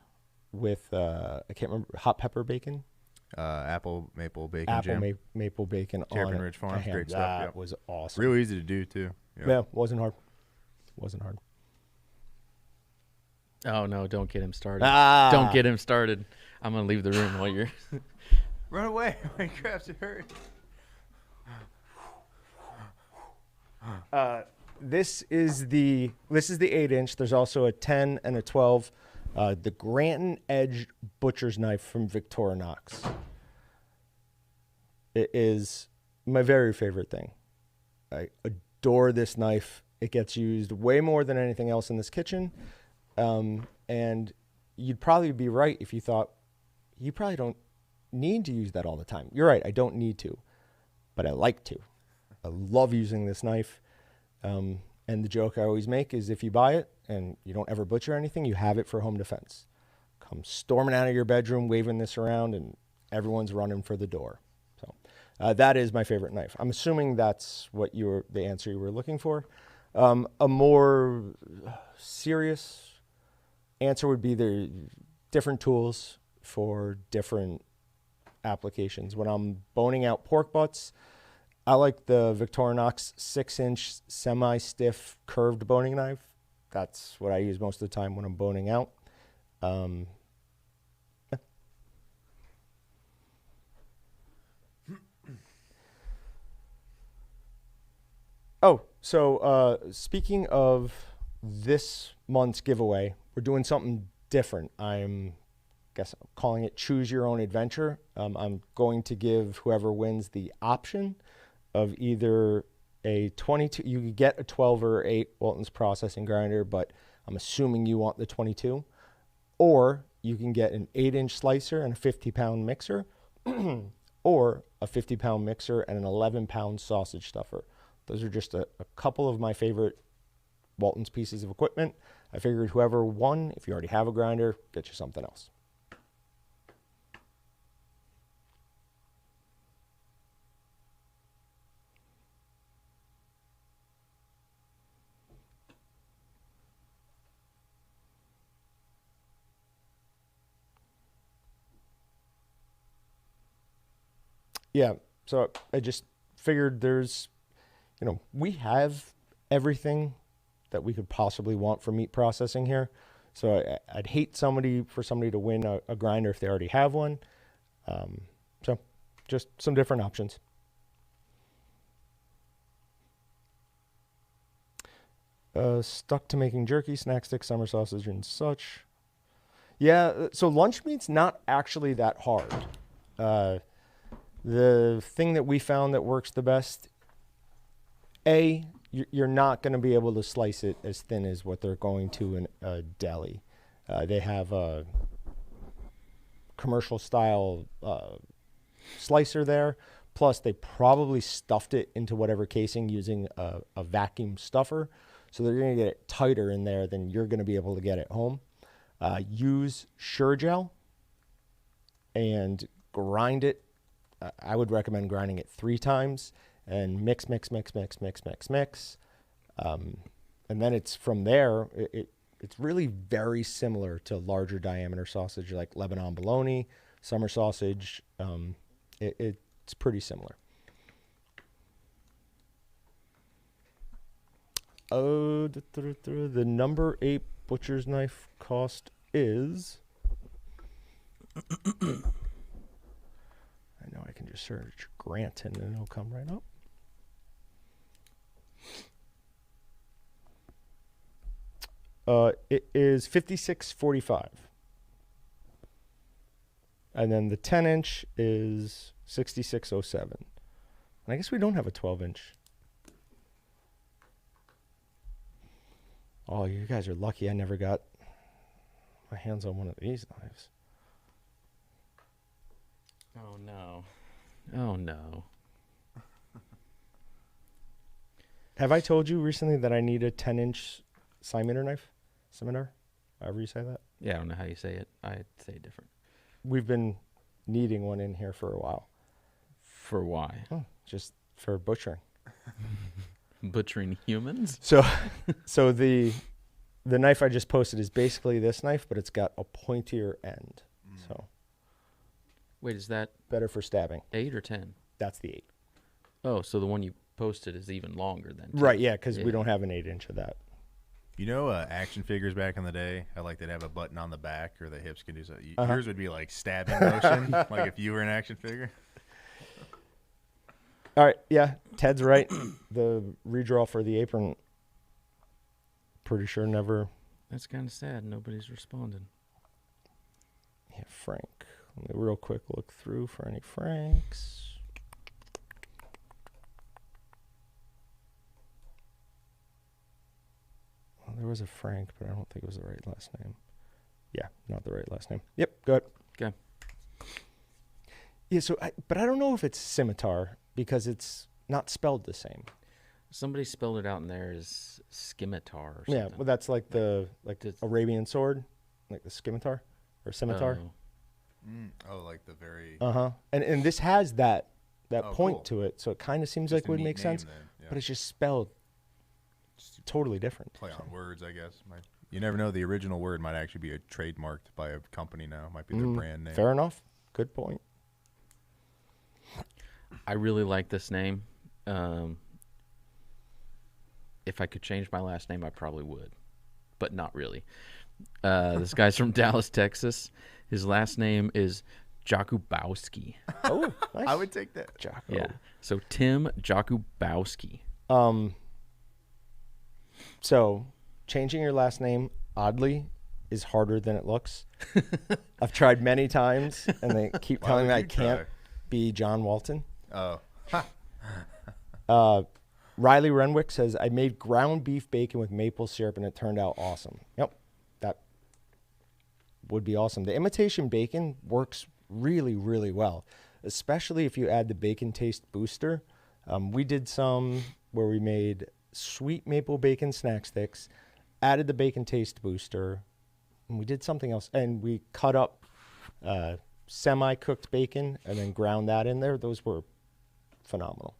with, I can't remember, hot pepper bacon. Apple maple bacon Apple jam. maple bacon Terrapin on Ridge a Farms, ham. great stuff, That yep. was awesome. Real easy to do too. Yep. Yeah, wasn't hard. Wasn't hard. Oh no! Don't get him started. Ah, Don't get him started. I'm gonna leave the room while you're. Run away! My crabs are hurt. This is the 8-inch. There's also a 10 and a 12. The Granton Edge butcher's knife from Victorinox. It is my very favorite thing. I adore this knife. It gets used way more than anything else in this kitchen. And you'd probably be right if you thought you probably don't need to use that all the time. You're right, I don't need to, but I like to. I love using this knife. And the joke I always make is if you buy it and you don't ever butcher anything, you have it for home defense. Come storming out of your bedroom, waving this around, and everyone's running for the door. So that is my favorite knife. I'm assuming that's what the answer you were looking for. A more serious answer would be there different tools for different applications. When I'm boning out pork butts, I like the Victorinox 6-inch semi-stiff curved boning knife. That's what I use most of the time when I'm boning out. Yeah. Oh, so speaking of this month's giveaway, we're doing something different. I'm calling it Choose Your Own Adventure. I'm going to give whoever wins the option of either a 22, you could get a 12 or 8 Walton's processing grinder, but I'm assuming you want the 22, or you can get an 8-inch slicer and a 50-pound mixer, or a 50-pound mixer and an 11-pound sausage stuffer. Those are just a couple of my favorite Walton's pieces of equipment. I figured whoever won, if you already have a grinder, get you something else. Yeah, so I just figured there's, we have everything that we could possibly want for meat processing here. So I'd hate for somebody to win a grinder if they already have one. So just some different options. Stuck to making jerky, snack sticks, summer sausage, and such. Yeah, so lunch meat's not actually that hard. The thing that we found that works the best, you're not going to be able to slice it as thin as what they're going to in a deli. They have a commercial style slicer there. Plus, they probably stuffed it into whatever casing using a vacuum stuffer. So they're going to get it tighter in there than you're going to be able to get at home. Use Sure-Gel and grind it. I would recommend grinding it 3 times and mix. And then it's from there, it's really very similar to larger diameter sausage like Lebanon bologna, summer sausage. It's pretty similar. Oh, the number 8 butcher's knife cost is... I know I can just search Granton and it'll come right up. It is $56.45. And then the 10-inch is $66.07. And I guess we don't have a 12-inch. Oh, you guys are lucky I never got my hands on one of these knives. Oh, no. Oh, no. Have I told you recently that I need a 10-inch scimitar knife? Scimitar? However you say that? Yeah, I don't know how you say it. I say it different. We've been needing one in here for a while. For why? Oh, just for butchering. Butchering humans? So the knife I just posted is basically this knife, but it's got a pointier end. So wait, is that better for stabbing. 8 or 10? That's the 8. Oh, so the one you posted is even longer than 10. Right, yeah, because we don't have an 8-inch of that. You know, action figures back in the day, I like they'd have a button on the back or the hips can do so. Yours would be like stabbing motion, like if you were an action figure. All right, yeah, Ted's right. The redraw for the apron, pretty sure never. That's kind of sad. Nobody's responded. Yeah, Frank. Let me real quick look through for any Franks. Well, there was a Frank, but I don't think it was the right last name. Yeah, not the right last name. Yep, go ahead. Okay. Yeah, but I don't know if it's scimitar because it's not spelled the same. Somebody spelled it out in there as scimitar or something. Yeah, well, that's like the Arabian sword, like the scimitar or scimitar. Oh, like the very... And this has that point cool. to it, so it kind of seems Just like a would neat make sense, name then, yeah. but it's just spelled totally different. Play on words, I guess. You never know. The original word might actually be trademarked by a company now. Might be their brand name. Fair enough. Good point. I really like this name. If I could change my last name, I probably would, but not really. This guy's from Dallas, Texas. His last name is Jakubowski. Oh, nice. I would take that. Jocko. Yeah. So Tim Jakubowski. So changing your last name, oddly, is harder than it looks. I've tried many times, and they keep telling me I can't be John Walton. Oh. Riley Renwick says, I made ground beef bacon with maple syrup, and it turned out awesome. Yep, that would be awesome. The imitation bacon works really, really well, especially if you add the bacon taste booster. We did some where we made sweet maple bacon snack sticks, added the bacon taste booster, and we did something else. And we cut up semi-cooked bacon and then ground that in there. Those were phenomenal.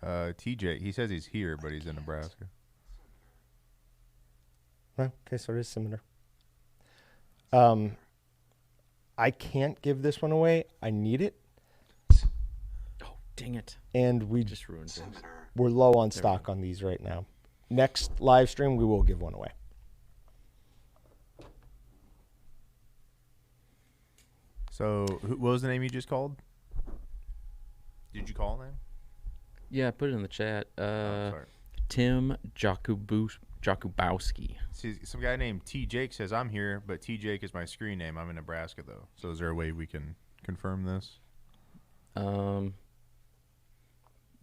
TJ, he says he's here, but he's in Nebraska. Well, okay, so it is similar. I can't give this one away. I need it. Oh, dang it. And we Just ruined things. we're low on stock on these right now. Next live stream, we will give one away. So, what was the name you just called? Did you call him? Yeah, I put it in the chat. Sorry. Tim Jakubowski. See, some guy named T. Jake says, I'm here, but T. Jake is my screen name. I'm in Nebraska, though. So is there a way we can confirm this? It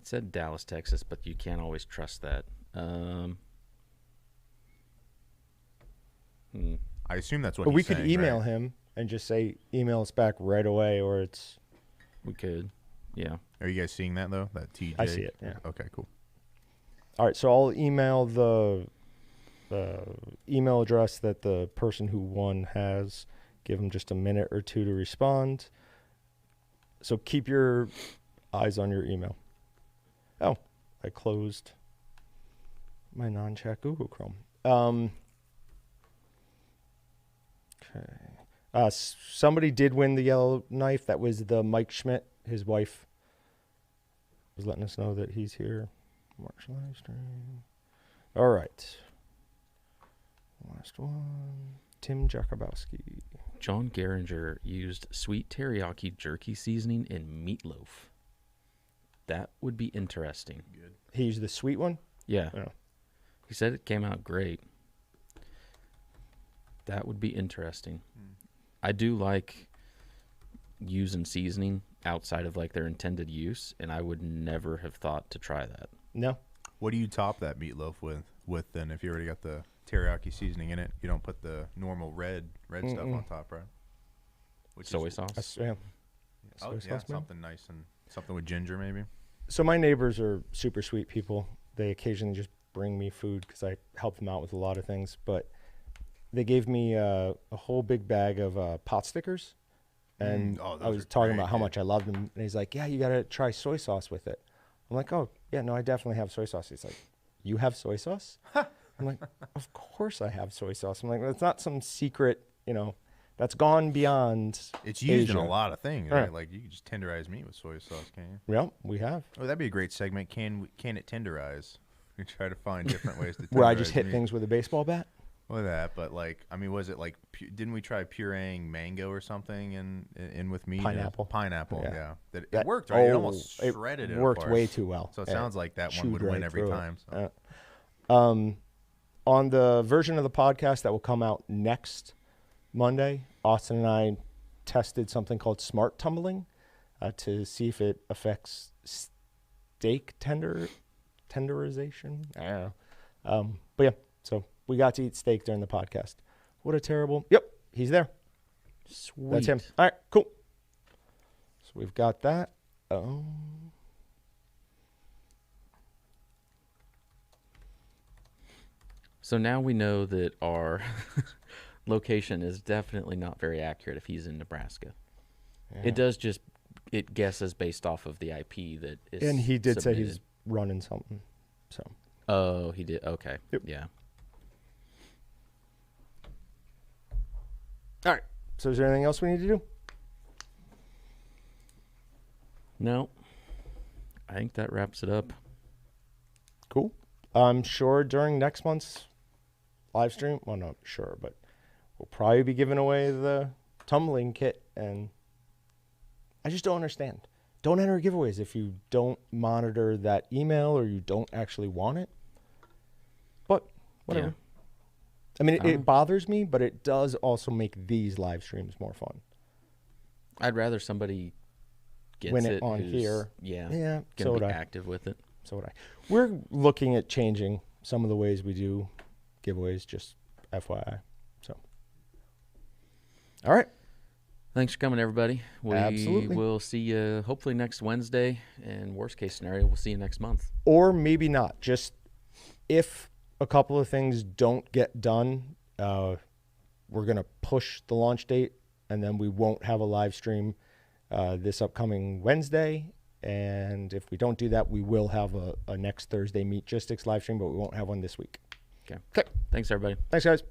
said Dallas, Texas, but you can't always trust that. I assume that's what But he's we could saying, email right? him and just say, email us back right away, or it's... We could. Yeah. Are you guys seeing that, though? That T. Jake? I see it, yeah. Okay, cool. All right, so I'll email the email address that the person who won has. Give them just a minute or two to respond. So keep your eyes on your email. Oh, I closed my non-chat Google Chrome. Okay. Somebody did win the yellow knife. That was the Mike Schmidt. His wife was letting us know that he's here. March live stream. All right. Last one. Tim Jakubowski. John Geringer used sweet teriyaki jerky seasoning in meatloaf. That would be interesting. Good. He used the sweet one? Yeah. Oh. He said it came out great. That would be interesting. I do like using seasoning outside of like their intended use, and I would never have thought to try that. No. What do you top that meatloaf with then? If you already got the teriyaki seasoning in it, you don't put the normal red stuff on top, right? Soy sauce? Yeah. Oh, Soy yeah, sauce, maybe? something nice and something with ginger, maybe. So my neighbors are super sweet people. They occasionally just bring me food because I help them out with a lot of things. But they gave me a whole big bag of pot stickers. And Oh, those I was are talking great, about how yeah. much I loved them. And he's like, yeah, you got to try soy sauce with it. I'm like, oh, yeah, no, I definitely have soy sauce. He's like, you have soy sauce? I'm like, of course I have soy sauce. I'm like, that's not some secret, that's gone beyond It's used Asia. in a lot of things, right? Right. Like you can just tenderize meat with soy sauce, can you? Well, we have. Oh, that'd be a great segment. Can it tenderize? We try to find different ways to tenderize Where I just hit meat. things with a baseball bat? Well, that, but like, I mean, was it like? Didn't we try pureeing mango or something in with meat? Pineapple. Pineapple, Yeah. yeah. It That- worked, right? It oh, almost shredded it. worked apart. way too well. So it Yeah. sounds like that one Chewed would win right every through it. time. So. On the version of the podcast that will come out next Monday, Austin and I tested something called smart tumbling to see if it affects steak tenderization. I don't know. But yeah, so we got to eat steak during the podcast. What a terrible. Yep, he's there. Sweet. That's him. All right, cool. So we've got that. So now we know that our location is definitely not very accurate if he's in Nebraska. Yeah. It does just, it guesses based off of the IP that is And he did say submitted. he's running something. So. Oh, he did. Okay. Yep. Yeah. All right. So is there anything else we need to do? No. I think that wraps it up. Cool. I'm sure during next month's live stream, well, not sure, but we'll probably be giving away the tumbling kit. And I just don't understand. Don't enter giveaways if you don't monitor that email or you don't actually want it. But whatever. Yeah. I mean, it bothers me, but it does also make these live streams more fun. I'd rather somebody gets Win it it on who's, here. Yeah. Yeah, so Gonna would be I. active with it. So would I. We're looking at changing some of the ways we do giveaways, just FYI. So, all right. Thanks for coming, everybody. We Absolutely. will see you hopefully next Wednesday, and worst case scenario, we'll see you next month. Or maybe not. Just if a couple of things don't get done, we're going to push the launch date, and then we won't have a live stream this upcoming Wednesday. And if we don't do that, we will have a next Thursday Meatgistics live stream, but we won't have one this week. Okay. Okay. Thanks, everybody. Thanks, guys.